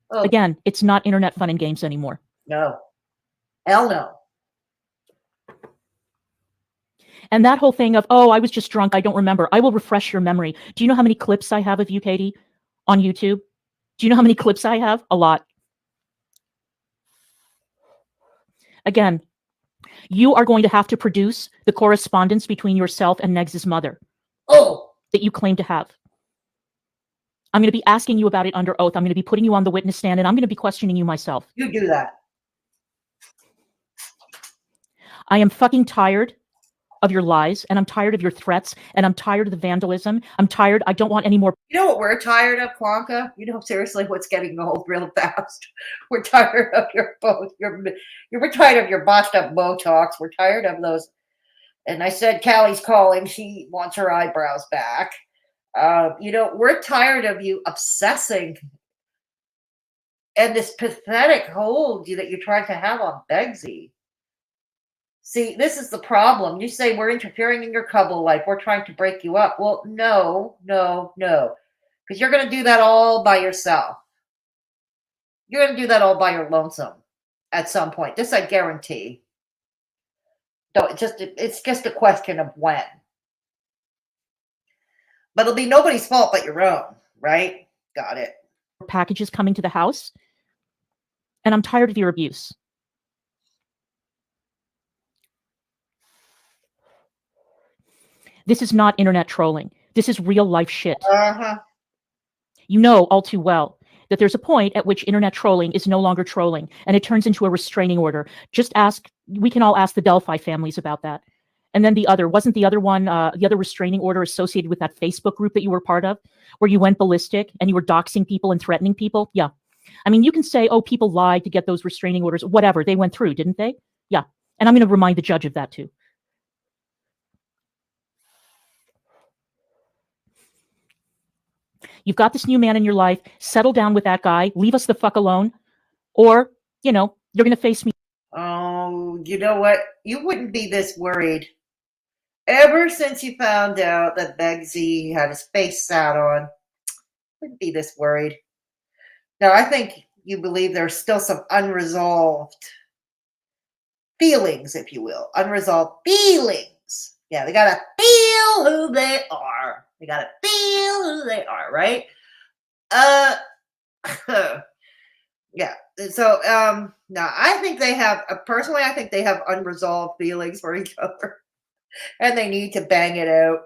Speaker 1: Oh.
Speaker 2: Again, it's not internet fun and games anymore.
Speaker 1: No. Hell no.
Speaker 2: And that whole thing of, oh, I was just drunk, I don't remember. I will refresh your memory. Do you know how many clips I have of you, Katie, on YouTube? Do you know how many clips I have? A lot. Again, you are going to have to produce the correspondence between yourself and Negs's mother.
Speaker 1: Oh,
Speaker 2: that you claim to have. I'm going to be asking you about it under oath. I'm going to be putting you on the witness stand, and I'm going to be questioning you myself.
Speaker 1: you do that.
Speaker 2: I am fucking tired of your lies, and I'm tired of your threats, and I'm tired of the vandalism. I'm tired. I don't want any more.
Speaker 1: You know what we're tired of, Kwanka? You know, seriously, what's getting old real fast? We're tired of we're tired of your botched up Botox. We're tired of those. And I said, Callie's calling. She wants her eyebrows back. You know, we're tired of you obsessing and this pathetic hold that you're trying to have on Begsy. See, this is the problem. You say we're interfering in your couple life. We're trying to break you up. Well, no. Because you're going to do that all by yourself. You're going to do that all by your lonesome at some point. This I guarantee. It's just a question of when. But it'll be nobody's fault but your own, right? Got it.
Speaker 2: Packages coming to the house, and I'm tired of your abuse. This is not internet trolling. This is real life shit. You know all too well that there's a point at which internet trolling is no longer trolling, and it turns into a restraining order. We can all ask the Delphi families about that. And then wasn't the other one, the other restraining order associated with that Facebook group that you were part of, where you went ballistic and you were doxing people and threatening people? Yeah. I mean, you can say, oh, people lied to get those restraining orders, whatever. They went through, didn't they? Yeah. And I'm going to remind the judge of that too. You've got this new man in your life. Settle down with that guy. Leave us the fuck alone. Or, you're going to face me.
Speaker 1: Oh, you know what? You wouldn't be this worried. Ever since you found out that Begsy had his face sat on, wouldn't be this worried. Now, I think you believe there's still some unresolved feelings, if you will. Unresolved feelings. Yeah, they gotta feel who they are. They gotta feel who they are, right? Yeah. So, now I think they have, personally, I think they have unresolved feelings for each other. And they need to bang it out.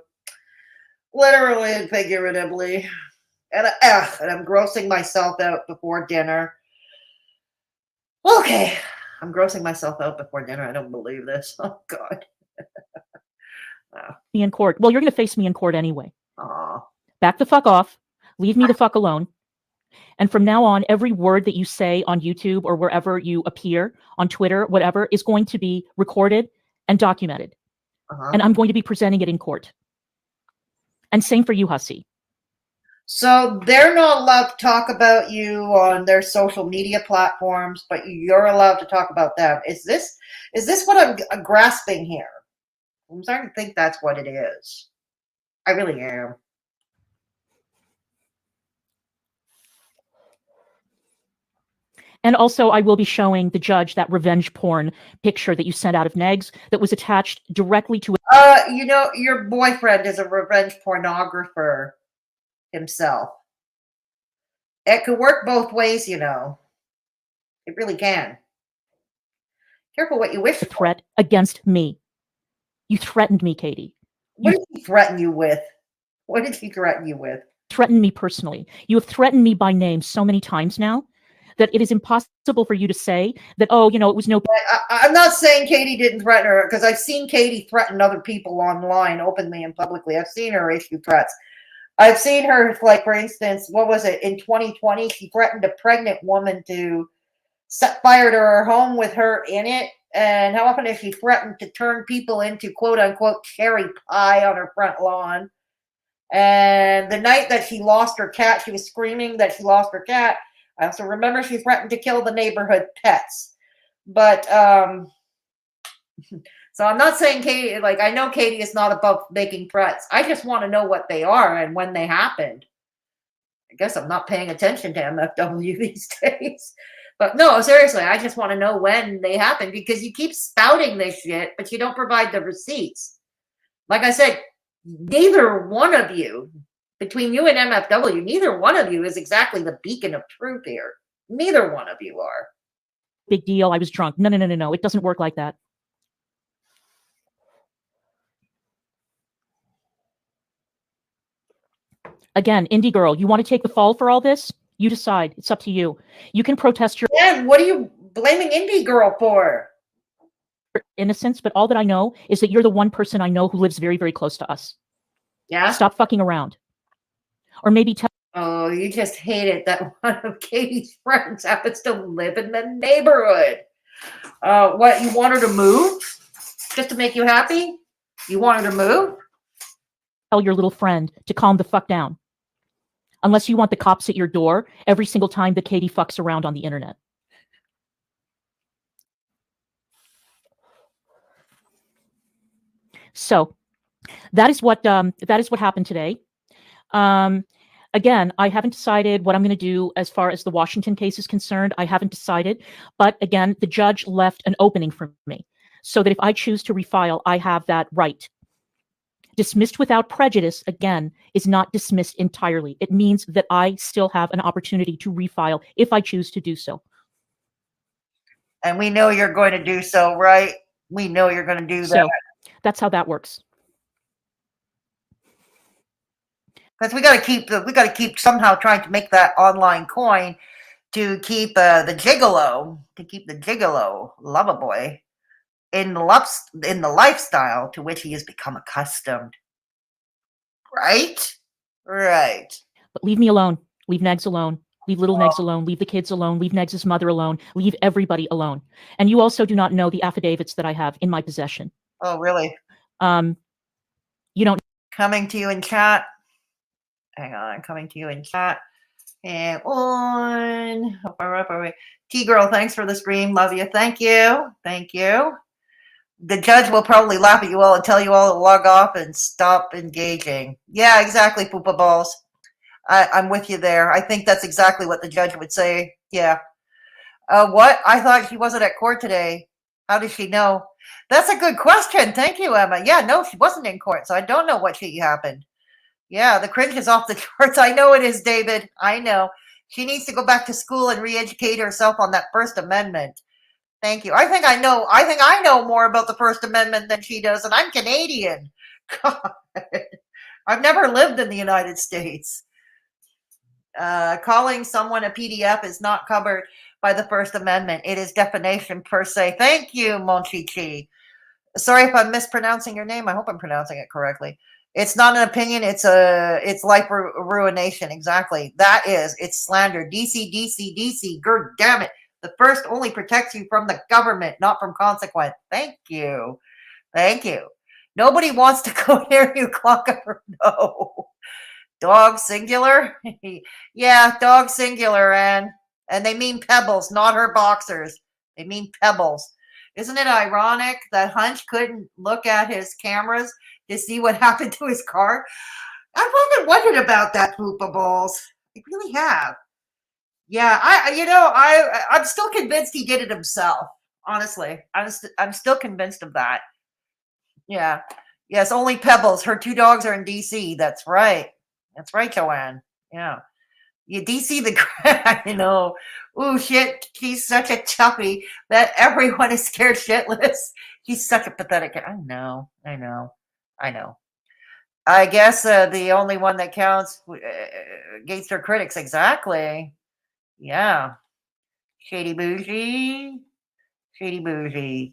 Speaker 1: Literally and figuratively. And I'm grossing myself out before dinner. Okay. I'm grossing myself out before dinner. I don't believe this. Oh, God.
Speaker 2: Me in court. Well, you're going to face me in court anyway.
Speaker 1: Aw.
Speaker 2: Back the fuck off. Leave me the fuck alone. And from now on, every word that you say on YouTube or wherever you appear, on Twitter, whatever, is going to be recorded and documented. And I'm going to be presenting it in court. And same for you, Hussy.
Speaker 1: So they're not allowed to talk about you on their social media platforms, but you're allowed to talk about them. Is this what I'm grasping here? I'm starting to think that's what it is. I really am.
Speaker 2: And also, I will be showing the judge that revenge porn picture that you sent out of Negs that was attached directly to it.
Speaker 1: Your boyfriend is a revenge pornographer himself. It could work both ways, It really can. Careful what you wish for.
Speaker 2: Threat against me. You threatened me, Katie.
Speaker 1: What did he threaten you with? What did he threaten you with?
Speaker 2: Threatened me personally. You have threatened me by name so many times now that it is impossible for you to say that, it was no...
Speaker 1: I'm not saying Katie didn't threaten her, because I've seen Katie threaten other people online, openly and publicly. I've seen her issue threats. I've seen her, like, for instance, what was it? In 2020, she threatened a pregnant woman to set fire to her home with her in it. And how often has she threatened to turn people into, quote-unquote, cherry pie on her front lawn? And the night that she lost her cat, she was screaming that she lost her cat. I also remember she threatened to kill the neighborhood pets. But, so I'm not saying Katie, I know Katie is not above making threats. I just want to know what they are and when they happened. I guess I'm not paying attention to MFW these days. But no, seriously, I just want to know when they happened, because you keep spouting this shit, but you don't provide the receipts. Like I said, neither one of you, between you and MFW, neither one of you is exactly the beacon of truth here. Neither one of you are.
Speaker 2: Big deal. I was drunk. No. It doesn't work like that. Again, indie girl, you want to take the fall for all this? You decide. It's up to you. You can protest your
Speaker 1: What are you blaming indie girl for?
Speaker 2: innocence, but all that I know is that you're the one person I know who lives very, very close to us.
Speaker 1: Yeah?
Speaker 2: Stop fucking around. Or maybe tell.
Speaker 1: Oh, you just hate it that one of Katie's friends happens to live in the neighborhood. What, you want her to move? Just to make you happy? You want her to move?
Speaker 2: Tell your little friend to calm the fuck down. Unless you want the cops at your door every single time that Katie fucks around on the internet. So that is what happened today. Again, I haven't decided what I'm going to do as far as the Washington case is concerned. I haven't decided. But again, the judge left an opening for me so that if I choose to refile, I have that right. Dismissed without prejudice, again, is not dismissed entirely. It means that I still have an opportunity to refile if I choose to do so.
Speaker 1: And we know you're going to do so, right? We know you're going to do that.
Speaker 2: So that's how that works.
Speaker 1: Because we got to keep somehow trying to make that online coin to keep the gigolo lover boy in the lifestyle to which he has become accustomed. Right? Right.
Speaker 2: But leave me alone. Leave Negs alone. Leave little Negs alone. Leave the kids alone. Leave Negs' mother alone. Leave everybody alone. And you also do not know the affidavits that I have in my possession.
Speaker 1: Oh, really?
Speaker 2: You don't.
Speaker 1: Coming to you in chat. Hang on. Coming to you in chat. And on. T-Girl, thanks for the stream. Love you. Thank you. Thank you. The judge will probably laugh at you all and tell you all to log off and stop engaging. Yeah, exactly, Poopa Balls. I'm with you there. I think that's exactly what the judge would say. Yeah. What? I thought she wasn't at court today. How does she know? That's a good question. Thank you, Emma. Yeah, no, she wasn't in court, so I don't know what happened. Yeah, the cringe is off the charts. I know it is, David. I know. She needs to go back to school and re-educate herself on that First Amendment. Thank you. I think I know more about the First Amendment than she does, and I'm Canadian. God. I've never lived in the United States. Calling someone a PDF is not covered by the First Amendment. It is defamation per se. Thank you, Monchichi. Sorry if I'm mispronouncing your name. I hope I'm pronouncing it correctly. It's not an opinion. It's life ruination. Exactly. It's slander. DC. God damn it. The first only protects you from the government, not from consequence. Thank you. Thank you. Nobody wants to go near you, Clocker. No. Dog singular? Yeah, dog singular, and they mean pebbles, not her boxers. They mean pebbles. Isn't it ironic that Hunch couldn't look at his cameras to see what happened to his car? I've wondered about that, Poopa Balls. I really have. Yeah, I'm still convinced he did it himself. Honestly, I'm still convinced of that. Yeah. Yes, only Pebbles. Her two dogs are in DC. That's right. That's right, Joanne. Yeah. You DC the I know. Ooh, shit. She's such a chuffy that everyone is scared shitless. She's such a pathetic. I know. I guess the only one that counts against her critics. Exactly. Yeah. Shady bougie.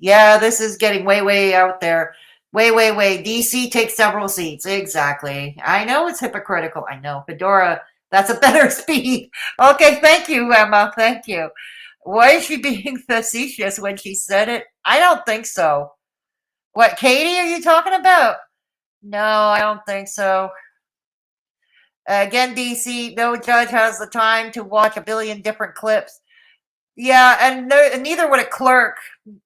Speaker 1: Yeah, this is getting way out there. Way. DC takes several seats. Exactly. I know it's hypocritical. I know. Fedora, that's a better speed. Okay, thank you, Emma. Thank you. Why is she being facetious when she said it? I don't think so. What, Katie, are you talking about? No, I don't think so. Again, DC, no judge has the time to watch a billion different clips. Yeah, and neither would a clerk.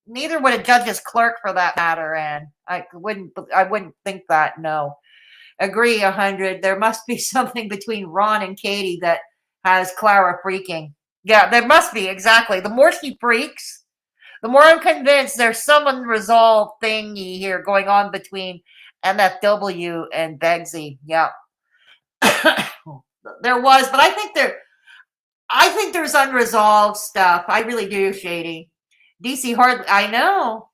Speaker 1: Neither would a judge's clerk, for that matter. And I wouldn't think that. No, agree 100. There must be something between Ron and Katie that has Clara freaking. Yeah, there must be, exactly. The more she freaks, the more I'm convinced there's some unresolved thingy here going on between MFW and Begsy. Yeah. There was, but I think there's unresolved stuff. I really do, Shady. DC hardly, I know,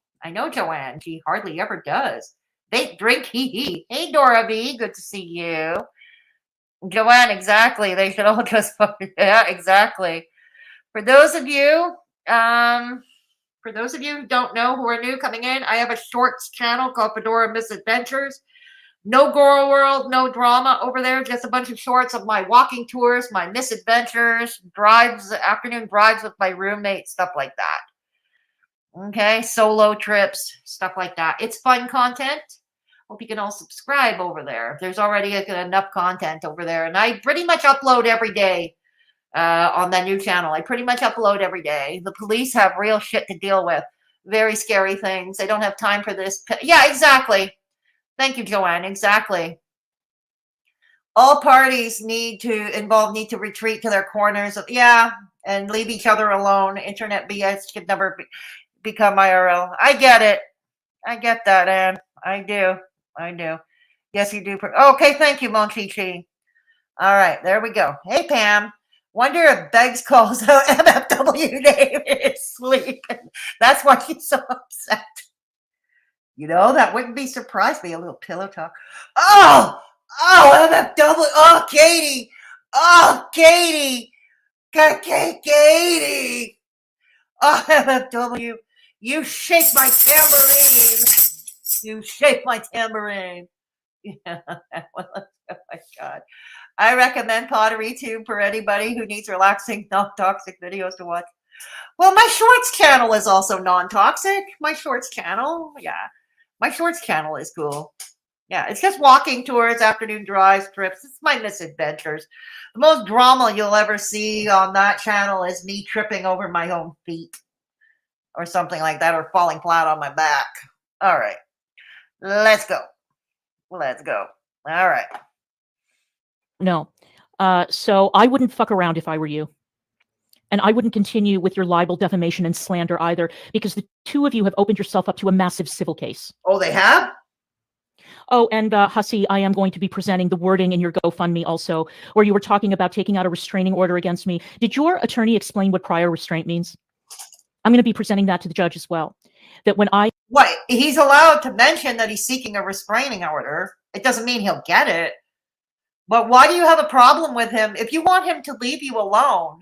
Speaker 1: Joanne. She hardly ever does. They drink, hee. Hey, Dora B, good to see you. Joanne, exactly. They should all just, yeah, exactly. For those of you who don't know, who are new coming in, I have a shorts channel called Fedora Misadventures. No Goro World, no drama over there. Just a bunch of shorts of my walking tours, my misadventures, drives, afternoon drives with my roommate, stuff like that. Okay, solo trips, stuff like that. It's fun content. Hope you can all subscribe over there. There's already enough content over there. And I pretty much upload every day on that new channel. I pretty much upload every day. The police have real shit to deal with. Very scary things. They don't have time for this. Yeah, exactly. Thank you, Joanne. Exactly. All parties need to retreat to their corners. Yeah, and leave each other alone. Internet BS should never become IRL. I get it. I get that, Anne. I do. Yes, you do. Okay, thank you, Monchichi. All right, there we go. Hey, Pam. Wonder if Beggs calls out MFW name in his sleep. That's why she's so upset. That wouldn't be surprised me. A little pillow talk. Oh, MFW. Oh, Katie. Katie. Katie. Oh, MFW. You shake my tambourine. Yeah. Oh my God. I recommend Pottery Tube for anybody who needs relaxing, non-toxic videos to watch. Well, my shorts channel is also non-toxic. My shorts channel, yeah. My shorts channel is cool. Yeah, it's just walking tours, afternoon drives, trips. It's my misadventures. The most drama you'll ever see on that channel is me tripping over my own feet or something like that, or falling flat on my back. All right. Let's go. All right.
Speaker 2: No. So I wouldn't fuck around if I were you. And I wouldn't continue with your libel, defamation, and slander either, because the two of you have opened yourself up to a massive civil case.
Speaker 1: Oh, they have?
Speaker 2: Oh, and Hussy, I am going to be presenting the wording in your GoFundMe also, where you were talking about taking out a restraining order against me. Did your attorney explain what prior restraint means? I'm going to be presenting that to the judge as well. That when
Speaker 1: What? He's allowed to mention that he's seeking a restraining order. It doesn't mean he'll get it. But why do you have a problem with him? If you want him to leave you alone,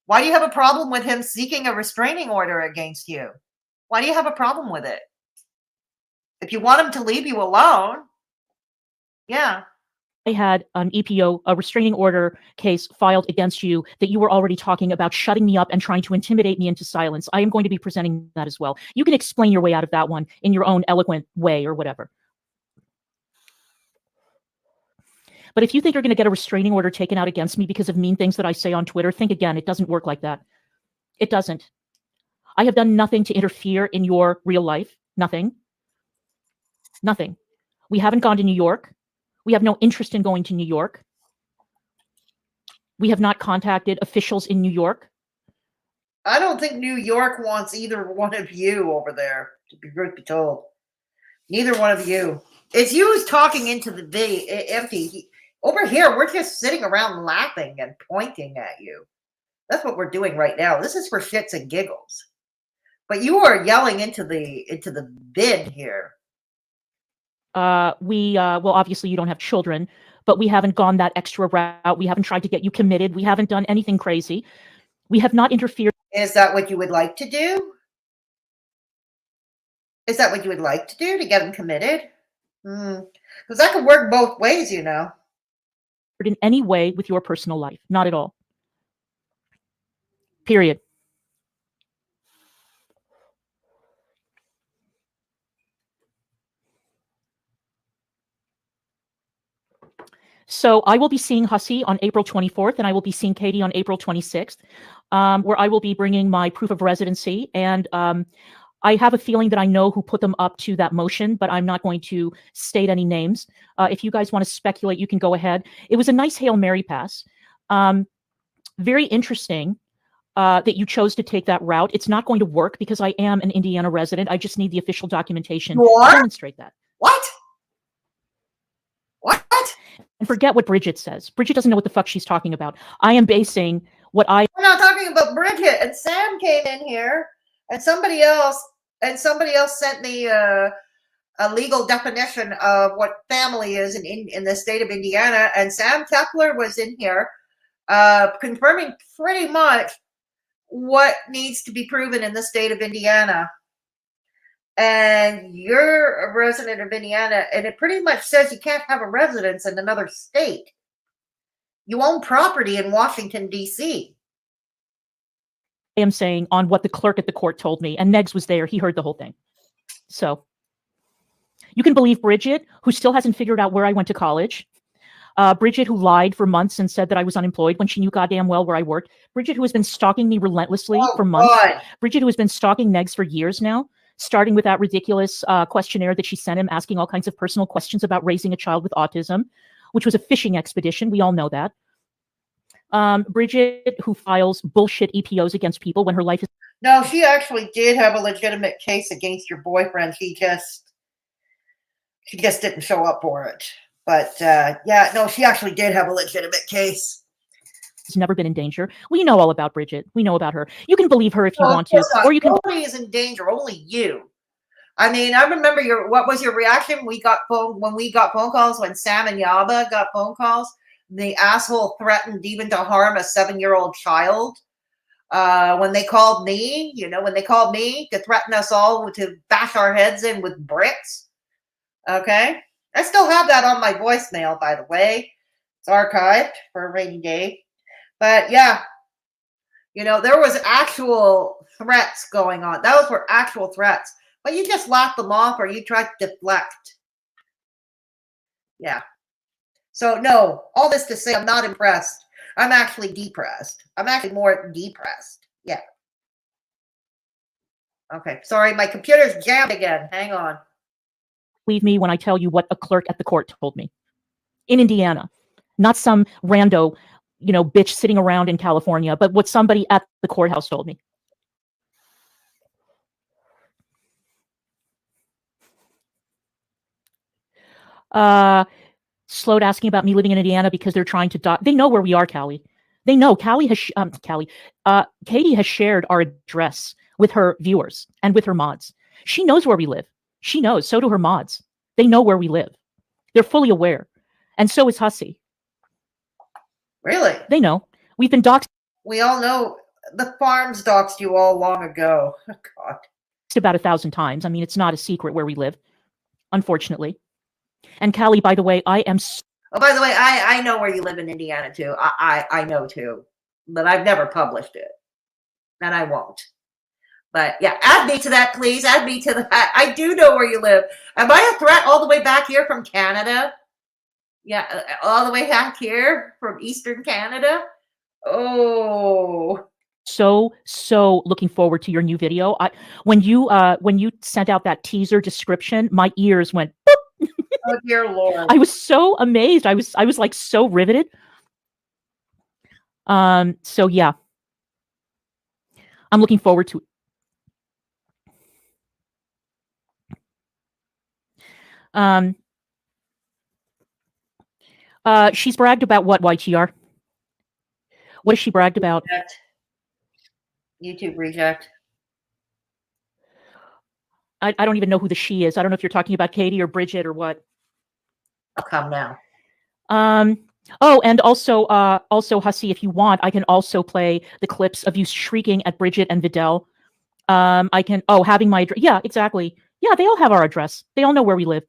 Speaker 1: why do you have a problem with him seeking a restraining order against you? Why do you have a problem with it? If you want him to leave you alone, yeah.
Speaker 2: I had an EPO, a restraining order case filed against you that you were already talking about shutting me up and trying to intimidate me into silence. I am going to be presenting that as well. You can explain your way out of that one in your own eloquent way or whatever. But if you think you're going to get a restraining order taken out against me because of mean things that I say on Twitter, think again. It doesn't work like that. It doesn't. I have done nothing to interfere in your real life. Nothing. Nothing. We haven't gone to New York. We have no interest in going to New York. We have not contacted officials in New York.
Speaker 1: I don't think New York wants either one of you over there, to be told. Neither one of you. It's you who's talking into the empty. Over here, we're just sitting around laughing and pointing at you. That's what we're doing right now. This is for shits and giggles. But you are yelling into the vid here.
Speaker 2: Well, obviously you don't have children, but we haven't gone that extra route. We haven't tried to get you committed. We haven't done anything crazy. We have not interfered.
Speaker 1: Is that what you would like to do? Is that what you would like to do to get them committed? Because that could work both ways, you know.
Speaker 2: In any way with your personal life. Not at all. Period. So I will be seeing Hussy on April 24th, and I will be seeing Katie on April 26th, where I will be bringing my proof of residency. And I have a feeling that I know who put them up to that motion, but I'm not going to state any names. If you guys want to speculate, you can go ahead. It was a nice Hail Mary pass. Very interesting that you chose to take that route. It's not going to work because I am an Indiana resident. I just need the official documentation to demonstrate that.
Speaker 1: What?
Speaker 2: And forget what Bridget says. Bridget doesn't know what the fuck she's talking about. I am basing what I...
Speaker 1: We're not talking about Bridget. And Sam came in here, and somebody else sent me a legal definition of what family is in the state of Indiana. And Sam Kepler was in here confirming pretty much what needs to be proven in the state of Indiana. And you're a resident of Indiana, and it pretty much says you can't have a residence in another state. You own property in Washington, D.C.
Speaker 2: I am saying on what the clerk at the court told me, and Negs was there. He heard the whole thing. So you can believe Bridget, who still hasn't figured out where I went to college. Bridget, who lied for months and said that I was unemployed when she knew goddamn well where I worked. Bridget, who has been stalking me relentlessly for months. God. Bridget, who has been stalking Negs for years now, starting with that ridiculous questionnaire that she sent him, asking all kinds of personal questions about raising a child with autism, which was a fishing expedition. We all know that. Bridget, who files bullshit EPOs against people when her life is...
Speaker 1: No, she actually did have a legitimate case against your boyfriend. She just didn't show up for it. But yeah, no, she actually did have a legitimate case.
Speaker 2: She's never been in danger. We know all about Bridget. We know about her. You can believe her if you want to, or you can...
Speaker 1: Nobody is in danger, only you. I mean, I remember what was your reaction when we got phone calls, when Sam and Yaba got phone calls? The asshole threatened even to harm a 7-year-old child. When they called me, to threaten us all to bash our heads in with bricks. Okay? I still have that on my voicemail, by the way. It's archived for a rainy day. But yeah, there was actual threats going on. Those were actual threats. But you just laughed them off, or you tried to deflect. Yeah. So no, all this to say I'm not impressed. I'm actually depressed. I'm actually more depressed. Yeah. Okay. Sorry, my computer's jammed again. Hang on.
Speaker 2: Believe me when I tell you what a clerk at the court told me. In Indiana. Not some rando, bitch sitting around in California, but what somebody at the courthouse told me. Slowed asking about me living in Indiana because they're trying to they know where we are, Callie. They know. Katie has shared our address with her viewers and with her mods. She knows where we live. She knows. So do her mods. They know where we live. They're fully aware. And so is Hussey.
Speaker 1: Really?
Speaker 2: They know. We've been doxed.
Speaker 1: We all know the farms doxed you all long ago. Oh, God.
Speaker 2: About 1,000 times. I mean, it's not a secret where we live, unfortunately. And Callie, by the way, I am...
Speaker 1: Oh, by the way, I know where you live in Indiana, too. I know, too. But I've never published it. And I won't. But, yeah, add me to that, please. Add me to that. I do know where you live. Am I a threat all the way back here from Canada? Yeah, all the way back here from Eastern Canada? Oh...
Speaker 2: So looking forward to your new video. When you sent out that teaser description, my ears went boop.
Speaker 1: Oh dear Lord.
Speaker 2: I was so amazed. I was like so riveted. So yeah. I'm looking forward to it. She's bragged about what, YTR? What has she bragged about?
Speaker 1: YouTube reject.
Speaker 2: I don't even know who the she is. I don't know if you're talking about Katie or Bridget or what.
Speaker 1: I'll come now.
Speaker 2: Oh, and also Hussey, if you want, I can also play the clips of you shrieking at Bridget and Vidal. I can, having my address. Yeah, exactly. Yeah, they all have our address. They all know where we live.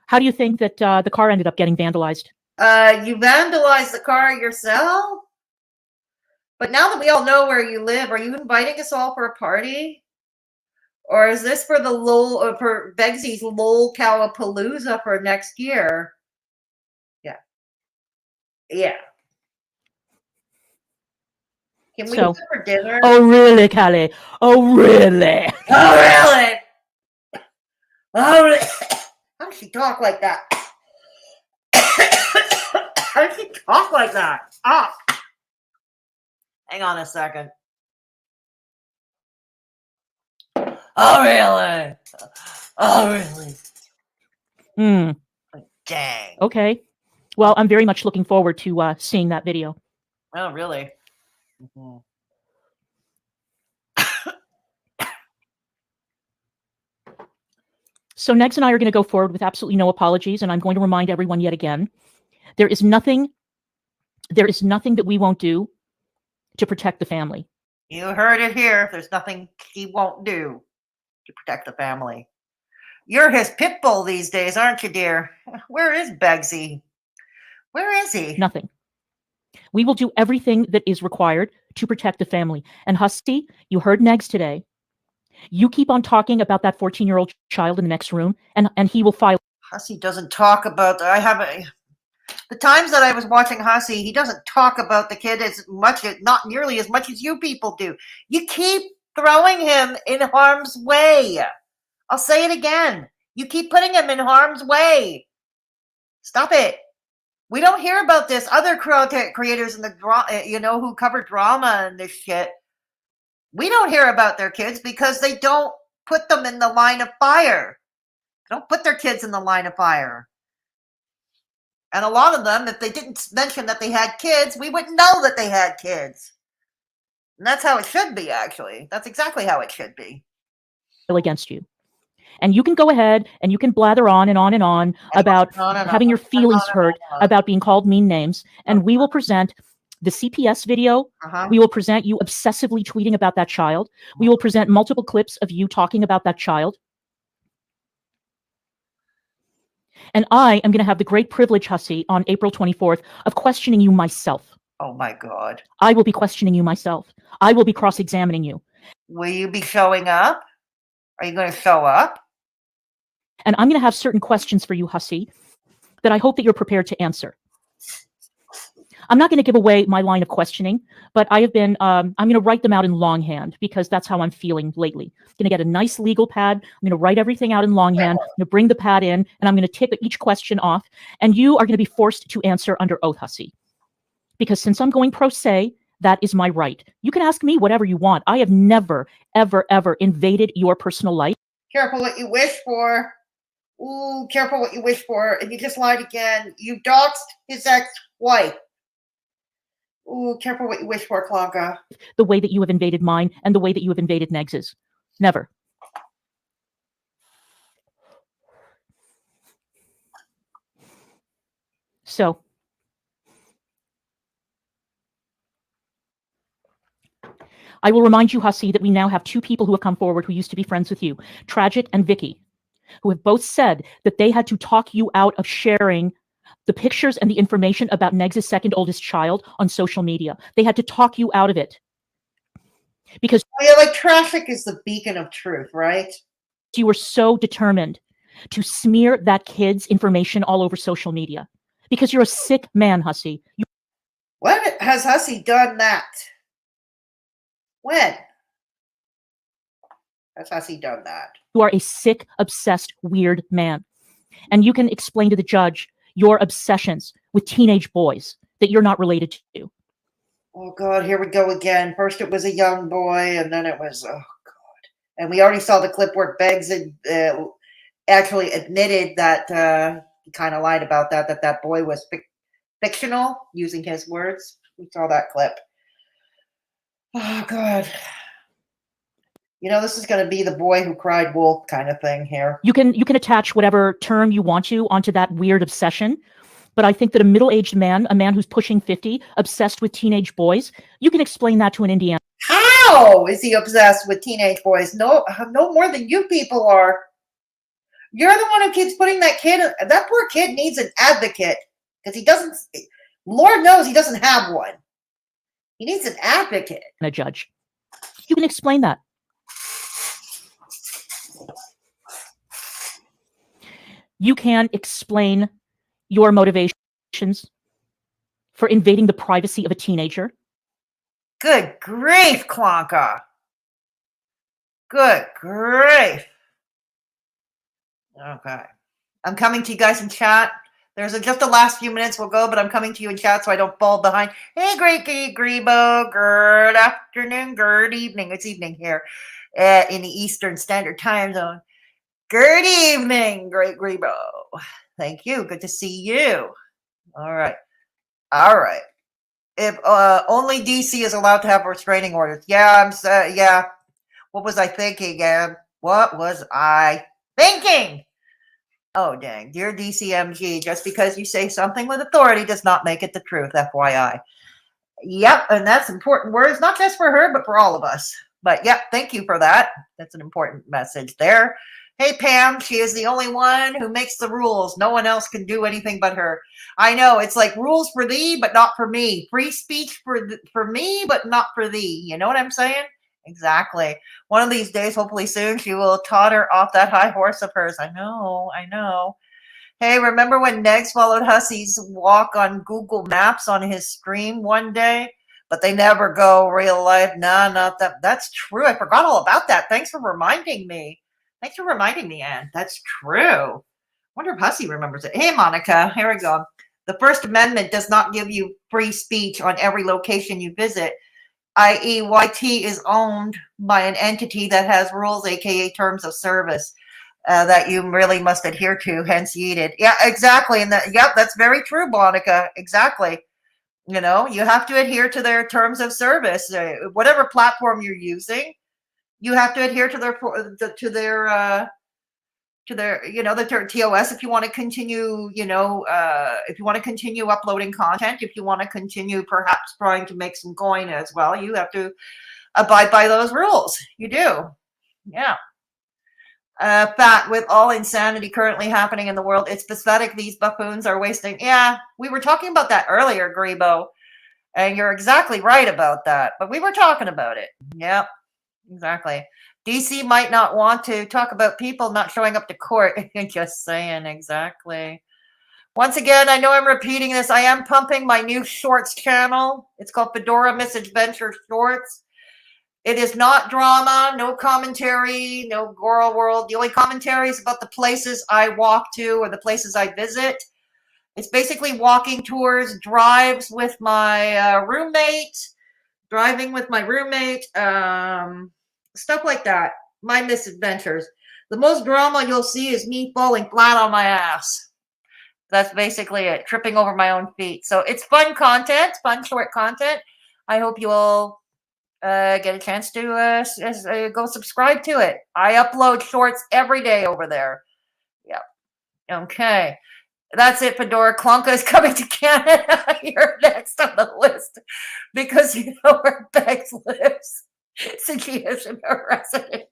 Speaker 2: How do you think that the car ended up getting vandalized?
Speaker 1: You vandalized the car yourself? But now that we all know where you live, are you inviting us all for a party? Or is this for the for Begsy's Lol Cowapalooza for next year? Yeah. Yeah. Can we go for dinner?
Speaker 2: Oh, really, Callie? Oh, really?
Speaker 1: Oh, really? Oh, really? How does she talk like that? How does she talk like that? Ah. Hang on a second. Oh, really? Oh, really?
Speaker 2: Hmm.
Speaker 1: Dang.
Speaker 2: Okay. Well, I'm very much looking forward to seeing that video.
Speaker 1: Oh, really? Mm-hmm.
Speaker 2: So Negs and I are going to go forward with absolutely no apologies, and I'm going to remind everyone yet again, there is nothing that we won't do to protect the family.
Speaker 1: You heard it here. There's nothing he won't do to protect the family. You're his pit bull these days, aren't you, dear? Where is Begsy? Where is he?
Speaker 2: Nothing. We will do everything that is required to protect the family. And Husky, you heard Negs today. You keep on talking about that 14-year-old child in the next room, and he will file.
Speaker 1: Hussey doesn't talk about. The times that I was watching Hussey, he doesn't talk about the kid as much, not nearly as much as you people do. You keep throwing him in harm's way. I'll say it again. You keep putting him in harm's way. Stop it. We don't hear about this. Other creators in the who cover drama and this shit. We don't hear about their kids because they don't put them in the line of fire. They don't put their kids in the line of fire. And a lot of them, if they didn't mention that they had kids, we wouldn't know that they had kids. And that's how it should be, actually. That's exactly how it should be.
Speaker 2: Against you. And you can go ahead and you can blather on and on and on about having your feelings hurt, about being called mean names. And we will present the CPS video. We will present you obsessively tweeting about that child. We will present multiple clips of you talking about that child. And I am going to have the great privilege, Hussey, on April 24th of questioning you myself.
Speaker 1: Oh, my God.
Speaker 2: I will be questioning you myself. I will be cross-examining you.
Speaker 1: Will you be showing up? Are you going to show up?
Speaker 2: And I'm going to have certain questions for you, Hussey, that I hope that you're prepared to answer. I'm not going to give away my line of questioning, but I have been, I'm going to write them out in longhand because that's how I'm feeling lately. I'm going to get a nice legal pad. I'm going to write everything out in longhand. I'm going to bring the pad in, and I'm going to tick each question off. And you are going to be forced to answer under oath, Hussey. Because since I'm going pro se, that is my right. You can ask me whatever you want. I have never, ever, ever invaded your personal life.
Speaker 1: Careful what you wish for. Ooh, careful what you wish for. And you just lied again. You doxed his ex-wife. Ooh, careful what you wish for, Klonka.
Speaker 2: The way that you have invaded mine and the way that you have invaded Negs's. Never. So, I will remind you, Hussey, that we now have two people who have come forward who used to be friends with you, Tragic and Vicky, who have both said that they had to talk you out of sharing the pictures and the information about Negs's second oldest child on social media. They had to talk you out of it. Because
Speaker 1: traffic is the beacon of truth, right?
Speaker 2: You were so determined to smear that kid's information all over social media. Because you're a sick man, Hussey.
Speaker 1: When has Hussey done that? When has Hussey done that?
Speaker 2: You are a sick, obsessed, weird man. And you can explain to the judge your obsessions with teenage boys that you're not related to.
Speaker 1: Oh, God, here we go again. First it was a young boy, and then it was, oh, God. And we already saw the clip where Beggs actually admitted that he kind of lied about that boy was fictional, using his words. We saw that clip. Oh, God. You know, this is going to be the boy who cried wolf kind of thing here.
Speaker 2: You can attach whatever term you want to onto that weird obsession. But I think that a middle-aged man, a man who's pushing 50, obsessed with teenage boys, you can explain that to an Indiana.
Speaker 1: How is he obsessed with teenage boys? No more than you people are. You're the one who keeps putting that poor kid needs an advocate because he doesn't, Lord knows he doesn't have one. He needs an advocate.
Speaker 2: And a judge. You can explain that. You can explain your motivations for invading the privacy of a teenager.
Speaker 1: Good grief, Klonka. Good grief. Okay. I'm coming to you guys in chat. There's just the last few minutes we'll go, but I'm coming to you in chat so I don't fall behind. Hey, Great Grebo. Good afternoon. Good evening. It's evening here in the Eastern Standard Time Zone. Good evening, Great Grebo. Thank you. Good to see you. All right. All right. If only DC is allowed to have restraining orders. Yeah, yeah. What was I thinking, Ann? What was I thinking? Oh, dang. Dear DCMG, just because you say something with authority does not make it the truth, FYI. Yep, and that's important words, not just for her, but for all of us. But yep, thank you for that. That's an important message there. Hey, Pam, she is the only one who makes the rules. No one else can do anything but her. I know, it's like rules for thee, but not for me. Free speech for me, but not for thee. You know what I'm saying? Exactly. One of these days, hopefully soon, she will totter off that high horse of hers. I know, I know. Hey, remember when Negs followed Hussey's walk on Google Maps on his stream one day? But they never go real life. No, not that. That's true. I forgot all about that. Thanks for reminding me. Thanks for reminding me, Ann. That's true. Wonder if Hussey remembers it. Hey, Monica, here we go. The First Amendment does not give you free speech on every location you visit, i.e., YT is owned by an entity that has rules, aka terms of service. That you really must adhere to, hence yeeted. Yeah, exactly. And that's very true, Monica. Exactly. You know, you have to adhere to their terms of service. Whatever platform you're using, you have to adhere to their the TOS if you want to continue, if you want to continue uploading content, if you want to continue perhaps trying to make some coin as well, you have to abide by those rules. You do. Yeah. Fat, with all insanity currently happening in the world, it's pathetic these buffoons are wasting. Yeah, we were talking about that earlier, Grebo, and you're exactly right about that. But we were talking about it. Yep, exactly. DC might not want to talk about people not showing up to court. Just saying, exactly. Once again, I know I'm repeating this. I am pumping my new shorts channel. It's called Fedora Misadventure Shorts. It is not drama, no commentary, no girl world. The only commentary is about the places I walk to or the places I visit. It's basically walking tours, drives with my roommate, driving with my roommate, stuff like that. My misadventures. The most drama you'll see is me falling flat on my ass. That's basically it, tripping over my own feet. So it's fun content, fun short content. I hope you all get a chance to go subscribe to it. I upload shorts every day over there. Yep. Okay. That's it, Fedora. Klonka is coming to Canada. You're next on the list because you know where Bex lives since she isn't a resident.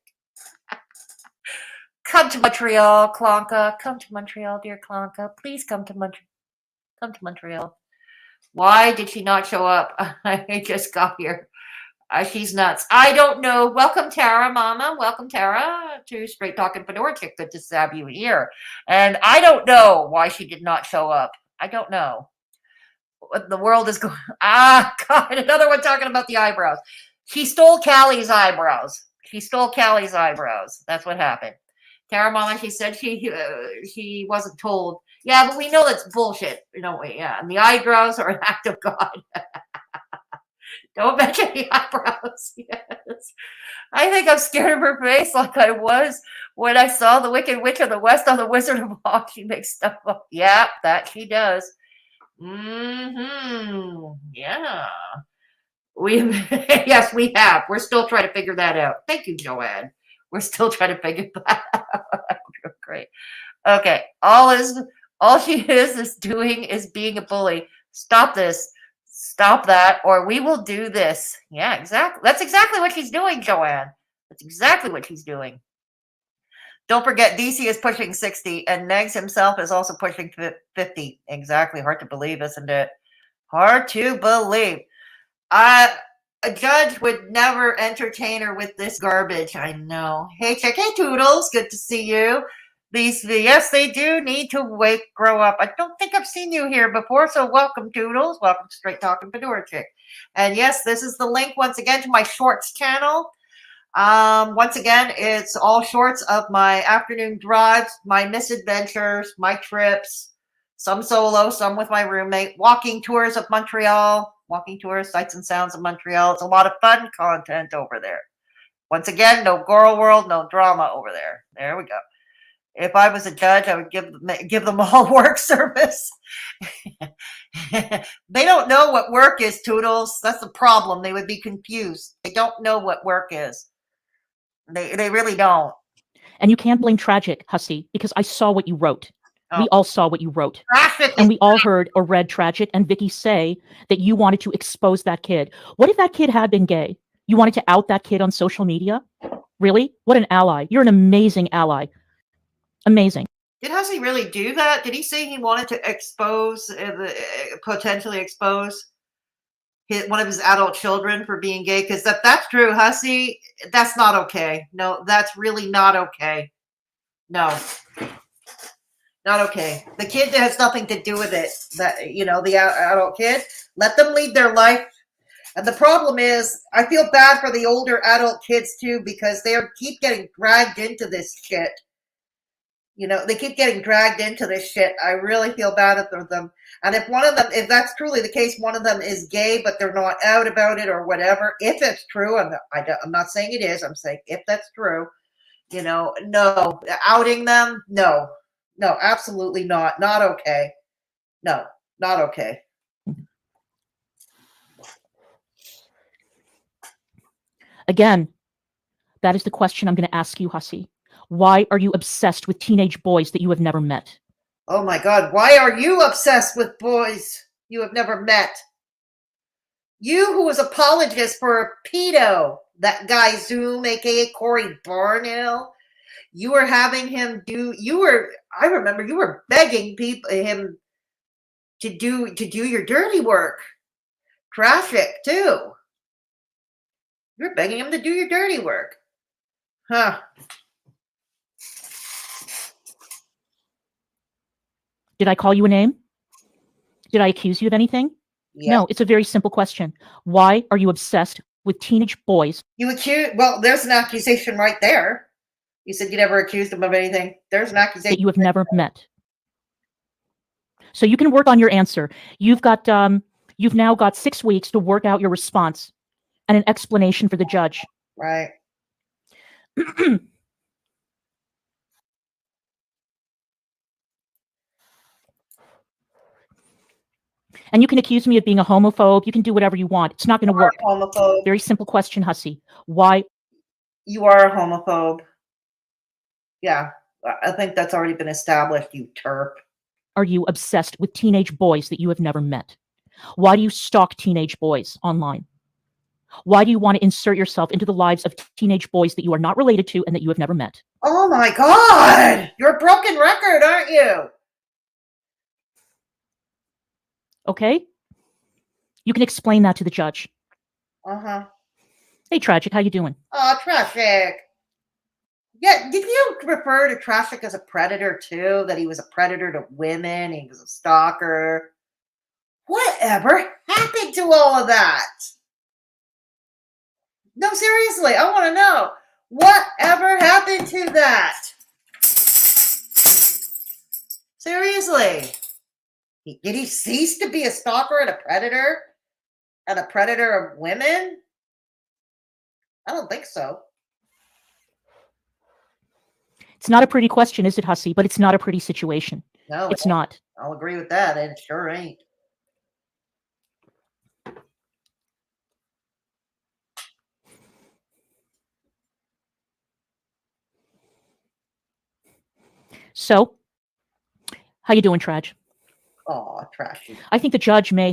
Speaker 1: Come to Montreal, Klonka. Come to Montreal, dear Klonka. Please come to Montreal. Come to Montreal. Why did she not show up? I just got here. She's nuts. I don't know. Welcome, Tara, Mama. Welcome, Tara, to Straight Talking Fedora Chick. Good to have you here. And I don't know why she did not show up. I don't know. What the world is going. Ah, God, another one talking about the eyebrows. She stole Callie's eyebrows. She stole Callie's eyebrows. That's what happened. Tara, Mama, she said she wasn't told. Yeah, but we know that's bullshit. Don't we? Yeah, and the eyebrows are an act of God. Don't mention the eyebrows. Yes. I think I'm scared of her face like I was when I saw the Wicked Witch of the West on the Wizard of Oz. She makes stuff up. Yeah, that she does. Yeah. Yes, we have. We're still trying to figure that out. Thank you, Joanne. We're still trying to figure that out. Great. Okay. All she is doing is being a bully. Stop this. Stop that, or we will do this. Yeah, exactly. That's exactly what she's doing, Joanne. That's exactly what she's doing. Don't forget, DC is pushing 60, and Negs himself is also pushing 50. Exactly. Hard to believe, isn't it? Hard to believe. A judge would never entertain her with this garbage. I know. Hey, check. Hey, Toodles. Good to see you. Yes, they do need to grow up. I don't think I've seen you here before, so welcome, Toodles. Welcome to Straight Talking Fedora Chick. And yes, this is the link once again to my shorts channel. Once again, it's all shorts of my afternoon drives, my misadventures, my trips, some solo, some with my roommate, walking tours of Montreal, walking tours, sights and sounds of Montreal. It's a lot of fun content over there. Once again, no girl world, no drama over there. There we go. If I was a judge, I would give them all work service. They don't know what work is, Toodles. That's the problem. They would be confused. They don't know what work is. They really don't.
Speaker 2: And you can't blame Tragic, Hussy, because I saw what you wrote.
Speaker 1: Oh.
Speaker 2: We all saw what you wrote.
Speaker 1: Tragic
Speaker 2: and we all heard or read Tragic and Vicky say that you wanted to expose that kid. What if that kid had been gay? You wanted to out that kid on social media? Really? What an ally. You're an amazing ally. Amazing.
Speaker 1: Did Hussey really do that? Did he say he wanted to expose, potentially expose one of his adult children for being gay? Because that's true, Hussey, that's not okay. No, that's really not okay. No. Not okay. The kid has nothing to do with it. That, you know, the adult kid, let them lead their life. And the problem is, I feel bad for the older adult kids too, because they keep getting dragged into this shit. You know, they keep getting dragged into this shit. I really feel bad for them. And if one of them, if that's truly the case, one of them is gay, but they're not out about it or whatever, if it's true, I'm not saying it is, I'm saying if that's true, you know, no. Outing them, no. No, absolutely not. Not okay. No, not okay.
Speaker 2: Again, that is the question I'm going to ask you, Hussey. Why are you obsessed with teenage boys that you have never met?
Speaker 1: Oh my God, why are you obsessed with boys you have never met? You who was apologist for pedo, that guy Zoom, aka Corey Barnhill, you were having him I remember you were begging him to do your dirty work. Traffic too. You're begging him to do your dirty work. Huh.
Speaker 2: Did I call you a name? Did I accuse you of anything? Yeah. No, it's a very simple question. Why are you obsessed with teenage boys?
Speaker 1: Well, there's an accusation right there. You said you never accused him of anything. There's an accusation
Speaker 2: that you have never met. So you can work on your answer. You've now got 6 weeks to work out your response and an explanation for the judge.
Speaker 1: Right.
Speaker 2: And you can accuse me of being a homophobe. You can do whatever you want. It's not going to work.
Speaker 1: Homophobe.
Speaker 2: Very simple question, Hussey. Why?
Speaker 1: You are a homophobe. Yeah, I think that's already been established, you terp.
Speaker 2: Are you obsessed with teenage boys that you have never met? Why do you stalk teenage boys online? Why do you want to insert yourself into the lives of teenage boys that you are not related to and that you have never met?
Speaker 1: Oh my God! You're a broken record, aren't you?
Speaker 2: Okay? You can explain that to the judge.
Speaker 1: Uh-huh.
Speaker 2: Hey, Tragic, how you doing?
Speaker 1: Oh, Tragic. Yeah, did you refer to Tragic as a predator too? That he was a predator to women, he was a stalker? Whatever happened to all of that? No, seriously, I want to know. Whatever happened to that? Seriously. Did he cease to be a stalker and a predator? And a predator of women? I don't think so.
Speaker 2: It's not a pretty question, is it, Hussey? But it's not a pretty situation.
Speaker 1: No,
Speaker 2: it's not.
Speaker 1: I'll agree with that. It sure ain't.
Speaker 2: So, how you doing, Traj?
Speaker 1: Oh, trashy.
Speaker 2: I think the judge may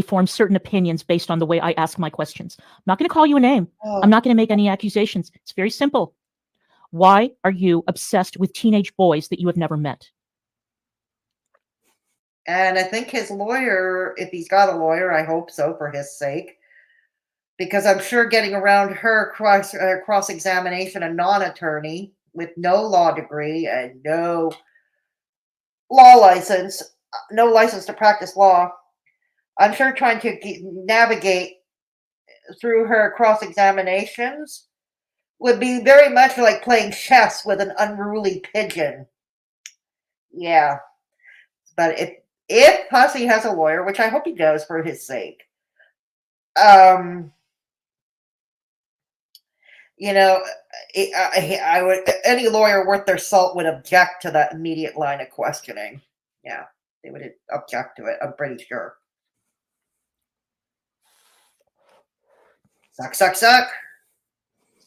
Speaker 2: form certain opinions based on the way I ask my questions. I'm not going to call you a name.
Speaker 1: Oh.
Speaker 2: I'm not going to make any accusations. It's very simple. Why are you obsessed with teenage boys that you have never met?
Speaker 1: And I think his lawyer, if he's got a lawyer, I hope so for his sake, because I'm sure getting around her cross-examination, a non-attorney with no law degree and no law license, no license to practice law, I'm sure trying to navigate through her cross-examinations would be very much like playing chess with an unruly pigeon. Yeah. But if Hussey has a lawyer, which I hope he does for his sake, you know, I would, any lawyer worth their salt would object to that immediate line of questioning. Yeah, they would object to it. I'm pretty sure. Suck, suck, suck.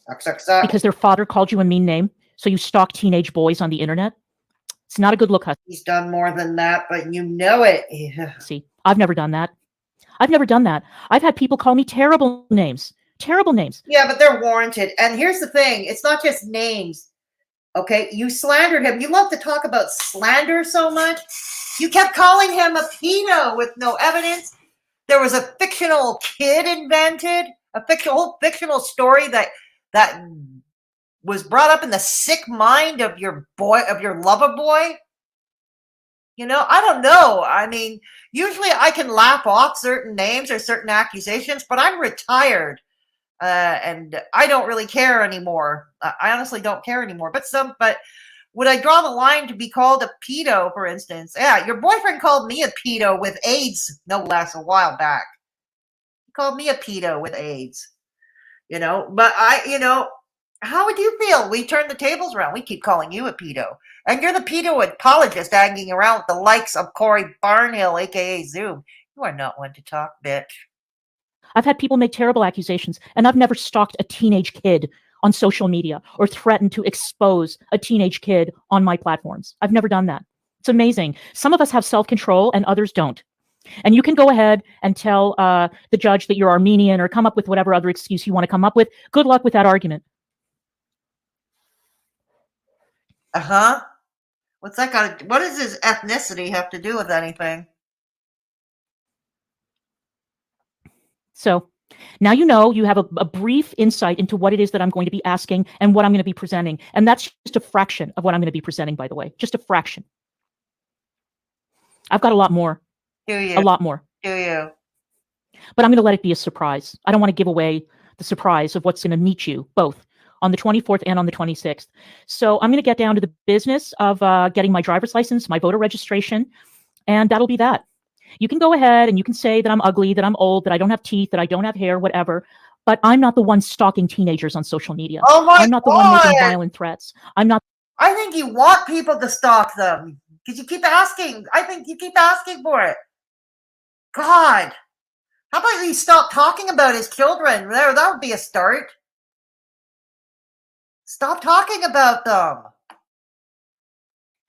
Speaker 1: Suck, suck, suck.
Speaker 2: Because their father called you a mean name, so you stalk teenage boys on the internet. It's not a good look, Hussy.
Speaker 1: He's done more than that, but you know it. Yeah.
Speaker 2: See, I've never done that. I've never done that. I've had people call me terrible names. Terrible names.
Speaker 1: Yeah, but they're warranted. And here's the thing. It's not just names. Okay? You slandered him. You love to talk about slander so much. You kept calling him a pedo with no evidence. There was a fictional kid invented, a whole fictional story that was brought up in the sick mind of your lover boy. You know, I don't know. I mean, usually I can laugh off certain names or certain accusations, but I'm retired. And I don't really care anymore. I honestly don't care anymore. But would I draw the line to be called a pedo, for instance? Yeah, your boyfriend called me a pedo with AIDS, no less, a while back. He called me a pedo with AIDS. You know, but how would you feel? We turn the tables around. We keep calling you a pedo. And you're the pedo apologist hanging around with the likes of Corey Barnhill, aka Zoom. You are not one to talk, bitch.
Speaker 2: I've had people make terrible accusations, and I've never stalked a teenage kid on social media or threatened to expose a teenage kid on my platforms. I've never done that. It's amazing. Some of us have self-control and others don't. And you can go ahead and tell the judge that you're Armenian or come up with whatever other excuse you want to come up with. Good luck with that argument.
Speaker 1: Uh-huh. What's that got to, what does his ethnicity have to do with anything?
Speaker 2: So now you know you have a brief insight into what it is that I'm going to be asking and what I'm going to be presenting. And that's just a fraction of what I'm going to be presenting, by the way. Just a fraction. I've got a lot more.
Speaker 1: Do you?
Speaker 2: A lot more.
Speaker 1: Do you?
Speaker 2: But I'm going to let it be a surprise. I don't want to give away the surprise of what's going to meet you both on the 24th and on the 26th. So I'm going to get down to the business of getting my driver's license, my voter registration, and that'll be that. You can go ahead and you can say that I'm ugly, that I'm old, that I don't have teeth, that I don't have hair, whatever. But I'm not the one stalking teenagers on social media.
Speaker 1: Oh my
Speaker 2: I'm not the one making violent threats. I'm not.
Speaker 1: I think you want people to stalk them because you keep asking. I think you keep asking for it. God, how about you stop talking about his children? That would be a start. Stop talking about them.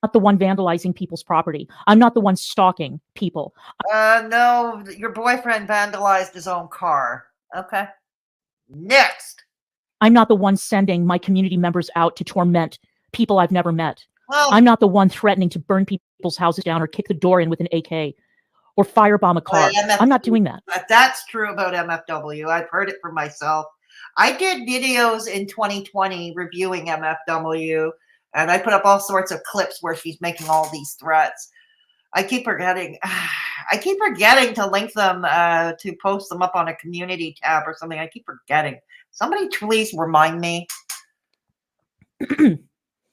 Speaker 2: Not the one vandalizing people's property. I'm not the one stalking people.
Speaker 1: No, your boyfriend vandalized his own car. Okay. Next.
Speaker 2: I'm not the one sending my community members out to torment people I've never met.
Speaker 1: Well,
Speaker 2: I'm not the one threatening to burn people's houses down or kick the door in with an AK or firebomb a car. I'm not doing that.
Speaker 1: That's true about MFW. I've heard it for myself. I did videos in 2020 reviewing MFW, and I put up all sorts of clips where she's making all these threats. I keep forgetting to link them to post them up on a community tab or something. I keep forgetting. Somebody please remind me.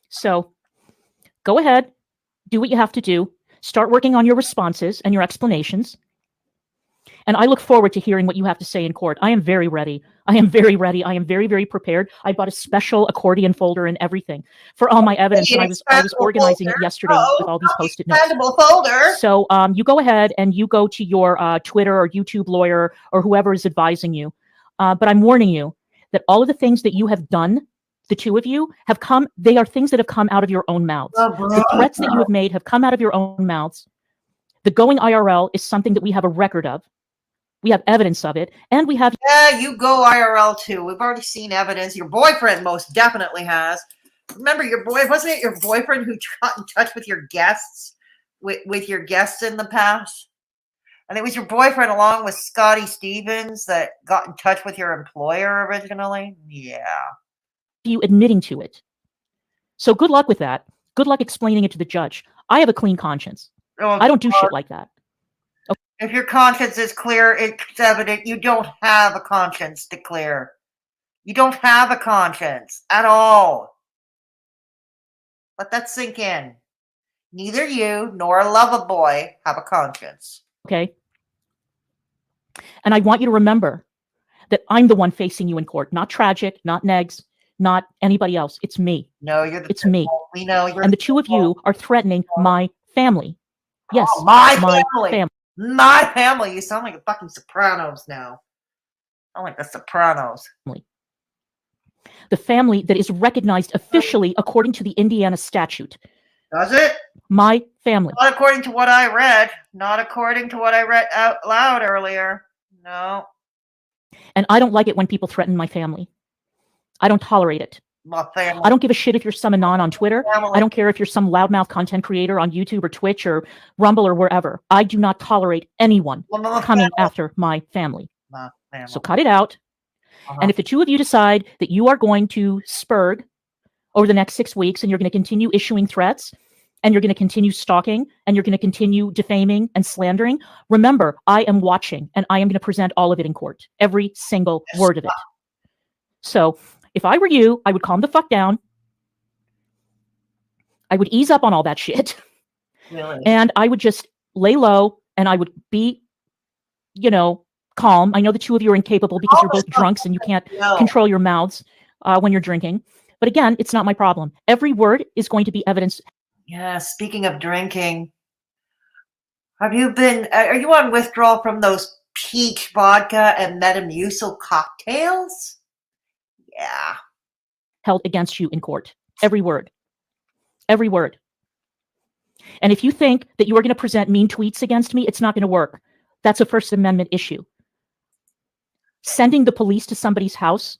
Speaker 2: So go ahead, do what you have to do. Start working on your responses and your explanations. And I look forward to hearing what you have to say in court. I am very ready. I am very ready. I am very, very prepared. I bought a special accordion folder and everything for all my evidence. And I was organizing it yesterday with all these Post-it notes.
Speaker 1: Folder.
Speaker 2: So you go ahead and you go to your Twitter or YouTube lawyer or whoever is advising you. But I'm warning you that all of the things that you have done, the two of you, have come, they are things that have come out of your own mouths. The threats that you have made have come out of your own mouths. The going IRL is something that we have a record of. We have evidence of it, and we have...
Speaker 1: Yeah, you go IRL too. We've already seen evidence. Your boyfriend most definitely has. Remember, wasn't it your boyfriend who got in touch with your guests, with your guests in the past? And it was your boyfriend along with Scotty Stevens that got in touch with your employer originally? Yeah.
Speaker 2: You admitting to it. So good luck with that. Good luck explaining it to the judge. I have a clean conscience.
Speaker 1: Oh,
Speaker 2: I don't do shit like that.
Speaker 1: Okay. If your conscience is clear, it's evident you don't have a conscience to clear. You don't have a conscience at all. Let that sink in. Neither you nor a lover boy have a conscience.
Speaker 2: Okay? And I want you to remember that I'm the one facing you in court, not Tragic, not Negs. not anybody else. It's me.
Speaker 1: No, you're the
Speaker 2: It's me.
Speaker 1: We know you're
Speaker 2: And the two of you are threatening my family. Yes,
Speaker 1: oh, my
Speaker 2: family.
Speaker 1: My family. You sound like the fucking Sopranos now. I like the Sopranos.
Speaker 2: The family that is recognized officially according to the Indiana statute.
Speaker 1: Does it?
Speaker 2: My family.
Speaker 1: Not according to what I read. Not according to what I read out loud earlier. No.
Speaker 2: And I don't like it when people threaten my family. I don't tolerate it.
Speaker 1: My family.
Speaker 2: I don't give a shit if you're some anon on Twitter. I don't care if you're some loudmouth content creator on YouTube or Twitch or Rumble or wherever. I do not tolerate anyone coming after my family.
Speaker 1: My family.
Speaker 2: So cut it out. And if the two of you decide that you are going to spurg over the next 6 weeks and you're going to continue issuing threats and you're going to continue stalking and you're going to continue defaming and slandering, remember, I am watching and I am going to present all of it in court. Every single word of it. So if I were you, I would calm the fuck down. I would ease up on all that shit.
Speaker 1: Really?
Speaker 2: And I would just lay low and I would be, calm. I know the two of you are incapable because you're both drunks and you can't control your mouths when you're drinking. But again, it's not my problem. Every word is going to be evidence.
Speaker 1: Yeah, speaking of drinking, are you on withdrawal from those peach vodka and Metamucil cocktails? Yeah.
Speaker 2: Held against you in court. Every word. Every word. And if you think that you are going to present mean tweets against me, it's not going to work. That's a First Amendment issue. Sending the police to somebody's house,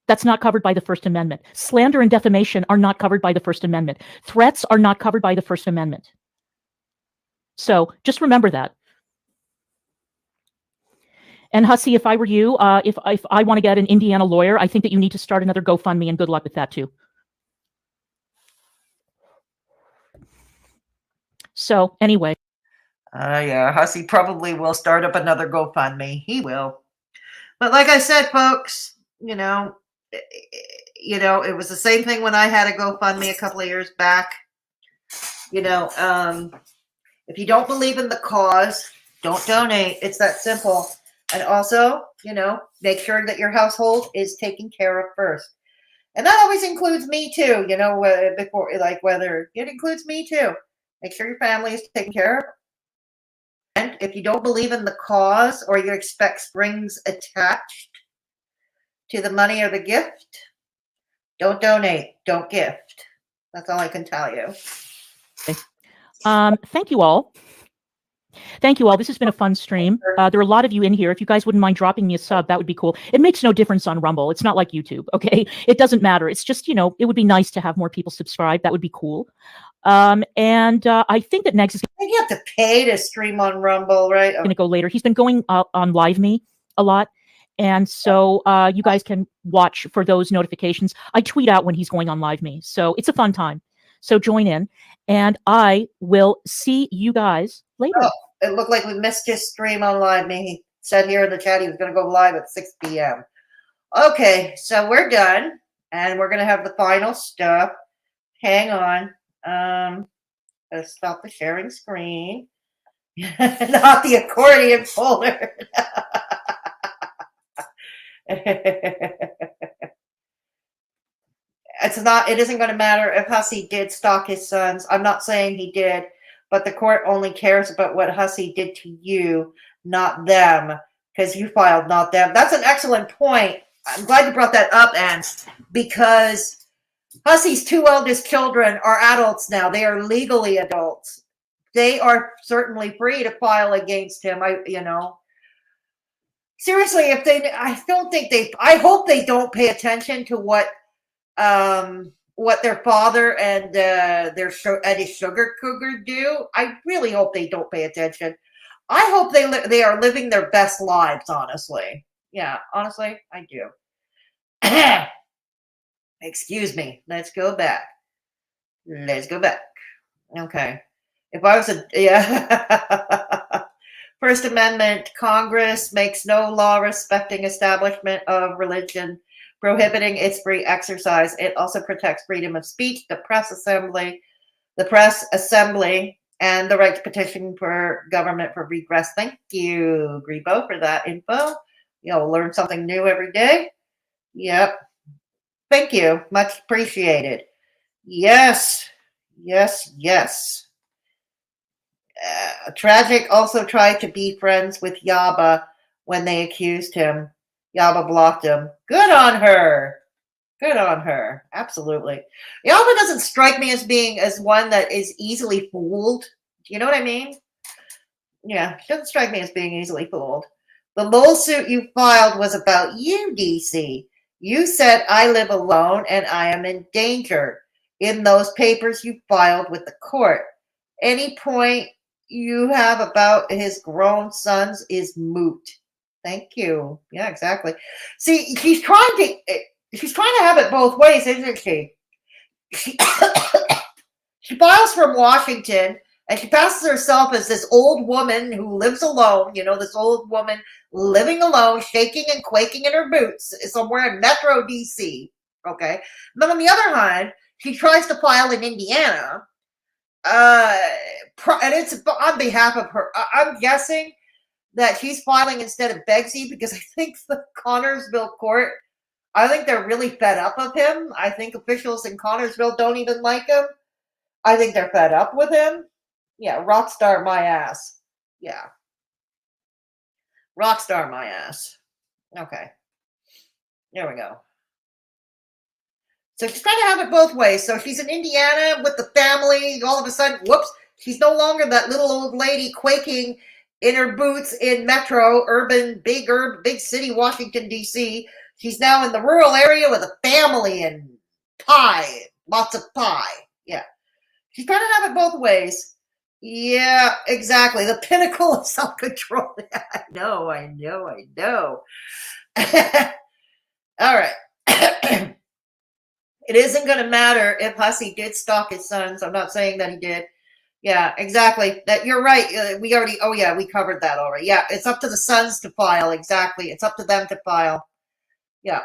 Speaker 2: that's not covered by the First Amendment. Slander and defamation are not covered by the First Amendment. Threats are not covered by the First Amendment. So just remember that. And Hussey, if I were you, if I want to get an Indiana lawyer, I think that you need to start another GoFundMe, and good luck with that too. So anyway.
Speaker 1: Yeah, Hussey probably will start up another GoFundMe. He will. But like I said, folks, it was the same thing when I had a GoFundMe a couple of years back. If you don't believe in the cause, don't donate. It's that simple. And also, make sure that your household is taken care of first. And that always includes me too, whether it includes me too. Make sure your family is taken care of. And if you don't believe in the cause or you expect strings attached to the money or the gift, don't donate, don't gift. That's all I can tell you.
Speaker 2: Thank you all. Thank you all. This has been a fun stream. There are a lot of you in here. If you guys wouldn't mind dropping me a sub, that would be cool. It makes no difference on Rumble. It's not like YouTube, okay? It doesn't matter. It's just, it would be nice to have more people subscribe. That would be cool. I think that Negs is
Speaker 1: you have to pay to stream on Rumble, right?
Speaker 2: Going to go later. He's been going on LiveMe a lot. And so you guys can watch for those notifications. I tweet out when he's going on LiveMe. So it's a fun time. So join in. And I will see you guys later.
Speaker 1: Oh, it looked like we missed his stream on LiveMe. He said here in the chat he was going to go live at 6 p.m. Okay, so we're done. And we're going to have the final stuff. Hang on. Let's stop the sharing screen. Not the accordion folder. It isn't going to matter if Hussey did stalk his sons. I'm not saying he did, but the court only cares about what Hussey did to you, not them, because you filed, not them. That's an excellent point. I'm glad you brought that up, Anne, because Hussey's two eldest children are adults now. They are legally adults. They are certainly free to file against him. Seriously, I hope they don't pay attention to what their father and his sugar cougar do. I really hope they don't pay attention. I hope they are living their best lives, honestly. Yeah, honestly, I do. Excuse me. Let's go back. Okay. If I was First Amendment, Congress makes no law respecting establishment of religion, prohibiting its free exercise. It also protects freedom of speech, the press assembly, and the right to petition for government for redress. Thank you, Grebo, for that info. You'll learn something new every day. Yep. Thank you. Much appreciated. Yes. Yes. Yes. Tragic also tried to be friends with Yaba when they accused him. Yaba blocked him. Good on her. Good on her. Absolutely. Yaba doesn't strike me as being as one that is easily fooled. Do you know what I mean? Yeah, she doesn't strike me as being easily fooled. The lawsuit you filed was about you, DC. You said I live alone and I am in danger in those papers you filed with the court. Any point you have about his grown sons is moot. Thank you. Yeah, exactly. See, she's trying to have it both ways, isn't she? She, she files from Washington and she passes herself as this old woman who lives alone, this old woman living alone, shaking and quaking in her boots somewhere in Metro DC. Okay. But on the other hand, she tries to file in Indiana. And it's on behalf of her. I'm guessing that she's filing instead of Begsy because I think the Connorsville court, I think they're really fed up of him. I think officials in Connorsville don't even like him. I think they're fed up with him. Yeah, rockstar my ass. Yeah. Rockstar my ass. Okay. There we go. So she's trying to have it both ways. So she's in Indiana with the family. All of a sudden, whoops, she's no longer that little old lady quaking in her boots in metro, big city, Washington, D.C. She's now in the rural area with a family and pie. Lots of pie. Yeah. She's trying to have it both ways. Yeah, exactly. The pinnacle of self-control. I know. All right. It isn't going to matter if Hussey did stalk his sons. I'm not saying that he did. Yeah, exactly. That you're right. We covered that already. Yeah, it's up to the sons to file. Exactly. It's up to them to file. Yeah.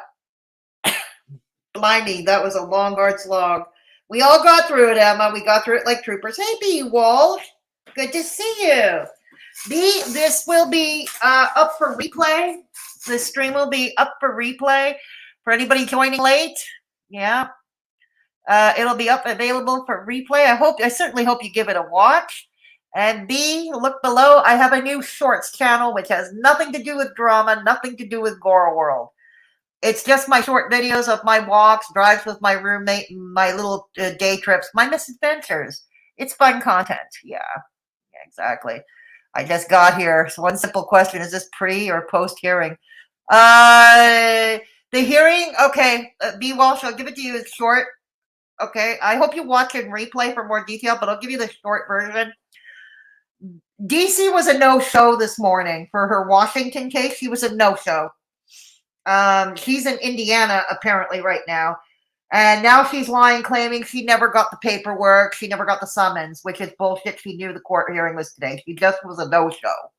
Speaker 1: Blimey, that was a long, hard slog. We all got through it, Emma. We got through it like troopers. Hey, B. Walsh. Good to see you. B, this will be up for replay. This stream will be up for replay for anybody joining late. Yeah. It'll be available for replay. I certainly hope you give it a watch. And B, look below. I have a new shorts channel, which has nothing to do with drama, nothing to do with Gore World. It's just my short videos of my walks, drives with my roommate, and my little day trips, my misadventures. It's fun content. Yeah, exactly. I just got here. So one simple question: is this pre or post hearing? The hearing. Okay, B. Walsh. I'll give it to you. It's short. Okay, I hope you watch and replay for more detail, but I'll give you the short version. DC was a no-show this morning for her Washington case. She was a no-show. She's in Indiana apparently right now. And now she's lying, claiming she never got the paperwork. She never got the summons, which is bullshit. She knew the court hearing was today. She just was a no-show.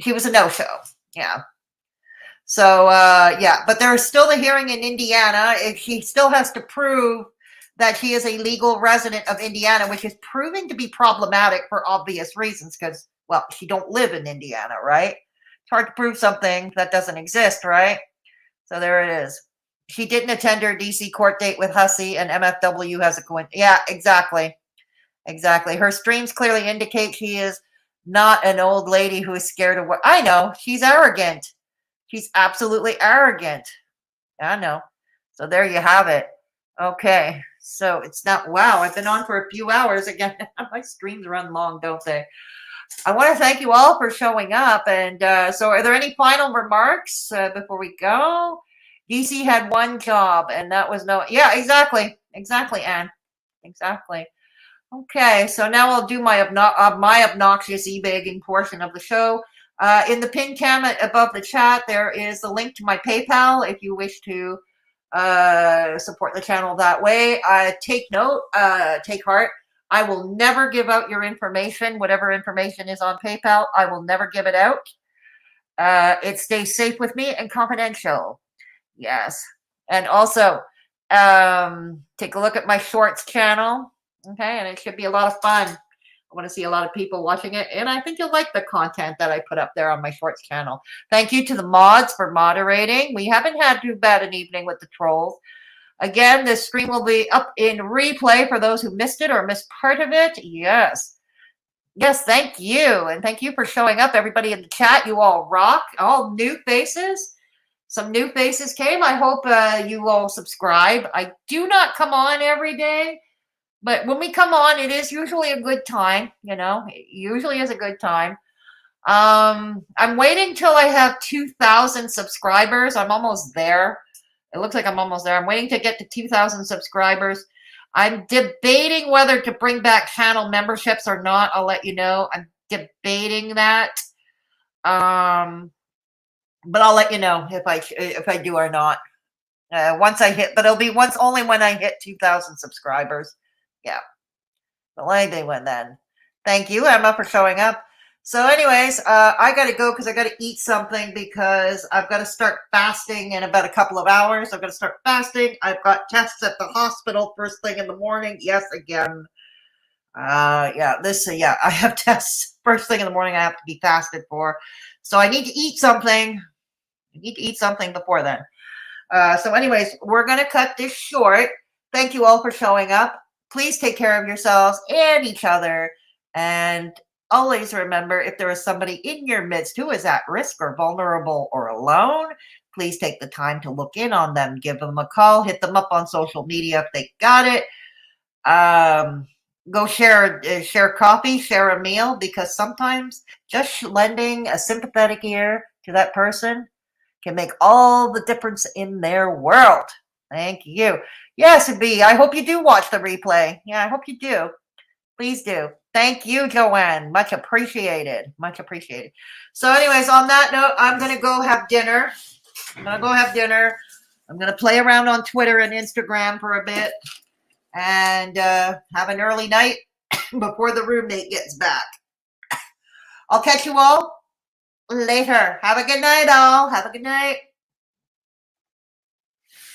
Speaker 1: She was a no-show. Yeah. So, but there's still the hearing in Indiana. If she still has to prove that she is a legal resident of Indiana, which is proving to be problematic for obvious reasons because, well, she don't live in Indiana, right? It's hard to prove something that doesn't exist, right? So there it is. She didn't attend her DC court date with Hussey, and MFW has a coincidence. Yeah, exactly. Exactly. Her streams clearly indicate she is not an old lady who is scared of what I know. She's arrogant. She's absolutely arrogant. I know. So there you have it. Okay. So it's not, wow, I've been on for a few hours again. My streams run long, don't they? I want to thank you all for showing up. And so are there any final remarks before we go? DC had one job, and that was no, yeah, exactly. Exactly, Anne. Exactly. Okay, so now I'll do my obnoxious e-begging portion of the show. In the pin cam above the chat, there is the link to my PayPal if you wish to support the channel that way. Take note, take heart. I will never give out your information, whatever information is on PayPal. I will never give it out. It stays safe with me and confidential. Yes. And also, take a look at my shorts channel. Okay, and it should be a lot of fun. I want to see a lot of people watching it, and I think you'll like the content that I put up there on my shorts channel. Thank you to the mods for moderating. We haven't had too bad an evening with the trolls. Again, this stream will be up in replay for those who missed it or missed part of it. Yes. Yes, thank you. And thank you for showing up, everybody in the chat. You all rock. All new faces. Some new faces came. I hope you all subscribe. I do not come on every day, but when we come on, it is usually a good time. It usually is a good time. I'm waiting till I have 2,000 subscribers. I'm almost there. It looks like I'm almost there. I'm waiting to get to 2,000 subscribers. I'm debating whether to bring back channel memberships or not. I'll let you know. I'm debating that. But I'll let you know if I do or not. Once I hit, but it'll be only when I hit 2,000 subscribers. Yeah. Well, anyway, then. Thank you, Emma, for showing up. So anyways, I got to go because I got to eat something because I've got to start fasting in about a couple of hours. I've got to start fasting. I've got tests at the hospital first thing in the morning. Yes, again. I have tests first thing in the morning I have to be fasted for. So I need to eat something. I need to eat something before then. So anyways, we're going to cut this short. Thank you all for showing up. Please take care of yourselves and each other. And always remember, if there is somebody in your midst who is at risk or vulnerable or alone, please take the time to look in on them. Give them a call. Hit them up on social media if they got it. Go share coffee, share a meal, because sometimes just lending a sympathetic ear to that person can make all the difference in their world. Thank you. Yes, B, I hope you do watch the replay. Yeah, I hope you do. Please do. Thank you, Joanne. Much appreciated. Much appreciated. So anyways, on that note, I'm going to go have dinner. I'm going to play around on Twitter and Instagram for a bit and have an early night before the roommate gets back. I'll catch you all later. Have a good night, all. Have a good night.